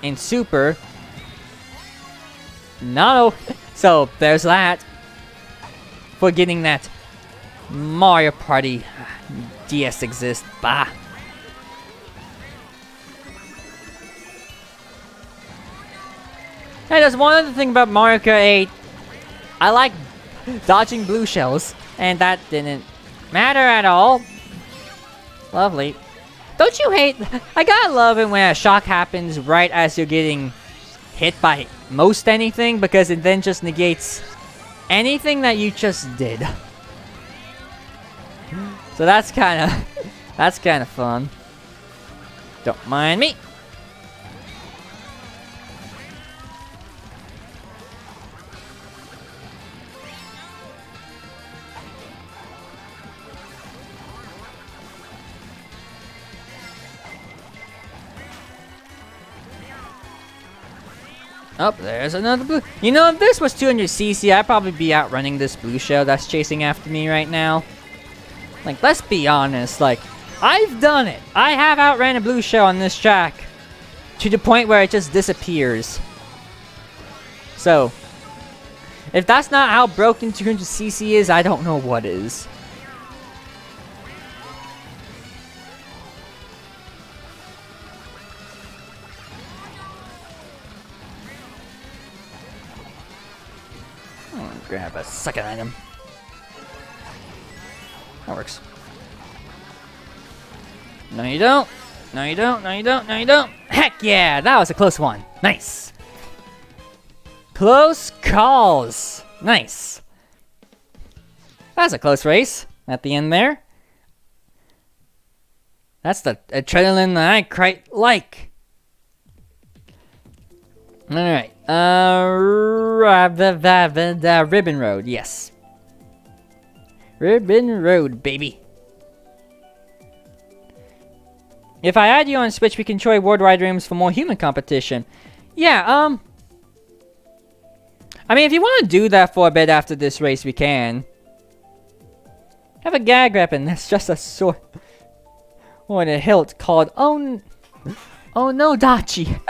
in Super. No, so there's that. For getting that Mario Party DS exists. Bah. Hey, there's one other thing about Mario Kart 8. I like dodging blue shells, and that didn't matter at all. Lovely. Don't you hate... I gotta love it when a shock happens right as you're getting hit by most anything, because it then just negates anything that you just did. So that's kind of fun. Don't mind me. Oh, there's another blue. You know, if this was 200cc, I'd probably be outrunning this blue shell that's chasing after me right now. Like, let's be honest. Like, I've done it. I have outran a blue shell on this track to the point where it just disappears. So, if that's not how broken 200cc is, I don't know what is. Grab a second item. That works. No, you don't. No, you don't. No, you don't. No, you don't. Heck yeah, that was a close one. Nice. Close calls. Nice. That was a close race at the end there. That's the adrenaline that I quite like. Alright. Ribbon Road, yes. Ribbon Road, baby. If I add you on Switch, we can try worldwide rooms for more human competition. Yeah, I mean, if you want to do that for a bit after this race, we can. Have a gag weapon that's just a sword or a hilt called Oh no, Dachi.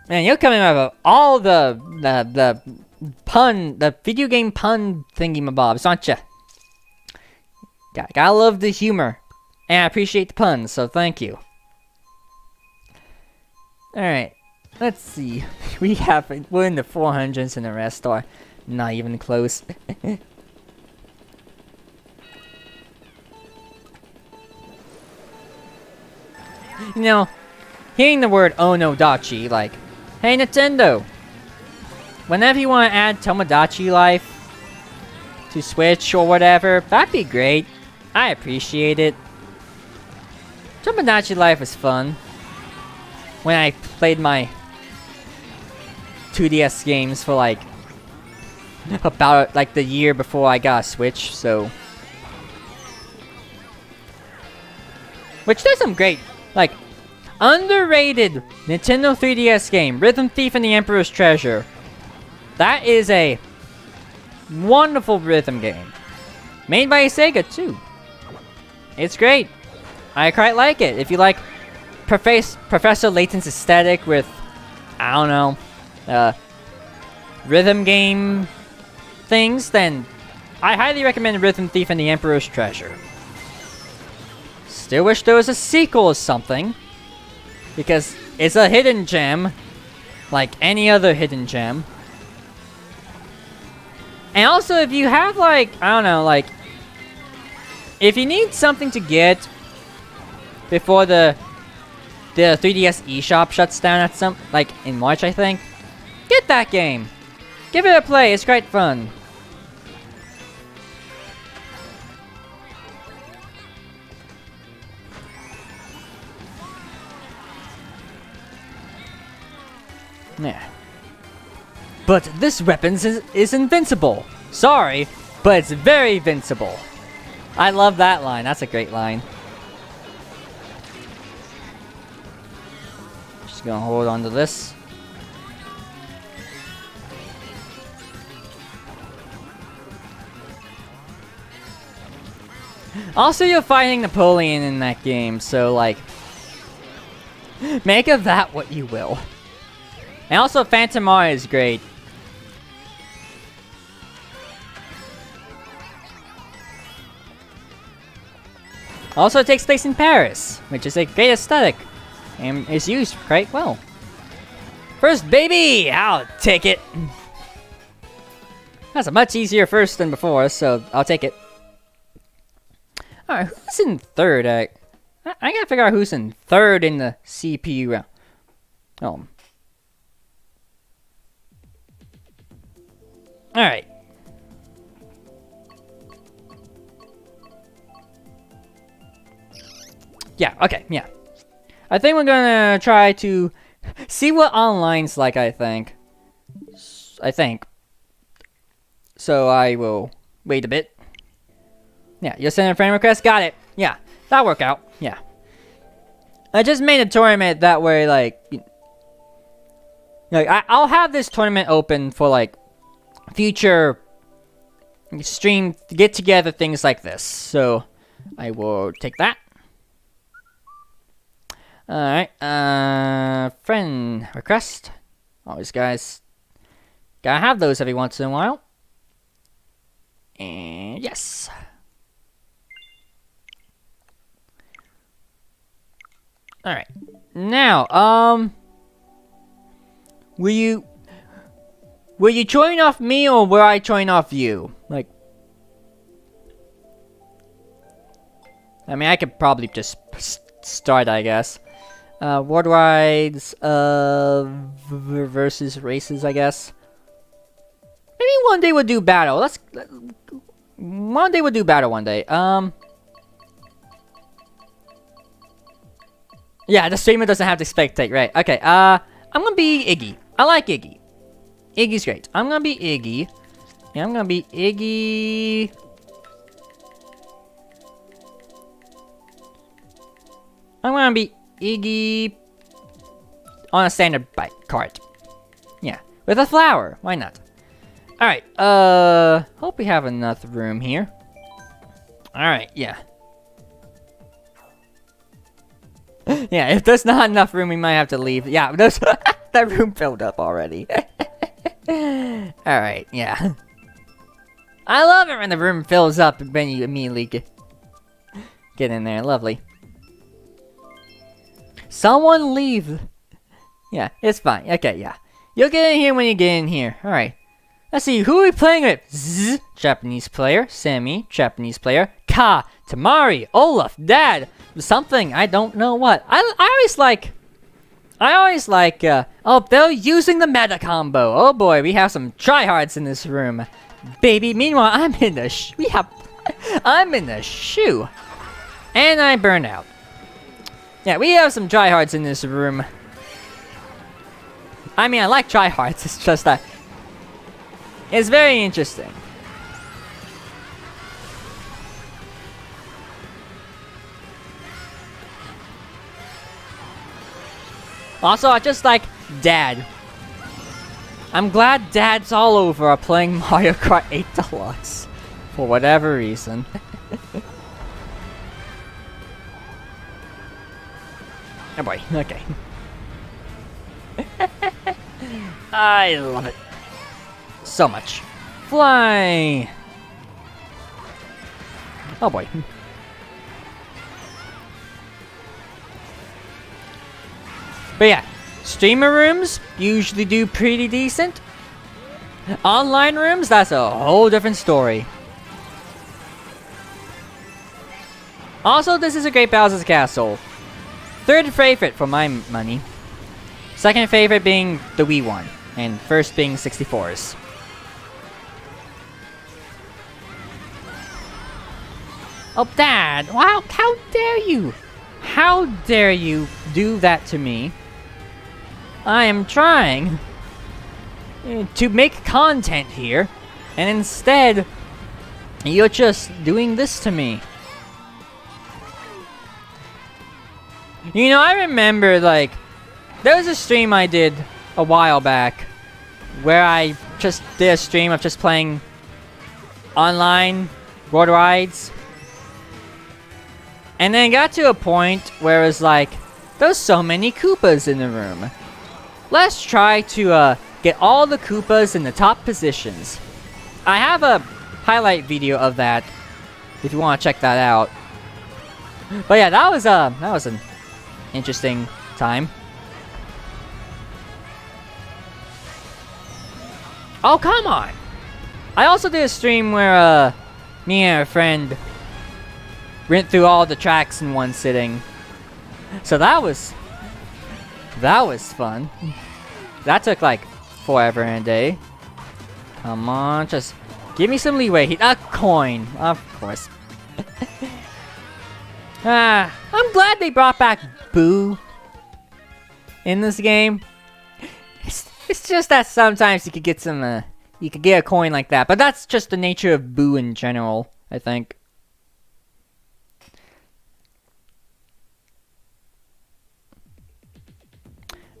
Man, you're coming up with all the video game pun thingy-mabobs, aren't ya? Gotta love the humor. And I appreciate the puns, so thank you. Alright, let's see. We're in the 400s and the rest are not even close. You know, hearing the word Onodachi, like, hey Nintendo, whenever you want to add Tomodachi Life to Switch or whatever, that'd be great. I appreciate it. Tomodachi Life was fun when I played my 2DS games for like about like the year before I got a Switch, so which there's some great like underrated Nintendo 3DS game, Rhythm Thief and the Emperor's Treasure. That is a wonderful rhythm game. Made by Sega too. It's great. I quite like it. If you like Professor Layton's aesthetic with, I don't know, rhythm game things, then I highly recommend Rhythm Thief and the Emperor's Treasure. Still wish there was a sequel or something, because it's a hidden gem, like any other hidden gem. And also, if you have like, I don't know, like, if you need something to get before the 3DS eShop shuts down at some, like in March, I think, get that game. Give it a play. It's great fun. Yeah. But this weapon is invincible. Sorry, but it's very invincible. I love that line. That's a great line. Just gonna hold on to this. Also, you're fighting Napoleon in that game, so like, make of that what you will. And also, Phantom Mario is great. Also, it takes place in Paris, which is a great aesthetic, and is used quite well. First, baby! I'll take it! That's a much easier first than before, so I'll take it. Alright, who's in third? I gotta figure out who's in third in the CPU round. Oh. Alright. Yeah, okay, yeah. I think we're gonna try to see what online's like, I think. So I will wait a bit. Yeah, you're sending a friend request? Got it. Yeah, that'll work out. Yeah. I just made a tournament that way, like I'll have this tournament open for, like, future stream get-together things like this. So I will take that. Alright, friend request. Always, guys, gotta have those every once in a while. And yes. Alright, now, will you join off me or will I join off you? Like, I mean, I could probably just start, I guess. World rides, versus races, I guess. Maybe one day we'll do battle. One day we'll do battle one day. Yeah, the streamer doesn't have to spectate, right? Okay, I'm gonna be Iggy. I like Iggy. Iggy's great. I'm gonna be Iggy. Yeah, I'm gonna be Iggy. I'm gonna be Iggy on a standard bike cart. Yeah, with a flower. Why not? Alright, hope we have enough room here. Alright, yeah. Yeah, if there's not enough room, we might have to leave. Yeah, there's that room filled up already. Alright, yeah. I love it when the room fills up and then you immediately get in there. Lovely. Someone leave. Yeah, it's fine. Okay, yeah. You'll get in here when you get in here. Alright. Let's see, who are we playing with? Z, Japanese player. Sammy, Japanese player. Ka, Tamari, Olaf, Dad. Something, I don't know what. I always like, oh, they're using the meta combo. Oh boy, we have some tryhards in this room. Baby, meanwhile, I'm in the shoe. And I burn out. Yeah, we have some tryhards in this room. I mean, I like tryhards, it's just that it's very interesting. Also, I just like Dad. I'm glad Dad's all over playing Mario Kart 8 Deluxe. For whatever reason. Oh boy, okay. I love it. So much. Fly! Oh boy. But yeah, streamer rooms usually do pretty decent. Online rooms, that's a whole different story. Also, this is a great Bowser's Castle. Third favorite for my money. Second favorite being the Wii one. And first being 64's. Oh, Dad! Wow, how dare you! How dare you do that to me? I am trying to make content here, and instead, you're just doing this to me. You know, I remember, like, there was a stream I did a while back where I just did a stream of just playing online road rides. And then it got to a point where it was like, there's so many Koopas in the room. Let's try to get all the Koopas in the top positions. I have a highlight video of that if you want to check that out. But yeah, that was an interesting time. Oh, come on! I also did a stream where me and a friend went through all the tracks in one sitting. So that was fun. That took like forever and a day. Come on, just give me some leeway. A coin, of course. I'm glad they brought back Boo in this game. It's just that sometimes you could get some, you could get a coin like that, but that's just the nature of Boo in general, I think.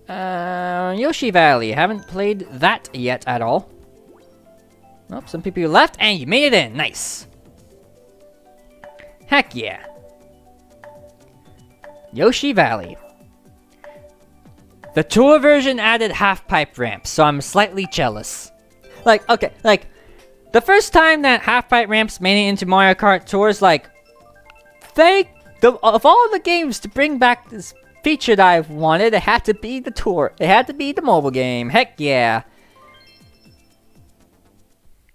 Yoshi Valley. Haven't played that yet at all. Nope, some people left, and you made it in. Nice. Heck yeah. Yoshi Valley. The tour version added half-pipe ramps, so I'm slightly jealous. Like, okay, like, the first time that half-pipe ramps made it into Mario Kart Tours, like, of all the games to bring back this feature that I've wanted, it had to be the tour. It had to be the mobile game. Heck yeah.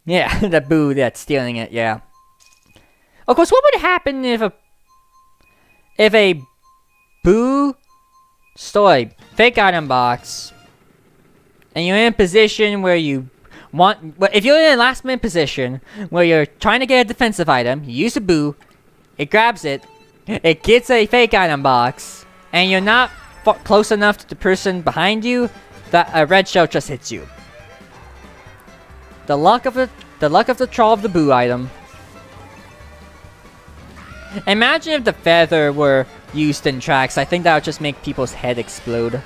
Yeah, the Boo that's stealing it, yeah. Of course, what would happen if if a Boo stole a fake item box, and you're in a position where you want, if you're in a last minute position where you're trying to get a defensive item, you use a Boo, it grabs it, it gets a fake item box, and you're not close enough to the person behind you, that a red shell just hits you. The luck of the troll of the Boo item. Imagine if the feather were used in tracks. I think that would just make people's head explode.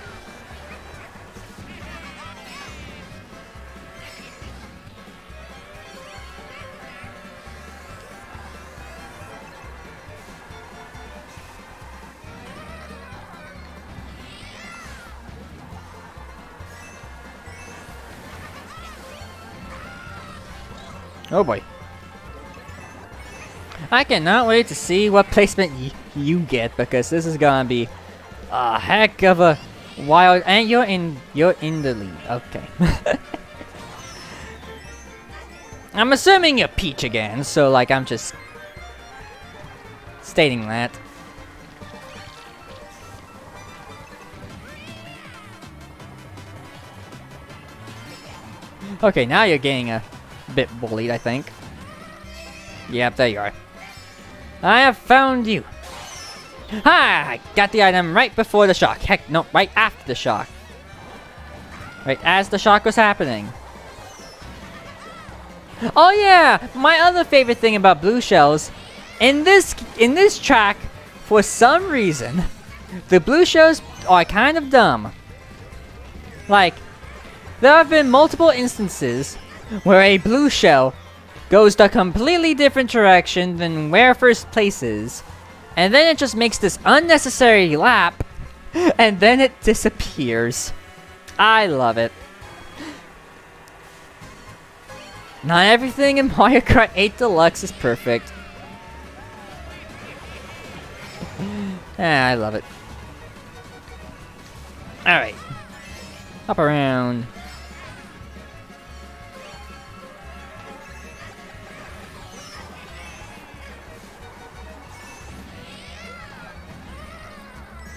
Oh boy. I cannot wait to see what placement you get, because this is gonna be a heck of a wild, and you're in the lead. Okay. I'm assuming you're Peach again, so like I'm just stating that. Okay, now you're getting a bit bullied, I think. Yep, there you are. I have found you. Ha! I got the item right before the shock. Heck, no, right after the shock. Right as the shock was happening. Oh yeah! My other favorite thing about blue shells, in this track, for some reason, the blue shells are kind of dumb. Like, there have been multiple instances where a blue shell goes the completely different direction than where first place is, and then it just makes this unnecessary lap, and then it disappears. I love it. Not everything in Mario Kart 8 Deluxe is perfect. I love it. Alright. Hop around.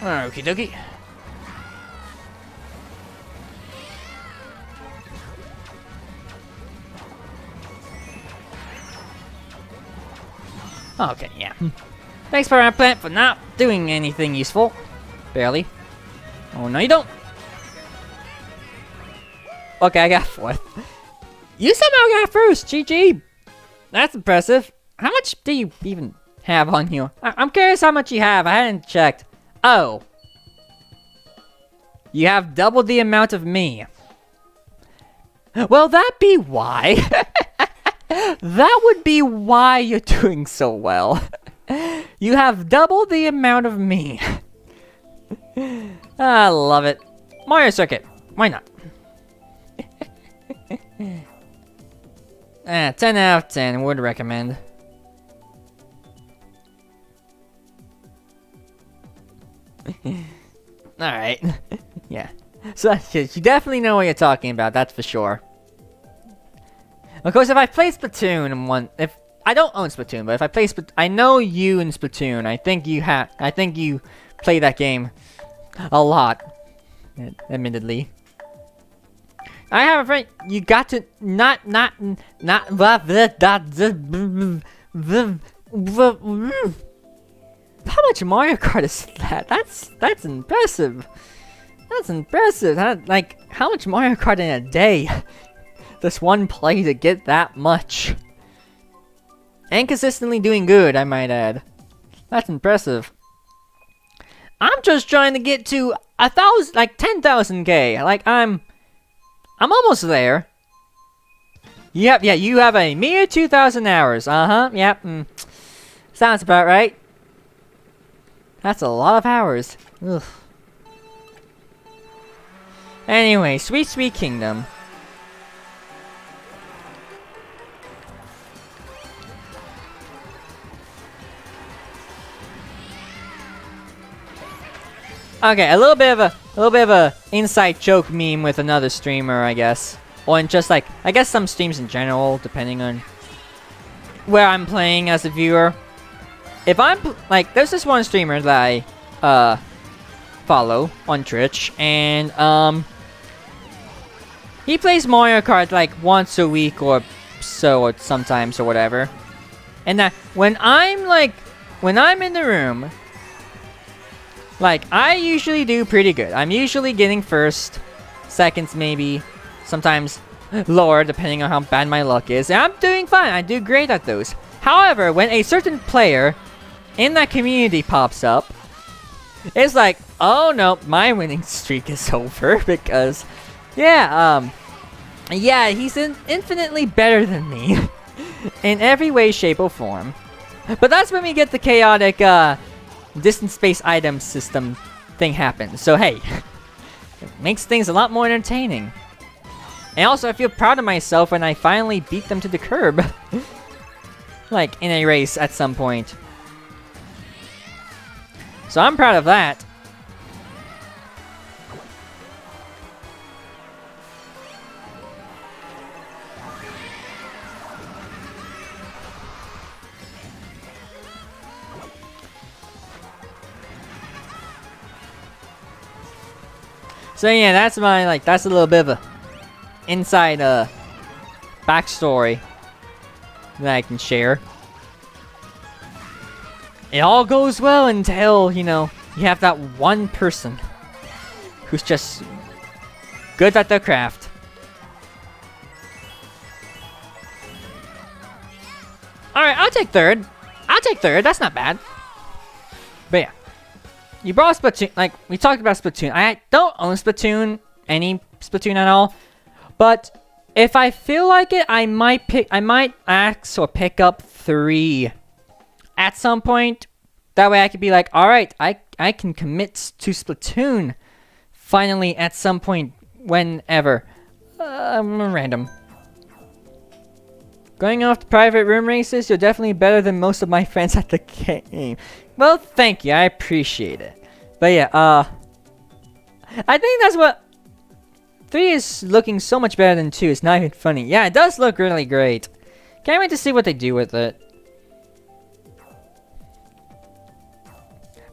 Okie dokie. Okay, yeah. Thanks for our plant for not doing anything useful. Barely. Oh, no you don't. Okay, I got fourth. You somehow got first, GG. That's impressive. How much do you even have on you? I'm curious how much you have. I hadn't checked. Oh. You have double the amount of me. Well, that be why. That would be why you're doing so well. You have double the amount of me. I love it. Mario Circuit. Why not? 10 out of 10. Would recommend. Alright. Yeah. So you definitely know what you're talking about, that's for sure. Of course, if I play Splatoon and if I don't own Splatoon, but if I play I know you in Splatoon. I think you play that game a lot. Admittedly. I have a friend. You got to not. How much Mario Kart is that? That's impressive. That's impressive. Like, how much Mario Kart in a day? This one play to get that much. And consistently doing good, I might add. That's impressive. I'm just trying to get to 1,000, like 10,000k. Like, I'm almost there. Yep, yeah, you have a mere 2,000 hours. Yep. Sounds about right. That's a lot of hours. Ugh. Anyway, Sweet Sweet Kingdom. Okay, a little bit of a inside joke meme with another streamer, I guess, or in just like I guess some streams in general, depending on where I'm playing as a viewer. if I'm like, there's this one streamer that I follow on Twitch, and he plays Mario Kart like once a week or so, or sometimes or whatever. And that when I'm in the room, like, I usually do pretty good. I'm usually getting first, seconds maybe, sometimes lower depending on how bad my luck is. And I'm doing fine. I do great at those. However, when a certain player in that community pops up, it's like, oh no, my winning streak is over because, yeah, he's infinitely better than me in every way, shape, or form. But that's when we get the chaotic, distance space item system thing happen. So hey, it makes things a lot more entertaining. And also, I feel proud of myself when I finally beat them to the curb. Like, in a race at some point. So I'm proud of that. So yeah, that's my, like, that's a little bit of a inside, backstory that I can share. It all goes well until, you know, you have that one person who's just good at their craft. Alright, I'll take third. That's not bad. But yeah. You brought Splatoon, like, we talked about Splatoon. I don't own Splatoon, any Splatoon at all. But if I feel like it, I might ask or pick up 3 at some point. That way I could be like, alright, I can commit to Splatoon finally at some point, whenever. Random. Going off to private room races, you're definitely better than most of my friends at the game. Well, thank you, I appreciate it. But yeah, I think that's what 3 is looking so much better than 2. It's not even funny. Yeah, it does look really great. Can't wait to see what they do with it.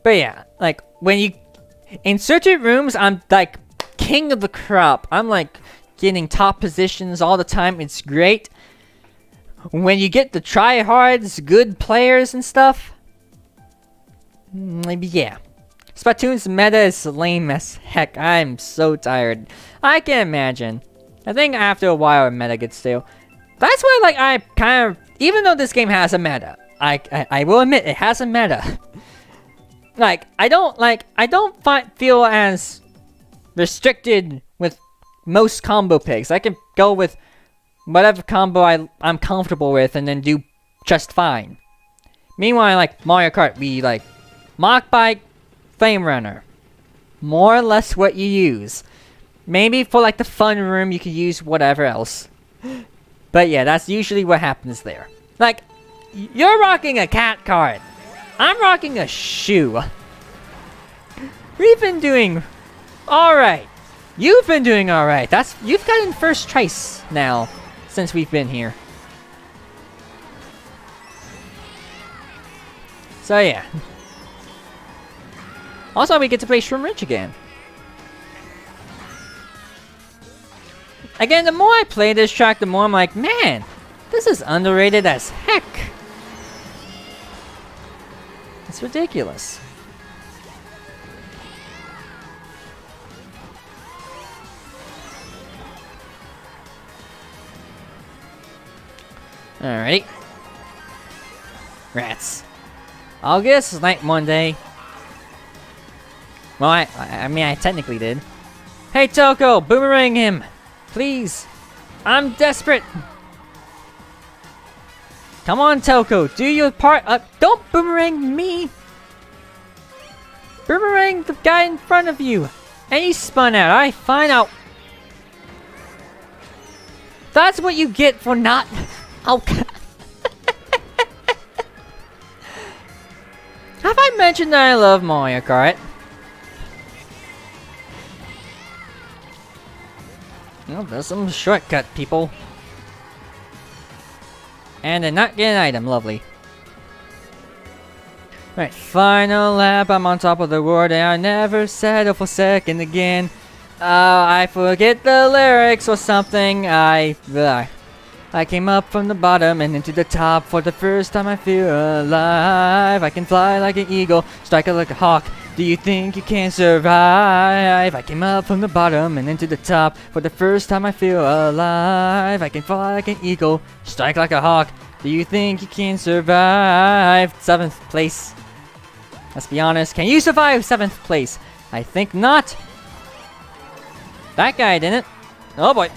But yeah, like, when you... in certain rooms, I'm, like, king of the crop. I'm, like, getting top positions all the time. It's great. When you get the tryhards, good players and stuff... maybe, yeah. Splatoon's meta is lame as heck. I'm so tired. I can imagine. I think after a while, a meta gets stale. That's why, like, I kind of... even though this game has a meta, I will admit it has a meta. Like, I don't feel as restricted with most combo picks. I can go with whatever combo I'm comfortable with and then do just fine. Meanwhile, like Mario Kart, we like Mach Bike, Flame Runner. More or less what you use. Maybe for like the fun room, you could use whatever else. But yeah, that's usually what happens there. Like, you're rocking a cat card. I'm rocking a shoe. We've been doing alright. You've been doing alright. You've gotten first choice now since we've been here. So yeah. Also, we get to play Shroom Ridge again. Again, the more I play this track, the more I'm like, man, this is underrated as heck. It's ridiculous. Alrighty. Rats. August is like Monday. Well, I mean, I technically did. Hey, Toko, boomerang him. Please. I'm desperate. Come on, Toko, do your part. Don't boomerang me. Boomerang the guy in front of you. And he spun out. I find out. That's what you get for not... oh. Have I mentioned that I love Mario Kart? Well, there's some shortcut, people. And then not get an item, lovely. Right, final lap, I'm on top of the world and I never settle for second again. I forget the lyrics or something. I came up from the bottom and into the top. For the first time I feel alive. I can fly like an eagle, strike like a hawk. Do you think you can survive? I came up from the bottom and into the top. For the first time I feel alive. I can fly like an eagle, strike like a hawk. Do you think you can survive? 7th place. Let's be honest. Can you survive 7th place? I think not. That guy didn't. Oh boy.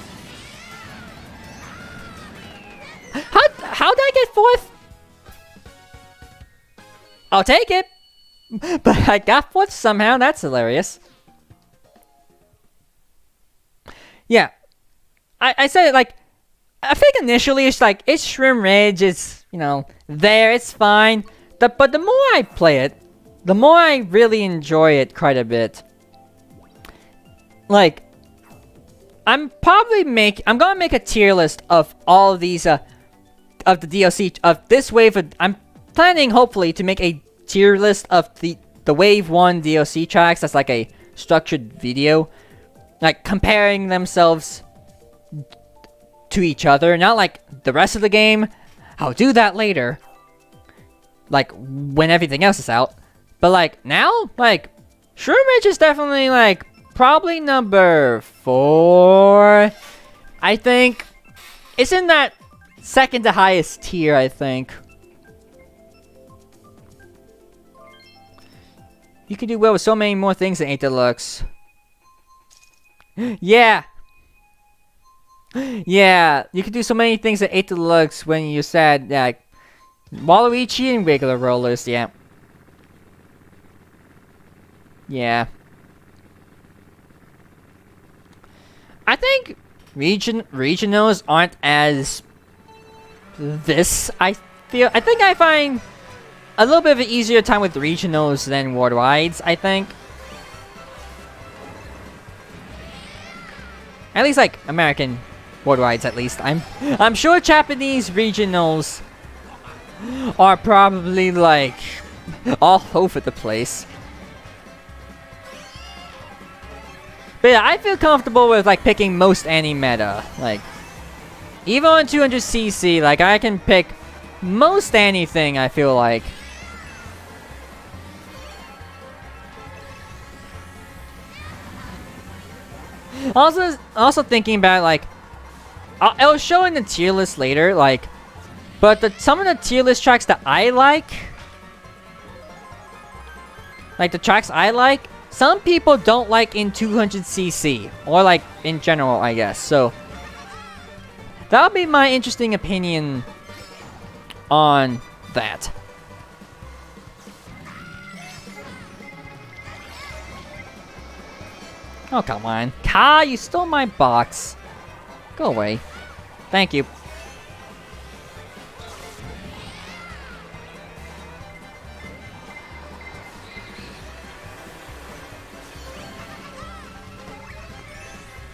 How did I get 4th? I'll take it. But I got 4th somehow. That's hilarious. Yeah. I said it like, I think initially it's like, it's Shroom Ridge. It's, you know, there. It's fine. But the more I play it, the more I really enjoy it quite a bit. Like, I'm gonna make a tier list of all of these, of the DLC, of this wave of, I'm planning, hopefully, to make a tier list of the Wave 1 DLC tracks that's like a structured video. Like, comparing themselves to each other, not like the rest of the game. I'll do that later. Like, when everything else is out. But like, now, like, Shroom Ridge is definitely like, probably number 4. I think it's in that second to highest tier, I think. You can do well with so many more things than 8 Deluxe. Yeah. Yeah, you can do so many things at 8 Deluxe when you said, like, Waluigi and regular rollers, yeah. Yeah. I think regionals aren't as this, I feel. I think I find a little bit of an easier time with regionals than worldwides, I think. At least like American worldwides, at least. I'm sure Japanese regionals are probably like all over the place. But yeah, I feel comfortable with like picking most any meta. Like, even on 200cc, like I can pick most anything, I feel like. Also thinking about like, I'll show in the tier list later, like, but some of the tier list tracks that I like the tracks I like, some people don't like in 200cc, or like in general, I guess. So that'll be my interesting opinion on that. Oh, come on. Ka, you stole my box. Go away. Thank you.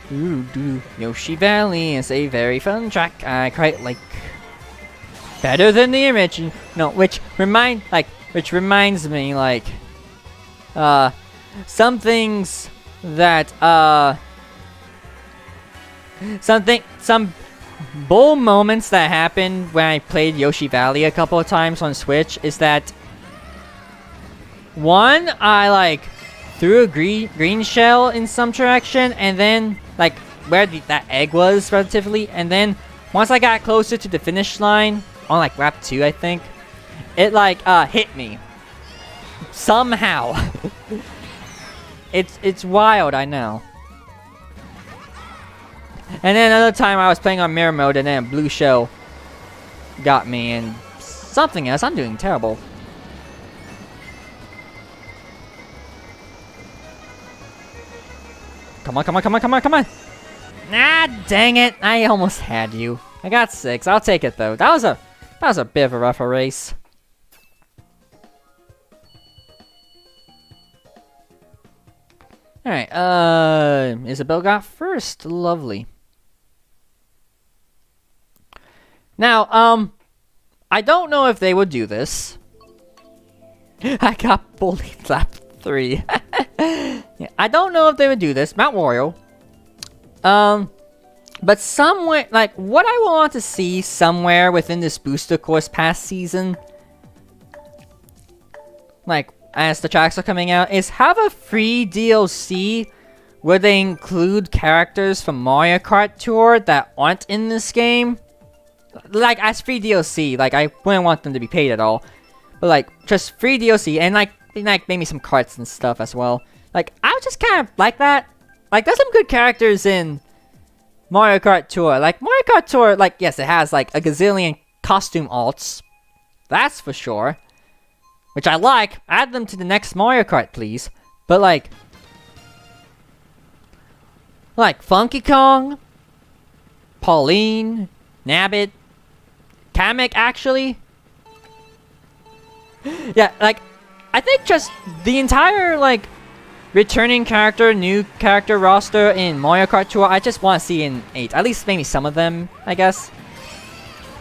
Ooh, Yoshi Valley is a very fun track. I quite like. Better than the original. No, which reminds me, like, some things that, some bull moments that happened when I played Yoshi Valley a couple of times on Switch is that, one, I, like, threw a green shell in some direction, and then, like, where that egg was, relatively, and then, once I got closer to the finish line, on, like, lap 2, I think, it, like, hit me. Somehow. It's wild, I know. And then another time I was playing on mirror mode, and then a blue shell got me, and something else. I'm doing terrible. Come on, come on, come on, come on, come on! Ah, dang it! I almost had you. I got 6. I'll take it though. That was a bit of a rougher race. Alright, Isabel got first. Lovely. Now, I don't know if they would do this. I got bullied lap 3. Yeah, I don't know if they would do this. Mount Wario. But somewhere, like, what I want to see somewhere within this booster course pass season, like, as the tracks are coming out, is have a free DLC where they include characters from Mario Kart Tour that aren't in this game. Like, as free DLC, like, I wouldn't want them to be paid at all. But, like, just free DLC, and, like maybe some carts and stuff as well. Like, I would just kind of like that. Like, there's some good characters in Mario Kart Tour. Like, Mario Kart Tour, like, yes, it has, like, a gazillion costume alts. That's for sure. Which I like. Add them to the next Mario Kart, please. But, like, Funky Kong, Pauline, Nabbit, Kamek, actually. Yeah, like, I think just the entire, like, returning character, new character roster in Mario Kart Tour, I just want to see in 8. At least maybe some of them, I guess.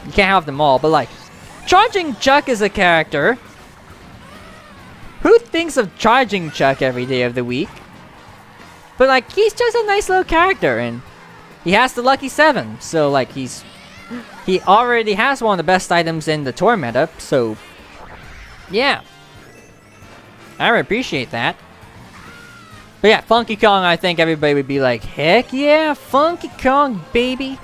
You can't have them all, but, like, Charging Chuck is a character. Who thinks of Charging Chuck every day of the week? But, like, he's just a nice little character, and he has the Lucky 7, so, like, he already has one of the best items in the tour meta, so, yeah. I would appreciate that. But yeah, Funky Kong, I think everybody would be like, heck yeah, Funky Kong, baby.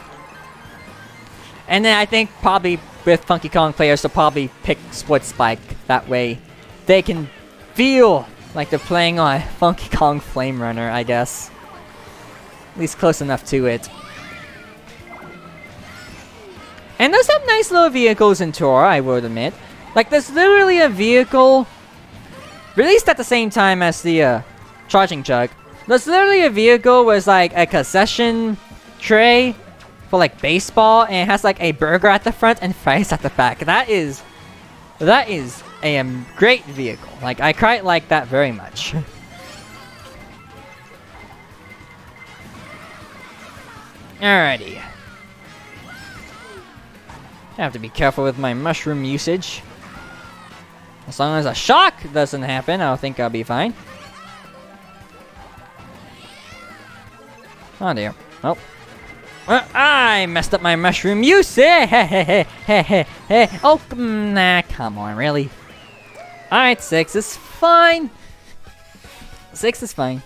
And then I think probably with Funky Kong players, they'll probably pick Sports Bike. That way they can feel like they're playing on Funky Kong Flame Runner, I guess. At least close enough to it. And there's some nice little vehicles in Tour, I would admit. Like, there's literally a vehicle released at the same time as the Charging Jug. There's literally a vehicle with, like, a concession tray for, like, baseball, and it has, like, a burger at the front and fries at the back. That is a great vehicle. Like, I quite like that very much. Alrighty. I have to be careful with my mushroom usage. As long as a shock doesn't happen, I think I'll be fine. Oh dear. Oh. I messed up my mushroom usage! Oh, nah, come on, really? Alright, 6 is fine. 6 is fine.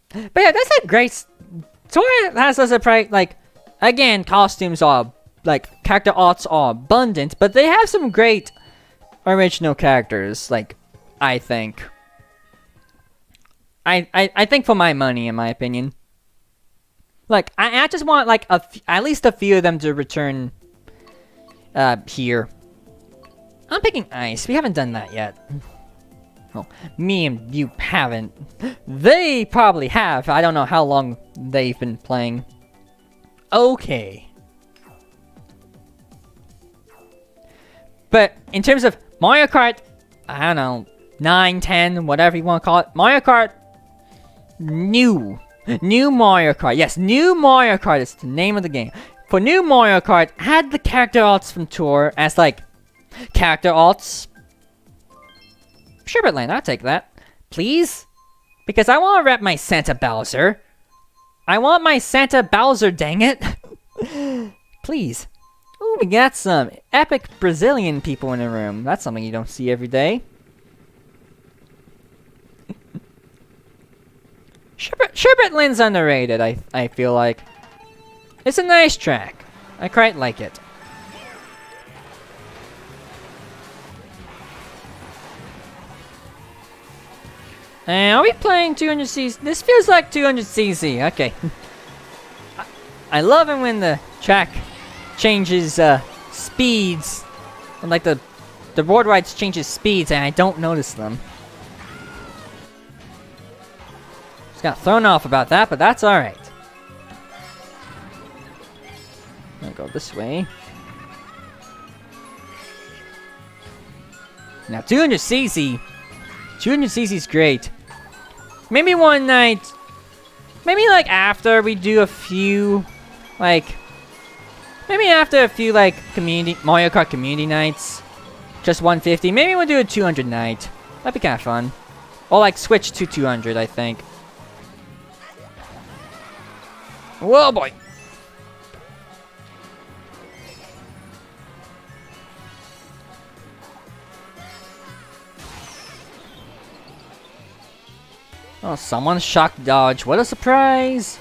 But yeah, that's a great... Tour has a surprise, like... Again, costumes are... Like, character arts are abundant, but they have some great... original characters, like, I think. I think for my money, in my opinion. Like, I just want, like, at least a few of them to return, here. I'm picking Ice. We haven't done that yet. Well, me and you haven't. They probably have. I don't know how long they've been playing. Okay. But, in terms of Mario Kart, I don't know, 9, 10, whatever you want to call it. Mario Kart, new Mario Kart. Yes, new Mario Kart is the name of the game. For new Mario Kart, add the character alts from Tour as, like, character alts. Sherbet Land, I'll take that. Please? Because I want to rep my Santa Bowser. I want my Santa Bowser, dang it. Please. Ooh, we got some epic Brazilian people in the room. That's something you don't see every day. Sherbet Land's underrated, I feel like. It's a nice track. I quite like it. And are we playing 200cc? This feels like 200cc. Okay. I love it when the track changes speeds. And like the board rides changes speeds and I don't notice them. Just got thrown off about that, but that's alright. I'm gonna go this way. Now 200cc. 200cc is great. Maybe one night, maybe like after we do a few, like, maybe after a few like Mario Kart community nights, just 150. Maybe we'll do a 200 night. That'd be kind of fun. Or like switch to 200, I think. Whoa, boy. Oh, someone shock dodge. What a surprise.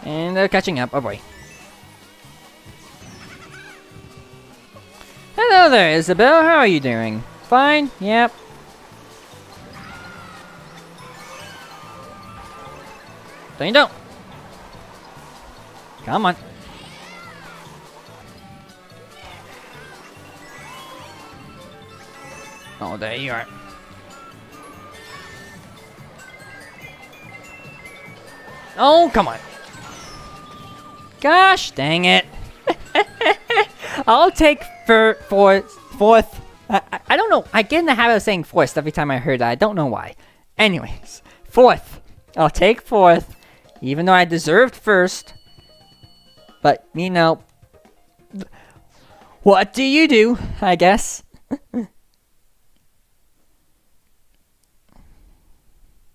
And they're catching up. Oh, boy. Hello there, Isabel. How are you doing? Fine? Yep. No, you don't. Come on. Oh, there you are. Oh, come on. Gosh dang it. I'll take fourth. I don't know. I get in the habit of saying fourth every time I heard that. I don't know why. Anyways, fourth. I'll take fourth. Even though I deserved first. But, you know. What do you do, I guess?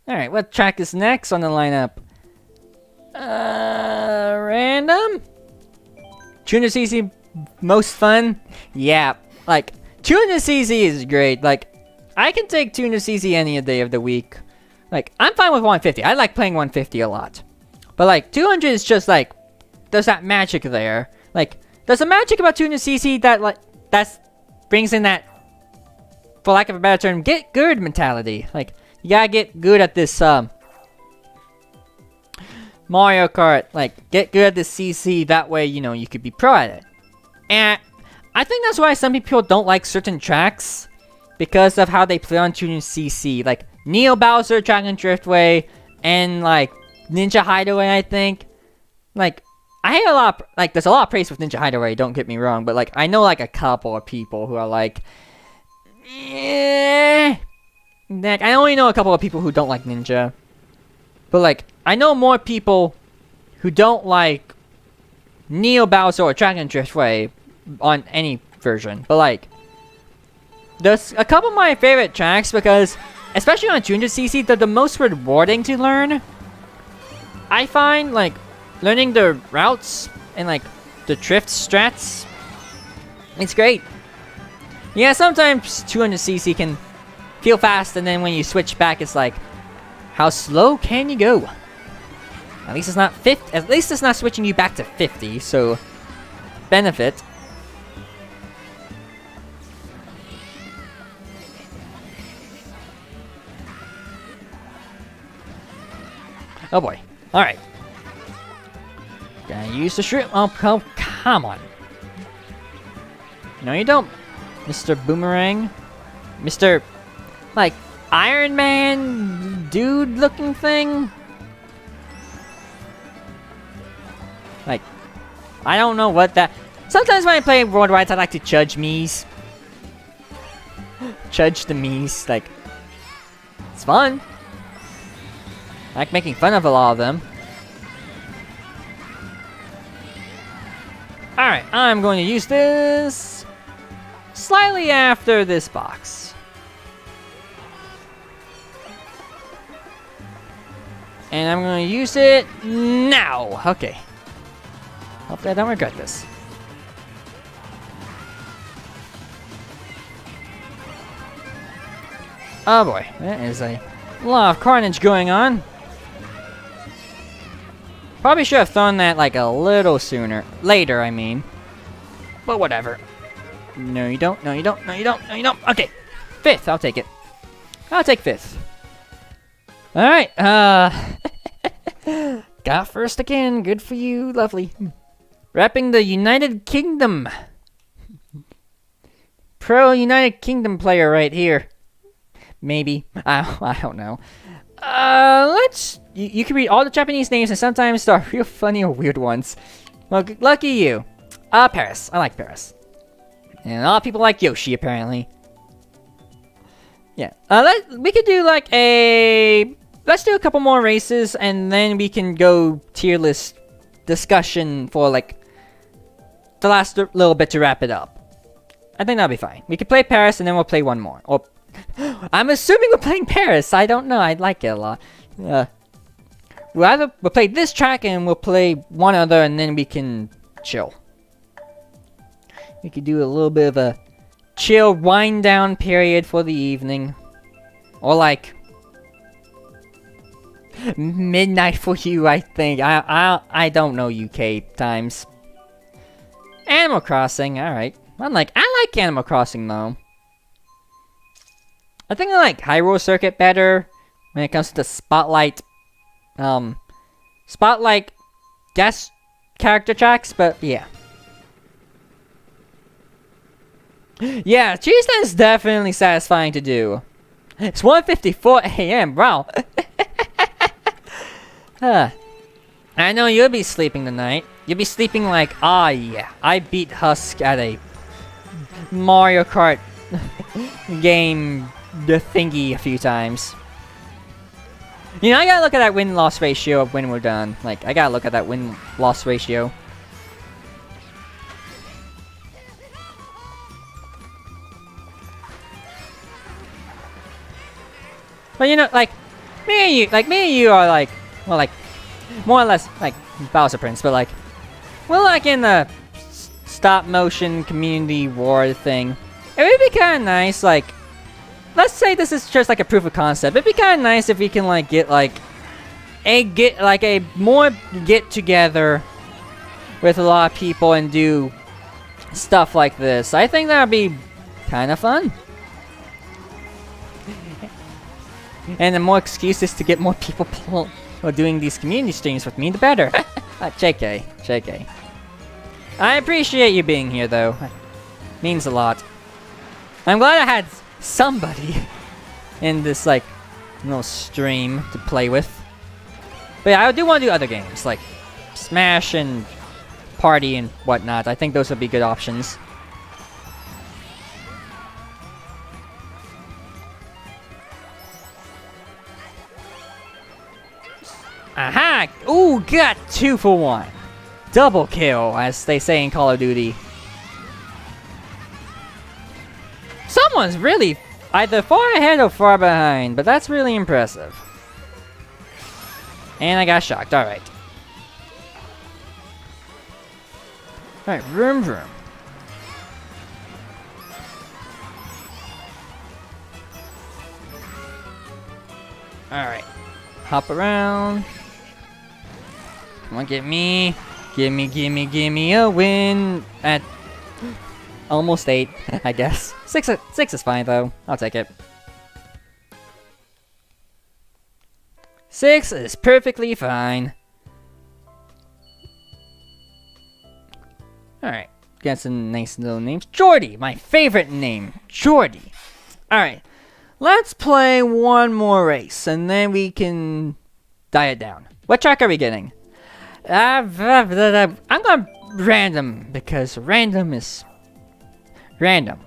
Alright, what track is next on the lineup? Random? 200cc most fun? Yeah, like 200cc is great. Like, I can take 200cc any day of the week. Like, I'm fine with 150. I like playing 150 a lot. But like 200 is just like, there's that magic there. Like, there's a magic about 200cc that brings in that, for lack of a better term, get good mentality. Like, you gotta get good at this Mario Kart, like, get good at the CC, that way, you know, you could be pro at it. And I think that's why some people don't like certain tracks, because of how they play on 200cc, like Neo Bowser, Dragon Driftway, and like Ninja Hideaway, I think. Like, I hear a lot, like, there's a lot of praise with Ninja Hideaway, don't get me wrong, but like, I know like a couple of people who are like, eh. Like, I only know a couple of people who don't like Ninja. But like, I know more people who don't like Neo Bowser or Dragon Driftway on any version. But like, there's a couple of my favorite tracks because, especially on 200cc, they're the most rewarding to learn. I find like learning the routes and like the drift strats, it's great. Yeah, sometimes 200cc can feel fast, and then when you switch back, it's like, how slow can you go? At least it's not 50. At least it's not switching you back to 50. So, benefit. Oh boy! All right. Gotta use the shrimp. Oh, come on! No, you don't, Mr. Boomerang, Mr. like Iron Man dude looking thing. Like, I don't know what that. Sometimes when I play Worldwide, I like to judge me's. Judge the me's. Like, it's fun. I like making fun of a lot of them. Alright, I'm going to use this slightly after this box. And I'm going to use it now. Okay. Hopefully I don't regret this. Oh boy, there is a lot of carnage going on. Probably should have thrown that like a little sooner. Later, I mean. But whatever. No, you don't. No, you don't. No, you don't. No, you don't. Okay. Fifth. I'll take it. I'll take fifth. Alright. Got first again. Good for you. Lovely. Repping the United Kingdom. Pro United Kingdom player right here. Maybe. I don't know. Let's... You can read all the Japanese names, and sometimes there are real funny or weird ones. Well, lucky you. Paris. I like Paris. And a lot of people like Yoshi, apparently. Yeah. We could do like a... Let's do a couple more races, and then we can go tier list discussion for like the last little bit to wrap it up. I think that'll be fine. We can play Paris and then we'll play one more. Or I'm assuming we're playing Paris. I don't know. I like it a lot. We'll play this track and we'll play one other and then we can chill. We could do a little bit of a chill wind down period for the evening. Or like midnight for you, I think. I don't know UK times. Animal Crossing, alright. I like Animal Crossing though. I think I like Hyrule Circuit better when it comes to the Spotlight guest character tracks, but yeah. Yeah, Cheese is definitely satisfying to do. It's 1:54 a.m. Wow. I know you'll be sleeping tonight. You'll be sleeping like, ah yeah, I beat Husk at a Mario Kart game, the thingy, a few times. You know, I gotta look at that win-loss ratio of when we're done. Like, I gotta look at that win-loss ratio. But you know, like, me and you are like, well, like, more or less, like, Bowser Prince, but like, we're like in the stop-motion community war thing. It would be kind of nice, like, let's say this is just like a proof of concept. It'd be kind of nice if we can like get a more get together with a lot of people and do stuff like this. I think that'd be kind of fun. And the more excuses to get more people doing these community streams with me, the better. JK. I appreciate you being here though. Means a lot. I'm glad I had somebody in this like little stream to play with. But yeah, I do want to do other games like Smash and Party and whatnot. I think those would be good options. Aha! Ooh, got 2 for 1. Double kill, as they say in Call of Duty. Someone's really either far ahead or far behind, but that's really impressive. And I got shocked, alright. Alright, vroom vroom. Alright. Hop around. Come on, get me. Gimme a win at almost 8, I guess. 6 is fine though. I'll take it. 6 is perfectly fine. Alright, got some nice little names. Jordy, my favorite name. Jordy. Alright, let's play one more race and then we can die it down. What track are we getting? I'm going random because random is random.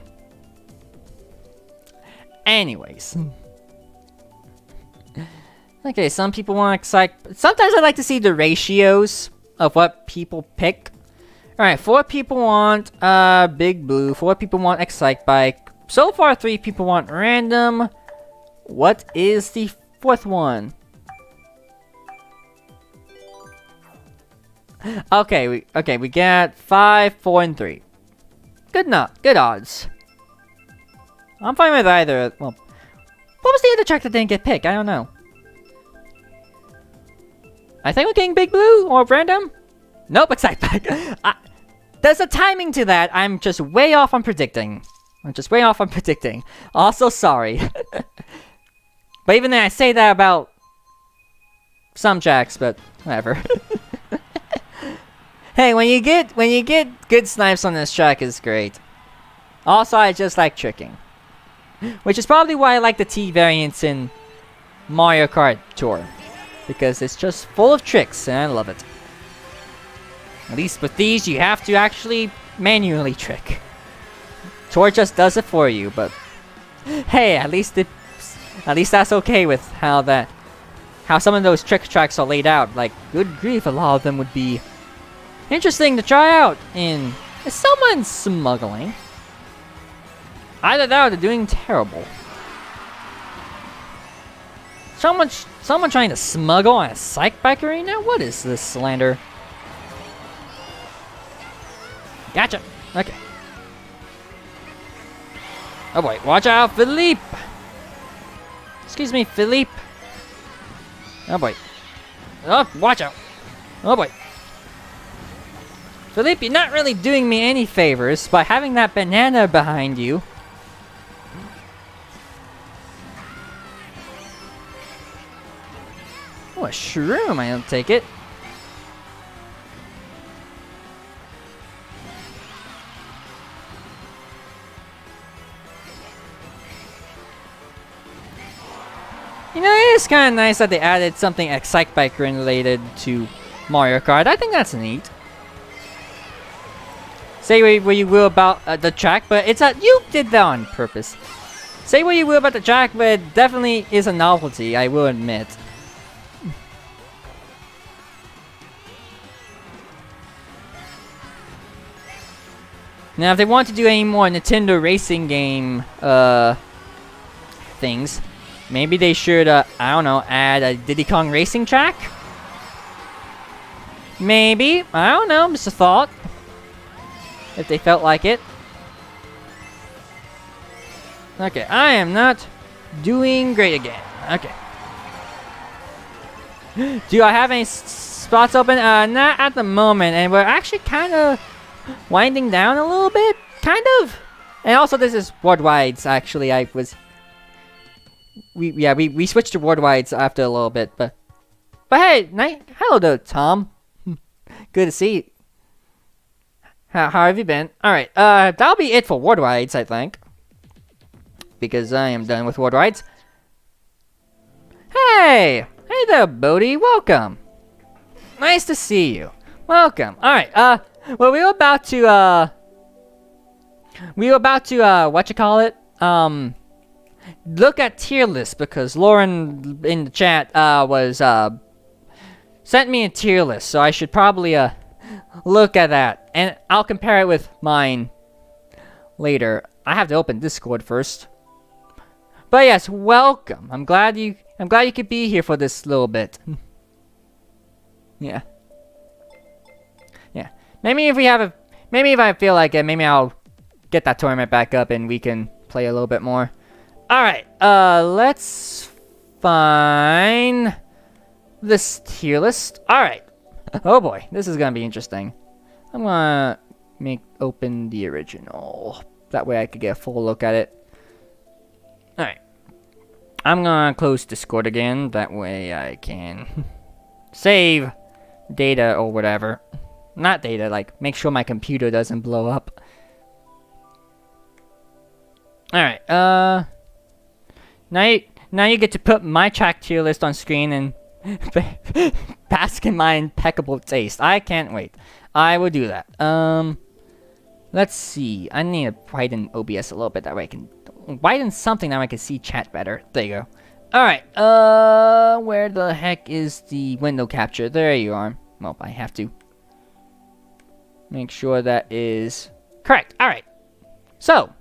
Anyways. Okay, some people want Excite. Sometimes I like to see the ratios of what people pick. Alright, 4 people want Big Blue, 4 people want Excitebike. So far 3 people want random. What is the 4th one? Okay, we got 5, 4, and 3. Good odds. I'm fine with either. Well, what was the other track that didn't get picked? I don't know. I think we're getting Big Blue or random. Nope, Excitebike. There's a timing to that. I'm just way off on predicting. Also, sorry. But even then, I say that about some tracks, but whatever. Hey, when you get good snipes on this track is great. Also, I just like tricking. Which is probably why I like the T variants in Mario Kart Tour. Because it's just full of tricks, and I love it. At least with these, you have to actually manually trick. Tour just does it for you, but hey, at least that's okay with how some of those trick tracks are laid out. Like, good grief, a lot of them would be interesting to try out in... Is someone smuggling? Either that or they're doing terrible. Someone trying to smuggle on a Excitebike Arena? What is this slander? Gotcha. Okay. Oh boy, watch out, Philippe! Excuse me, Philippe. Oh boy. Oh, watch out. Oh boy. Philippe, you're not really doing me any favors by having that banana behind you. Oh, a shroom, I don't take it. You know, it is kind of nice that they added something Excitebike related to Mario Kart. I think that's neat. Say what you will about the track, but you did that on purpose. Say what you will about the track, but it definitely is a novelty, I will admit. Now, if they want to do any more Nintendo racing game things, maybe they should, I don't know, add a Diddy Kong racing track? Maybe. I don't know, just a thought. If they felt like it. Okay, I am not doing great again. Okay. Do I have any spots open? Not at the moment, and we're actually kind of winding down a little bit. Kind of. And also, this is worldwides, actually. We switched to worldwides after a little bit, but hey, hello there, Tom. Good to see you. How have you been? Alright, that'll be it for worldwides, I think. Because I am done with worldwides. Hey there, Bodhi, welcome. Nice to see you. Welcome. Alright, well, we were about to, look at tier lists, because Lauren in the chat, sent me a tier list, so I should probably, look at that, and I'll compare it with mine later. I have to open Discord first. But yes, welcome. I'm glad you could be here for this little bit. Yeah. Maybe if I feel like it, maybe I'll get that tournament back up and we can play a little bit more. Alright, let's find this tier list. Alright. Oh boy, this is gonna be interesting. I'm gonna open the original. That way I could get a full look at it. Alright. I'm gonna close Discord again. That way I can save data or whatever. Not data, like make sure my computer doesn't blow up. Alright, now you get to put my track tier list on screen and bask in my impeccable taste. I can't wait. I will do that. Let's see. I need to widen OBS a little bit. That way I can widen something that I can see chat better. There you go. Alright. Where the heck is the window capture? There you are. Well, I have to make sure that is correct. Alright. So,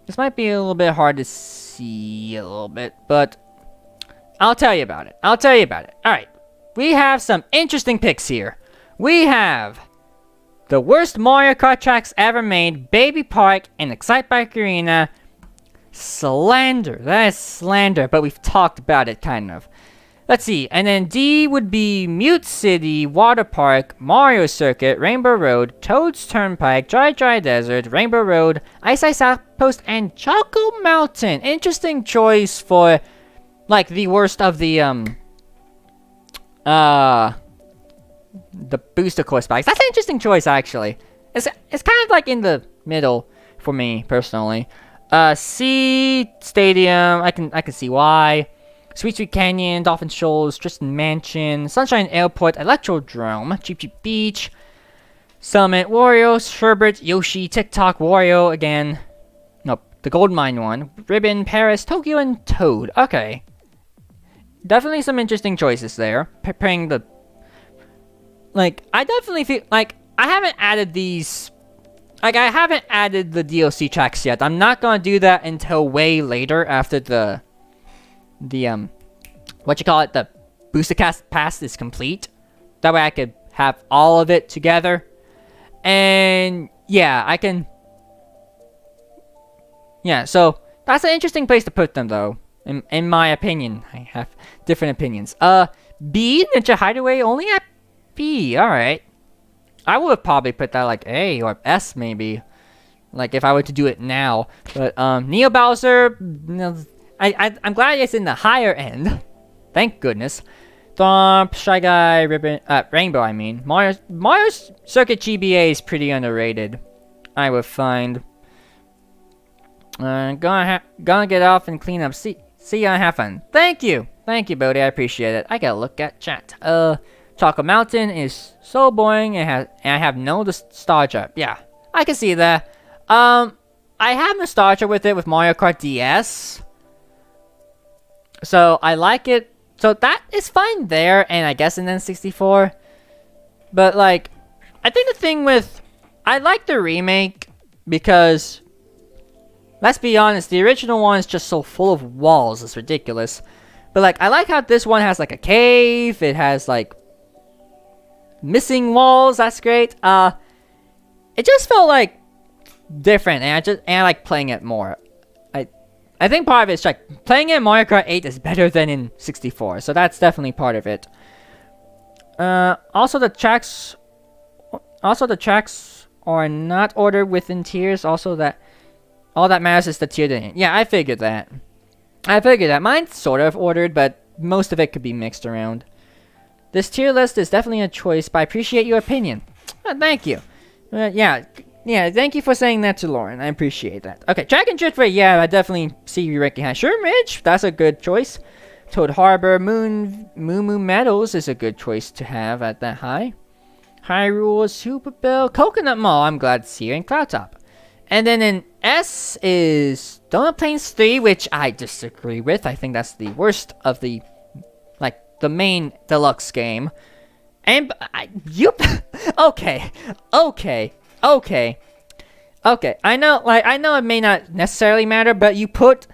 this might be a little bit hard to see a little bit, but I'll tell you about it. Alright. We have some interesting picks here. We have the worst Mario Kart tracks ever made, Baby Park and Excitebike Arena. Slander. That is slander, but we've talked about it, kind of. Let's see. And then D would be Mute City, Water Park, Mario Circuit, Rainbow Road, Toad's Turnpike, Dry Desert, Rainbow Road, Ice Outpost, and Choco Mountain. Interesting choice for, like, the worst of the booster course packs. That's an interesting choice, actually. It's kind of like in the middle for me personally. C Stadium, I can see why. Sweet Sweet Canyon, Dolphin Shoals, Tristan Mansion, Sunshine Airport, Electrodrome, Cheap Cheap Beach, Summit, Wario, Sherbert, Yoshi, TikTok, Wario again. Nope, the Gold Mine one. Ribbon, Paris, Tokyo, and Toad. Okay. Definitely some interesting choices there. Preparing the... Like, I definitely feel like I haven't added these like, I haven't added the DLC tracks yet. I'm not gonna do that until way later after the what you call it, the booster cast pass is complete. That way I could have all of it together. And yeah, I can. Yeah, so that's an interesting place to put them, though. In my opinion, I have different opinions. B, Ninja Hideaway, only at B. All right. I would probably put that like A or S maybe, like if I were to do it now. But Neo Bowser, I'm glad it's in the higher end. Thank goodness. Thomp, Shy Guy, Ribbon, Rainbow. I mean, Mario's Circuit GBA is pretty underrated, I would find. Gonna get off and clean up. See you and have fun. Thank you, Bodhi. I appreciate it. I gotta look at chat. Chocolate Mountain is so boring and I have no nostalgia. Yeah, I can see that. I have nostalgia with it with Mario Kart DS. So I like it. So that is fine there, and I guess in N64. But like, I think the thing with, I like the remake because, let's be honest, the original one is just so full of walls. It's ridiculous. But like, I like how this one has like a cave. It has like missing walls. That's great. It just felt like different, and I like playing it more. I think part of it's like playing in Mario Kart 8 is better than in 64, so that's definitely part of it. Also the tracks are not ordered within tiers. Also, that all that matters is the tier thing. Yeah, I figured that. Mine's sort of ordered, but most of it could be mixed around. This tier list is definitely a choice, but I appreciate your opinion. Thank you. Yeah, thank you for saying that to Lauren. I appreciate that. Okay, Dragon Driftway, yeah, I definitely see you recognize. Sure, Ridge, that's a good choice. Toad Harbor, Moon Meadows is a good choice to have at that high. Hyrule, Super Bell, Coconut Mall, I'm glad to see you, and Cloud Top. And then in S is Donut Plains 3, which I disagree with. I think that's the worst of the, like, the main deluxe game. And, Okay. I know it may not necessarily matter, but you put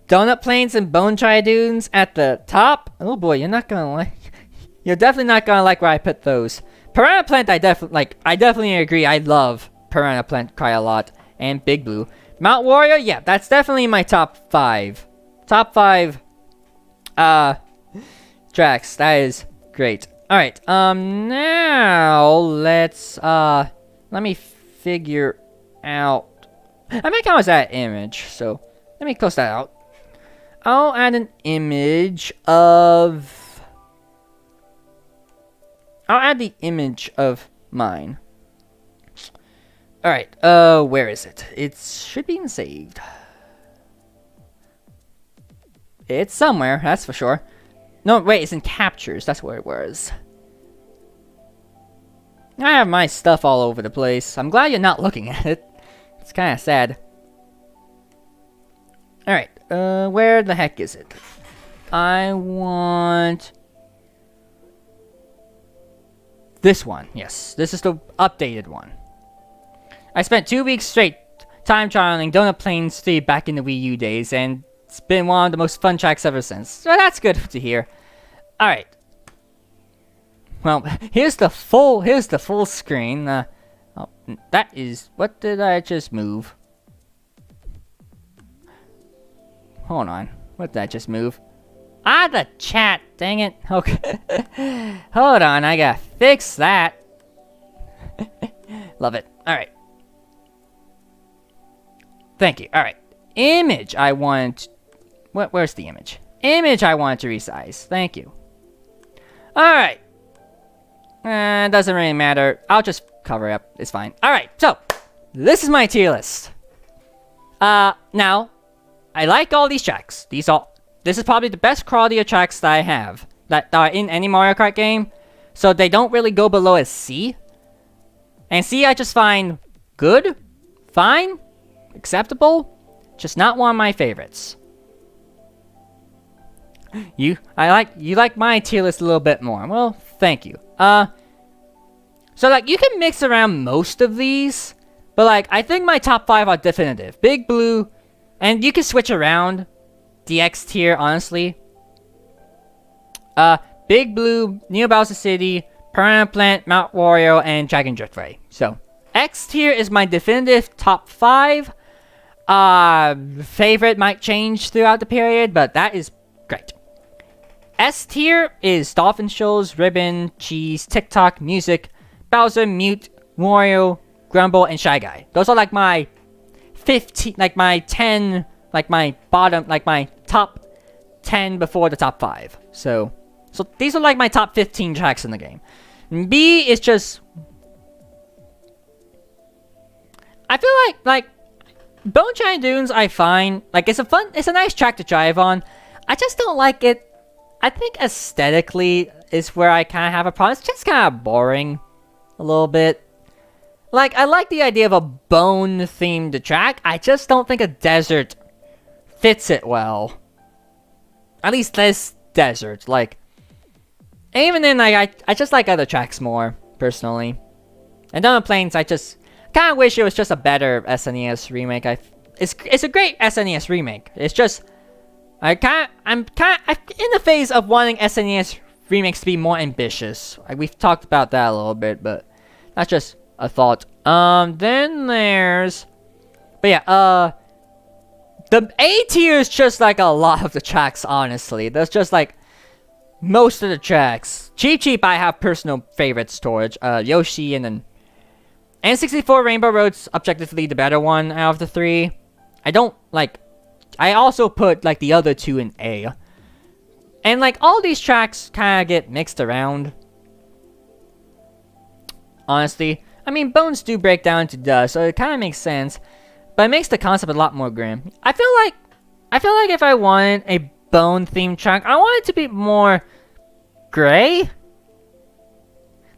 Donut Plains and Bone Triadunes at the top. Oh boy, you're definitely not gonna like where I put those. Piranha Plant, I definitely agree. I love Piranha Plant quite a lot, and Big Blue. Mount Warrior, yeah, that's definitely my top 5. Top 5 tracks. That is great. Alright, now let's, let me figure out, I might count as that image, so let me close that out. I'll add an image of, I'll add the image of mine. Alright, where is it? It should be saved. It's somewhere, that's for sure. No, wait, it's in captures. That's where it was. I have my stuff all over the place. I'm glad you're not looking at it. It's kind of sad. Alright, where the heck is it? I want this one. Yes, this is the updated one. I spent 2 weeks straight time trialing Donut Plains 3 back in the Wii U days, and it's been one of the most fun tracks ever since. So that's good to hear. Alright. Well, here's the full screen. Oh, that is, what did I just move? Hold on. What did I just move? Ah, the chat. Dang it. Okay. Hold on. I gotta fix that. Love it. Alright. Thank you. Alright. Image I want. Where's the image? Image I want to resize. Thank you. Alright. Doesn't really matter. I'll just cover it up. It's fine. Alright, so this is my tier list. Now, I like all these tracks. This is probably the best quality of tracks that I have that are in any Mario Kart game. So they don't really go below a C. And C I just find good, fine, acceptable, just not one of my favorites. You like my tier list a little bit more. Well, thank you. So, like, you can mix around most of these, but, like, I think my top 5 are definitive. Big Blue, and you can switch around the X tier, honestly. Big Blue, New Bowser City, Piranha Plant, Mount Wario, and Dragon Driftway. So, X tier is my definitive top 5. Favorite might change throughout the period, but that is great. S tier is Dolphin Shoals, Ribbon, Cheese, TikTok, Music, Bowser, Mute, Wario, Grumble, and Shy Guy. Those are like my 15, like my 10, like my bottom, like my top 10 before the top 5. So these are like my top 15 tracks in the game. B is just, I feel like Bone Giant Dunes I find, like, it's a nice track to drive on. I just don't like it. I think aesthetically is where I kind of have a problem. It's just kind of boring a little bit. Like, I like the idea of a bone-themed track. I just don't think a desert fits it well. At least this desert. Like, and even then, like, I just like other tracks more, personally. And Down the Plains, I just kind of wish it was just a better SNES remake. It's a great SNES remake. It's just, I'm in the phase of wanting SNES remakes to be more ambitious. Like, we've talked about that a little bit, but that's just a thought. Then there's, but yeah, the A tier is just like a lot of the tracks, honestly. There's just like most of the tracks. Cheap Cheap, I have personal favorites towards, Yoshi, and then N64 Rainbow Road's objectively the better one out of the 3. I also put, like, the other 2 in A. And, like, all these tracks kind of get mixed around. Honestly. I mean, bones do break down to dust, so it kind of makes sense. But it makes the concept a lot more grim. I feel like if I wanted a bone-themed track, I want it to be more gray.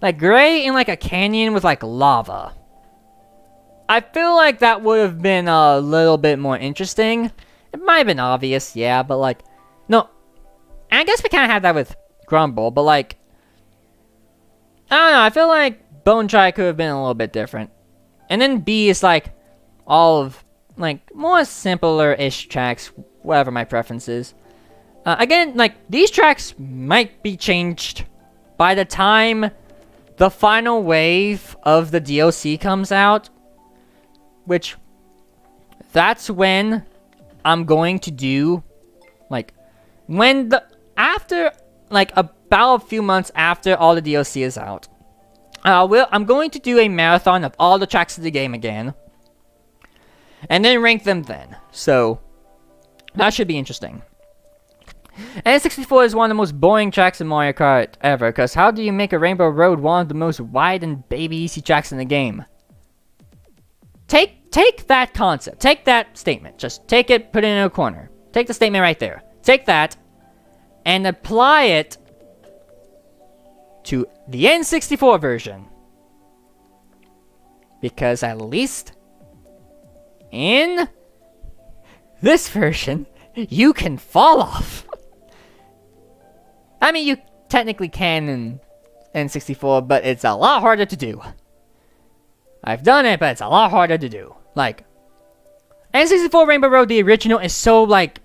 Like, gray in, like, a canyon with, like, lava. I feel like that would have been a little bit more interesting. It might have been obvious, yeah, but, like, no. And I guess we kind of had that with Grumble, but, like, I don't know, I feel like Bone Try could have been a little bit different. And then B is, like, all of, like, more simpler-ish tracks, whatever my preference is. Again, like, these tracks might be changed by the time the final wave of the DLC comes out, which, that's when I'm going to do, like, about a few months after all the DLC is out, I'm going to do a marathon of all the tracks of the game again, and then rank them then. So, that should be interesting. N64 is one of the most boring tracks in Mario Kart ever, because how do you make a Rainbow Road one of the most wide and baby easy tracks in the game? Take that concept, take that statement, just take it, put it in a corner. Take the statement right there. Take that, and apply it to the N64 version. Because at least in this version, you can fall off. I mean, you technically can in N64, but it's a lot harder to do. I've done it, but it's a lot harder to do. Like, N64 Rainbow Road, the original, is so, like,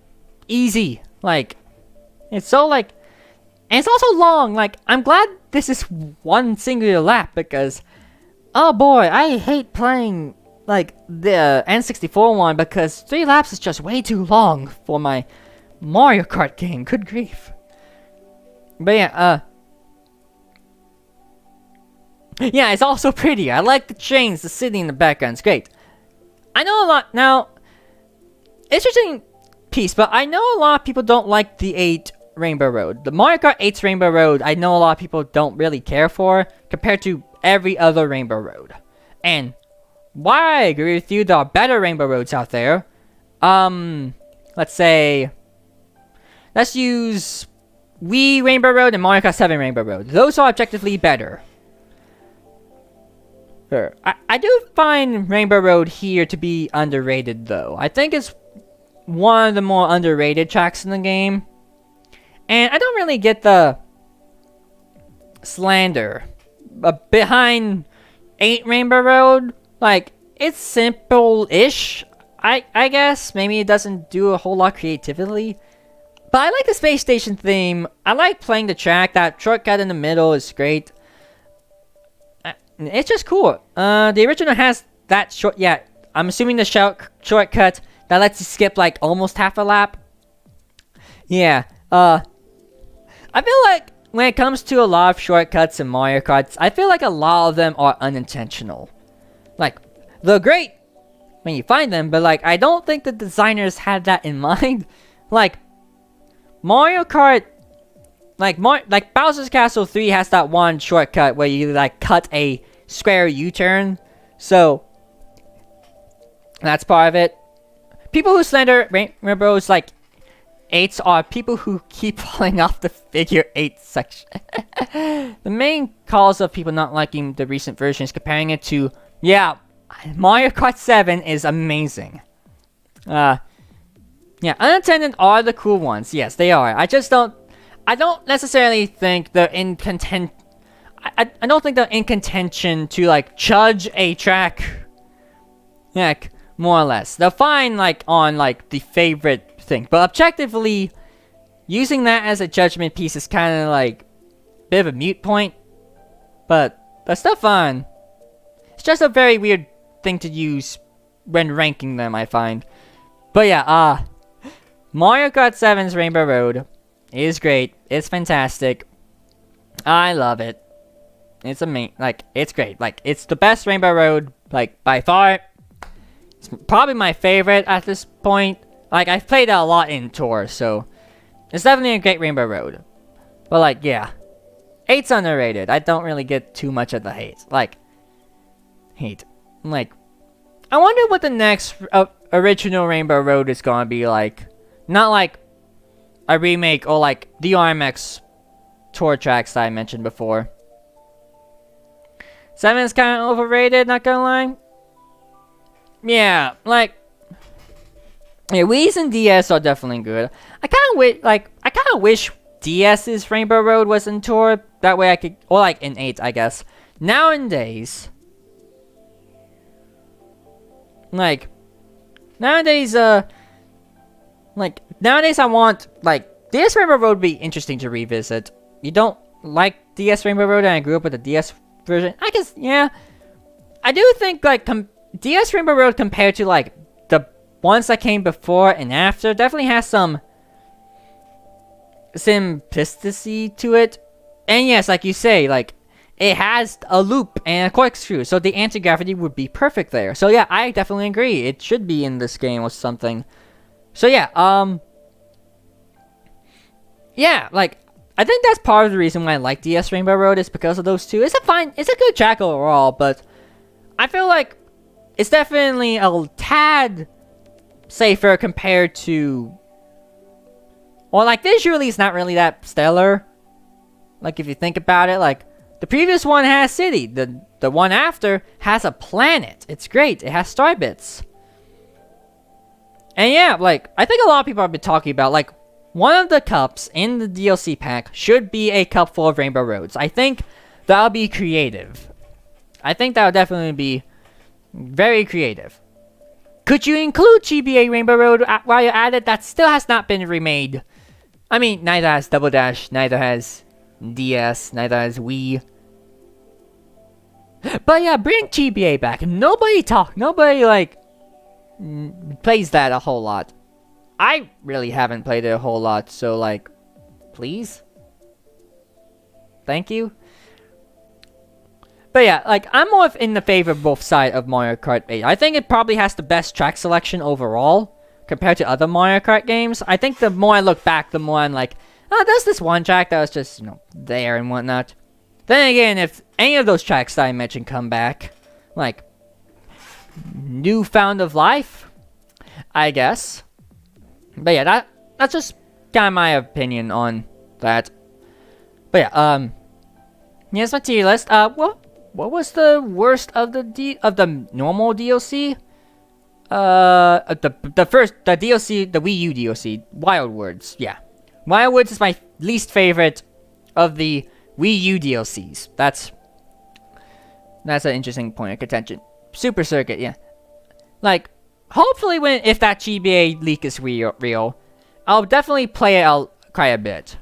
easy. Like, it's so, like, and it's also long. Like, I'm glad this is one singular lap, because, oh boy, I hate playing, like, the N64 one, because 3 laps is just way too long for my Mario Kart game. Good grief. But yeah, yeah, it's also pretty. I like the trains, the city in the background. It's great. I know a lot now. Interesting piece, but I know a lot of people don't like the 8 Rainbow Road. The Mario Kart 8's Rainbow Road, I know a lot of people don't really care for compared to every other Rainbow Road. And while I agree with you, there are better Rainbow Roads out there. Let's use Wii Rainbow Road and Mario Kart 7 Rainbow Road. Those are objectively better. Sure. I do find Rainbow Road here to be underrated, though. I think it's one of the more underrated tracks in the game. And I don't really get the slander behind 8 Rainbow Road. Like, it's simple-ish, I guess. Maybe it doesn't do a whole lot creatively. But I like the space station theme. I like playing the track. That shortcut in the middle is great. It's just cool. The original has that short... Yeah, I'm assuming the shortcut that lets you skip, like, almost half a lap. Yeah, I feel like when it comes to a lot of shortcuts in Mario Kart, I feel like a lot of them are unintentional. Like, they're great when you find them, but, like, I don't think the designers had that in mind. Like, Mario Kart... Like Bowser's Castle 3 has that one shortcut where you, like, cut a square U-turn. So, that's part of it. People who slander Rainbow's, like, 8s are people who keep falling off the figure 8 section. The main cause of people not liking the recent versions, comparing it to, yeah, Mario Kart 7 is amazing. Yeah, unattended are the cool ones. Yes, they are. I don't necessarily think they're in content. I don't think they're in contention to, like, judge a track. Like, more or less. They're fine, like, on, like, the favorite thing. But objectively, using that as a judgment piece is kind of, like, a bit of a mute point. But they're still fun. It's just a very weird thing to use when ranking them, I find. But yeah, Mario Kart 7's Rainbow Road is great. It's fantastic. I love it. It's amazing. Like, it's great. Like, it's the best Rainbow Road, like, by far. It's probably my favorite at this point. Like, I've played it a lot in Tour, so it's definitely a great Rainbow Road. But, like, yeah. 8's underrated. I don't really get too much of the hate. Like, Like, I wonder what the next original Rainbow Road is gonna be like. Not like a remake or like the RMX Tour tracks that I mentioned before. 7 is kind of overrated, not gonna lie. Yeah, like, yeah, Wii's and DS are definitely good. I kind of wish DS's Rainbow Road was in Tour. That way I could, or like in 8, I guess. Nowadays, nowadays I want, like, DS Rainbow Road would be interesting to revisit. You don't like DS Rainbow Road and I grew up with the DS version? I guess, yeah. I do think, like, DS Rainbow Road compared to, like, the ones that came before and after definitely has some simplicity to it. And yes, like you say, like, it has a loop and a corkscrew, so the anti-gravity would be perfect there. So yeah, I definitely agree. It should be in this game or something. So yeah, yeah, like, I think that's part of the reason why I like DS Rainbow Road is because of those two. It's a good track overall, but I feel like it's definitely a tad safer compared to, well, like, visually it's not really that stellar. Like, if you think about it, like, the previous one has city. The one after has a planet. It's great. It has star bits. And yeah, like, I think a lot of people have been talking about, like, one of the cups in the DLC pack should be a cup full of Rainbow Roads. I think that'll be creative. I think that'll definitely be very creative. Could you include GBA Rainbow Road while you're at it? That still has not been remade. I mean, neither has Double Dash, neither has DS, neither has Wii. But yeah, bring GBA back. Nobody like plays that a whole lot. I really haven't played it a whole lot, so like, please? Thank you? But yeah, like, I'm more in the favorable side of Mario Kart 8. I think it probably has the best track selection overall compared to other Mario Kart games. I think the more I look back, the more I'm like, oh, there's this one track that was just, you know, there and whatnot. Then again, if any of those tracks that I mentioned come back, like, newfound of life, I guess. But yeah, that's just kind of my opinion on that. But yeah, here's my tier list. What was the worst of the normal DLC? The DLC, the Wii U DLC, Wild Words. Yeah, Wild Words is my least favorite of the Wii U DLCs. That's That's an interesting point of contention. Super Circuit, yeah. Like, hopefully if that GBA leak is real, I'll definitely play it out quite a bit.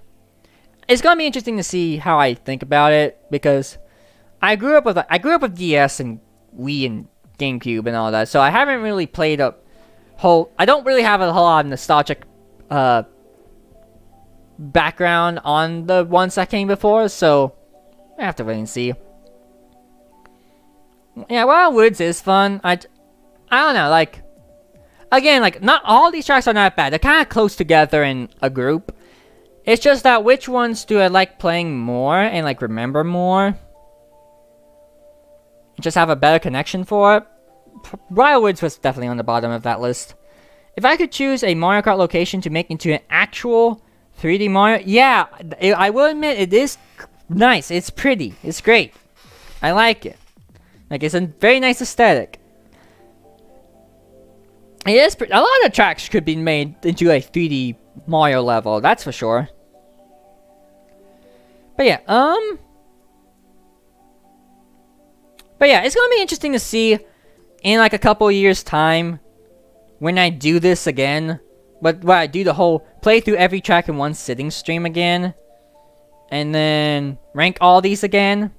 It's gonna be interesting to see how I think about it, because I grew up with DS and Wii and GameCube and all that, so I haven't really played I don't really have a whole lot of nostalgic background on the ones that came before, so I have to wait and see. Yeah, Wild Woods is fun. I don't know, like, again, like, not all these tracks are not bad. They're kind of close together in a group. It's just that which ones do I like playing more and, like, remember more? Just have a better connection for it. Wild Woods was definitely on the bottom of that list. If I could choose a Mario Kart location to make into an actual 3D Mario, yeah, I will admit it is nice. It's pretty. It's great. I like it. Like, it's a very nice aesthetic. It is a lot of tracks could be made into a 3D Mario level, that's for sure. But yeah, it's gonna be interesting to see in like a couple of years' time when I do this again. But when I do the whole play through every track in one sitting stream again, and then rank all these again.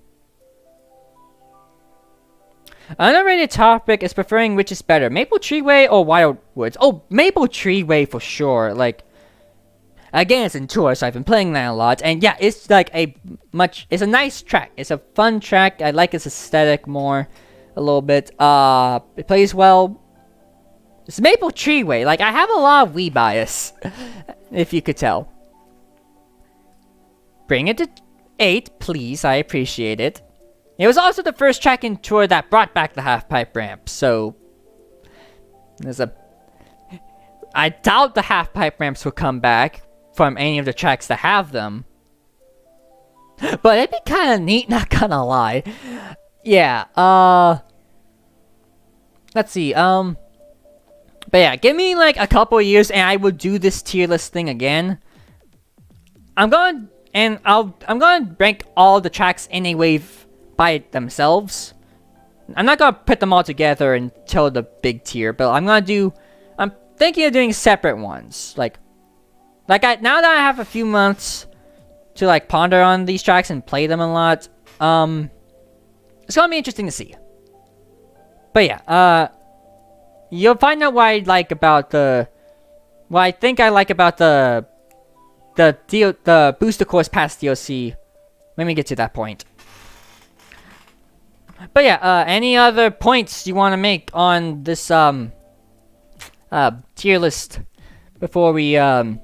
Another rated topic is preferring which is better, Maple Treeway or Wild Woods. Oh, Maple Treeway for sure. Like, again, it's in tour, so I've been playing that a lot. And yeah, it's like it's a nice track. It's a fun track. I like its aesthetic more a little bit. It plays well. It's Maple Treeway. Like, I have a lot of Wii bias, if you could tell. Bring it to 8, please. I appreciate it. It was also the first track in tour that brought back the half-pipe ramp, so I doubt the half-pipe ramps will come back from any of the tracks that have them. But it'd be kind of neat, not gonna lie. Yeah, let's see, but yeah, give me like a couple of years and I will do this tier list thing again. I'm gonna rank all the tracks in a wave by themselves. I'm not gonna put them all together until the big tier, but I'm thinking of doing separate ones. Now that I have a few months to like ponder on these tracks and play them a lot, it's gonna be interesting to see. But yeah, you'll find out what I like about what I think I like about the Booster Course Pass DLC. Let me get to that point. But yeah, any other points you want to make on this tier list before we go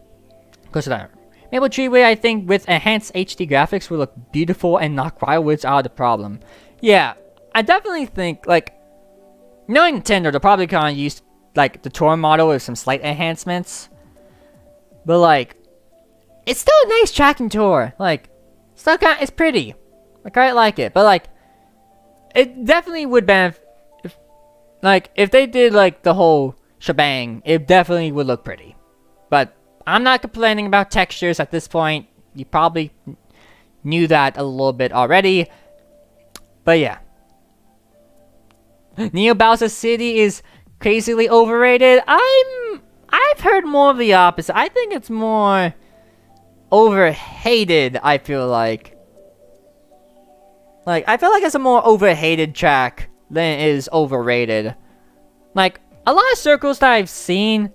to that? Maple Treeway, I think, with enhanced HD graphics will look beautiful and knock Wild Woods out of the problem. Yeah, I definitely think, like, knowing Nintendo, they're probably gonna use like the tour model with some slight enhancements. But like, it's still a nice track in tour. Like, it's pretty. Like, I like it, but like, it definitely would benefit if they did like the whole shebang. It definitely would look pretty. But I'm not complaining about textures at this point. You probably knew that a little bit already. But yeah, Neo Bowser City is crazily overrated. I've heard more of the opposite. I think it's more overhated. I feel like it's a more overhated track than it is overrated. Like, a lot of circles that I've seen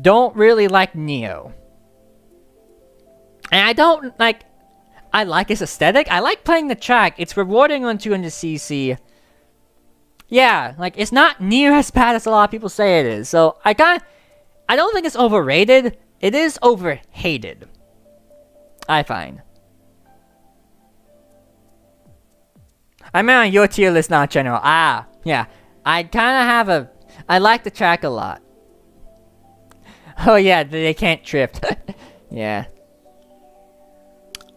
don't really like Neo. And I like its aesthetic. I like playing the track. It's rewarding on 200cc. Yeah, like, it's not near as bad as a lot of people say it is. So, I don't think it's overrated. It is overhated, I find. I meant on your tier list, not general. Ah, yeah. I like the track a lot. Oh yeah, they can't drift. Yeah.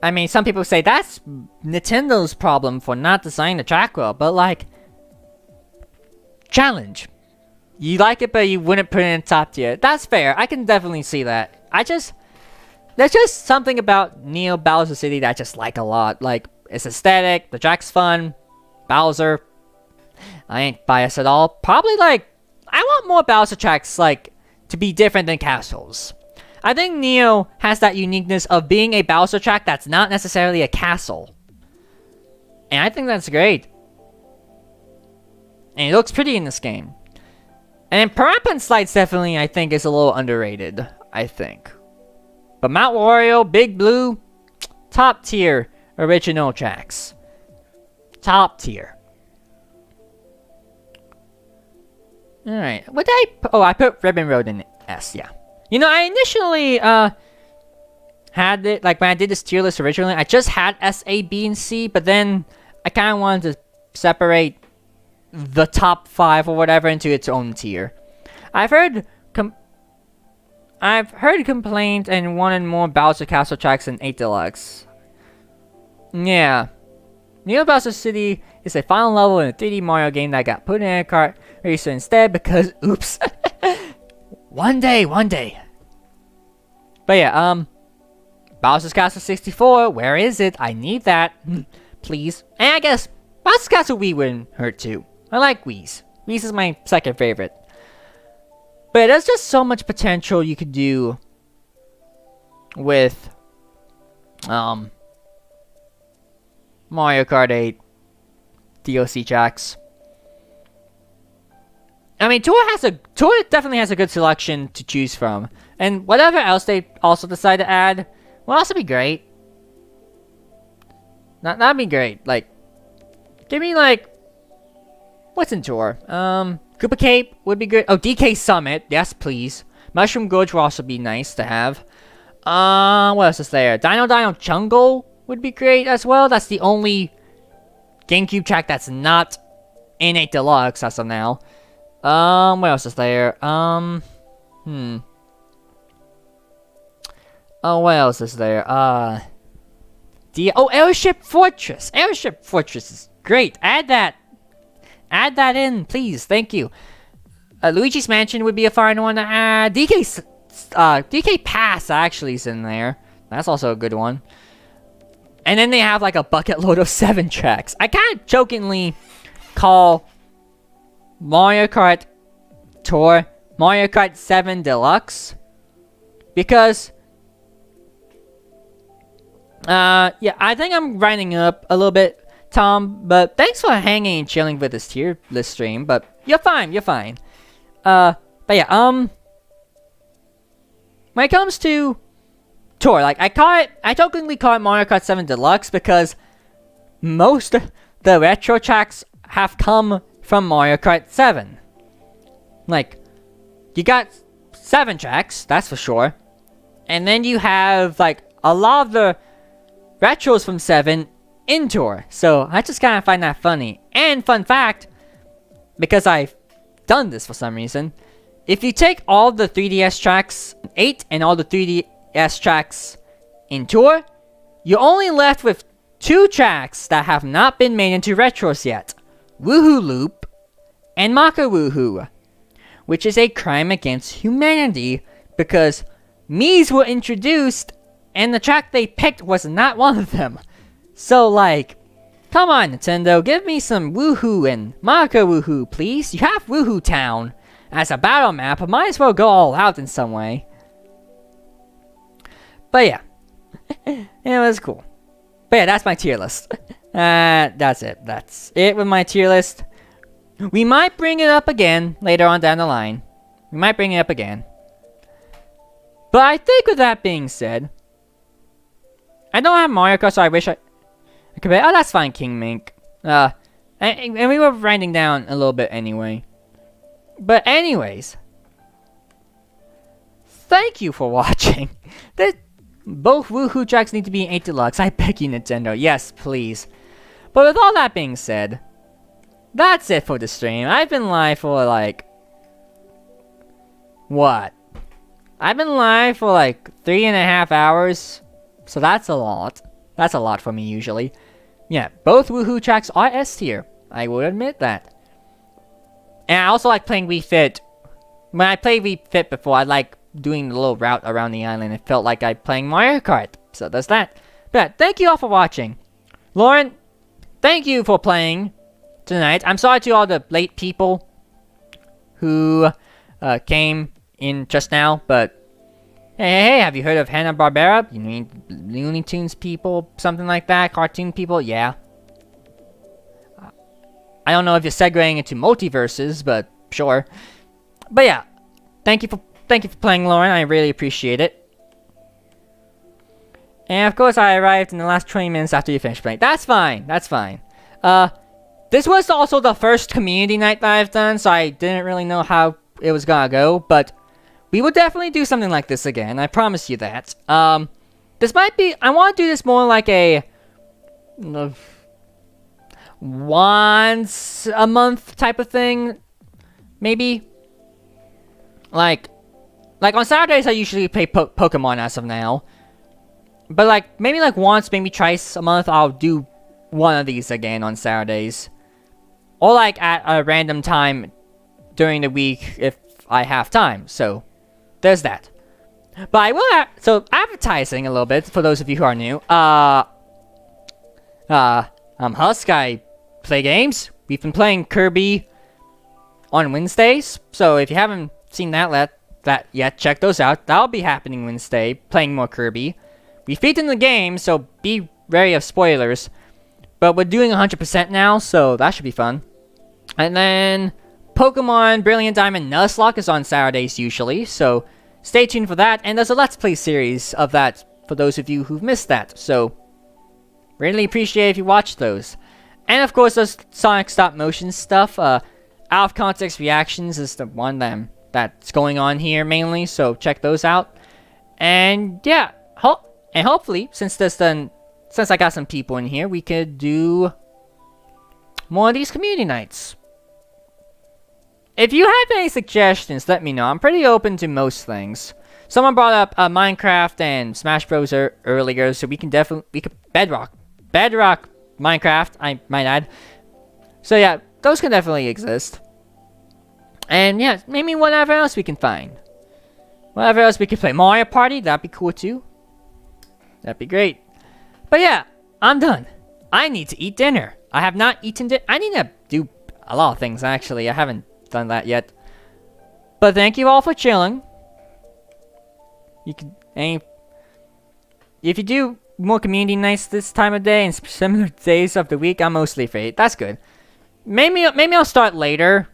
I mean, some people say that's Nintendo's problem for not designing the track well, but like, challenge. You like it, but you wouldn't put it in top tier. That's fair. I can definitely see that. There's just something about Neo Bowser City that I just like a lot. Like, it's aesthetic, the track's fun, Bowser. I ain't biased at all. Probably like, I want more Bowser tracks like to be different than castles. I think Neo has that uniqueness of being a Bowser track that's not necessarily a castle. And I think that's great. And it looks pretty in this game. And Piranha Slides definitely, I think, is a little underrated, I think. But Mount Wario, Big Blue, top tier original tracks. Top tier. Alright, what did I put? Oh, I put Ribbon Road in S, yeah. You know, I initially, had it, like when I did this tier list originally, I just had S, A, B, and C, but then I kind of wanted to separate the top 5 or whatever into its own tier. I've heard complaints and wanted more Bowser Castle tracks than 8 Deluxe. Yeah. Neo Bowser City is a final level in a 3D Mario game that got put in a kart racer instead because, oops. One day. But yeah, Bowser's Castle 64, where is it? I need that. Please. And I guess Bowser's Castle Wii wouldn't hurt too. I like Wii's. Wii's is my second favorite. But there's just so much potential you could do with Mario Kart 8 DLC tracks. I mean, Tour definitely has a good selection to choose from. And whatever else they also decide to add will also be great. That'd be great. Like, give me like, what's in Tour? Koopa Cape would be good. Oh, DK Summit. Yes, please. Mushroom Gorge will also be nice to have. What else is there? Dino Jungle would be great as well. That's the only GameCube track that's not in 8 Deluxe as of now. What else is there? Oh, what else is there? Airship Fortress. Airship Fortress is great. Add that in, please. Thank you. Luigi's Mansion would be a fine one to add. DK Pass actually is in there. That's also a good one. And then they have like a bucket load of 7 tracks. I kind of jokingly call Mario Kart Tour Mario Kart 7 Deluxe. Because yeah, I think I'm grinding up a little bit, Tom, but thanks for hanging and chilling with this tier list stream, but you're fine. But yeah, when it comes to Tour, like I jokingly call it Mario Kart 7 Deluxe because most of the retro tracks have come from Mario Kart 7. Like, you got 7 tracks, that's for sure. And then you have like a lot of the retros from 7 in Tour. So I just kind of find that funny. And fun fact, because I've done this for some reason, if you take all the 3DS tracks 8 and all the 3DS tracks in Tour, you're only left with 2 tracks that have not been made into retros yet. Woohoo Loop and Maka Woohoo, which is a crime against humanity because Mii's were introduced and the track they picked was not one of them. So like, come on Nintendo, give me some Woohoo and Maka Woohoo please. You have Woohoo Town as a battle map, but might as well go all out in some way. But yeah, it was cool. But yeah, that's my tier list. That's it with my tier list. We might bring it up again later on down the line. But I think with that being said, I don't have Mario Kart, so I wish I could be. Oh, that's fine, King Mink. And we were grinding down a little bit anyway. But anyways, thank you for watching. Both Woohoo tracks need to be in 8 Deluxe. I beg you, Nintendo. Yes, please. But with all that being said, that's it for the stream. I've been live for like... what? I've been live for like 3.5 hours. So that's a lot. That's a lot for me usually. Yeah, both Woohoo tracks are S tier. I will admit that. And I also like playing Wii Fit. When I played Wii Fit before, I like doing the little route around the island. It felt like I'm playing Mario Kart. So there's that. But thank you all for watching. Lauren, thank you for playing tonight. I'm sorry to all the late people who came in just now, but hey, have you heard of Hanna-Barbera? You mean Looney Tunes people, something like that? Cartoon people? Yeah. I don't know if you're segueing into multiverses, but sure. But yeah, thank you for playing, Lauren. I really appreciate it. And of course, I arrived in the last 20 minutes after you finished playing. That's fine. That's fine. This was also the first community night that I've done, so I didn't really know how it was gonna go, but we will definitely do something like this again. I promise you that. This might be. I want to do this more like a once a month type of thing, maybe. Like on Saturdays, I usually play Pokemon as of now. But like maybe like once, maybe twice a month, I'll do one of these again on Saturdays, or like at a random time during the week if I have time. So there's that. But I will. So advertising a little bit for those of you who are new. I'm Husk. I play games. We've been playing Kirby on Wednesdays. So if you haven't seen that yet, check those out. That'll be happening Wednesday. Playing more Kirby. We've beaten the game, so be wary of spoilers. But we're doing 100% now, so that should be fun. And then Pokemon Brilliant Diamond Nuzlocke is on Saturdays usually, so stay tuned for that. And there's a Let's Play series of that for those of you who've missed that, so really appreciate if you watch those. And of course, there's Sonic stop motion stuff. Out of context reactions is the one that's going on here mainly, so check those out. And yeah, hopefully, since I got some people in here, we could do more of these community nights. If you have any suggestions, let me know. I'm pretty open to most things. Someone brought up Minecraft and Smash Bros. Earlier, so we could Bedrock Minecraft, I might add. So yeah, those can definitely exist. And yeah, maybe whatever else we can find. Whatever else we can play. Mario Party, that'd be cool too. That'd be great. But yeah, I'm done. I need to eat dinner. I have not eaten dinner. I need to do a lot of things, actually. I haven't done that yet. But thank you all for chilling. If you do more community nights this time of day and similar days of the week, I'm mostly free. That's good. Maybe I'll start later.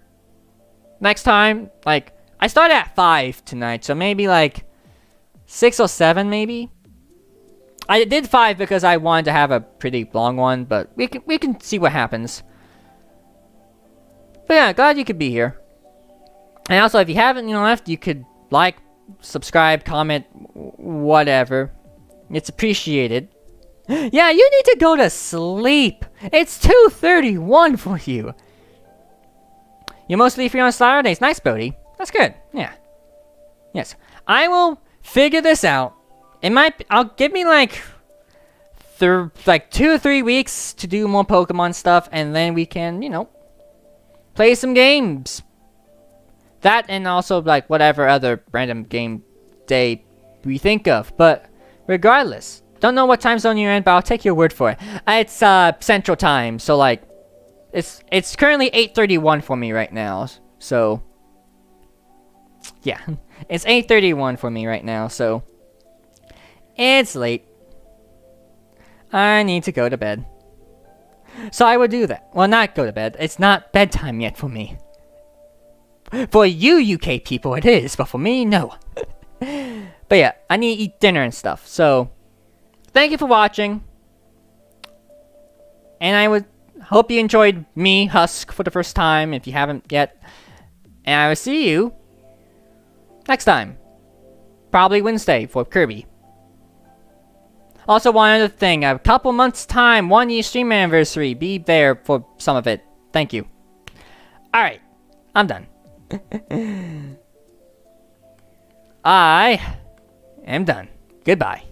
Next time. Like, I started at 5 tonight, so maybe like 6 or 7 maybe. I did 5 because I wanted to have a pretty long one, but we can see what happens. But yeah, glad you could be here. And also, if you haven't left, you could like, subscribe, comment, whatever. It's appreciated. Yeah, you need to go to sleep. It's 2:31 for you. You're mostly free on Saturdays. Nice, Bodhi. That's good. Yeah. Yes. I will figure this out. I'll give me like 2 or 3 weeks to do more Pokemon stuff, and then we can, play some games. That and also like whatever other random game day we think of. But regardless, don't know what time zone you're in, but I'll take your word for it. It's Central Time, so like it's currently 8:31 for me right now. So yeah, it's 8:31 for me right now. So. It's late. I need to go to bed. So I would do that. Well, not go to bed. It's not bedtime yet for me. For you UK people it is, but for me, no. But yeah, I need to eat dinner and stuff. So, thank you for watching. And I would hope you enjoyed me, Husk, for the first time, if you haven't yet. And I will see you next time. Probably Wednesday for Kirby. Also, one other thing, a couple months' time, 1 year stream anniversary. Be there for some of it. Thank you. Alright, I'm done. I am done. Goodbye.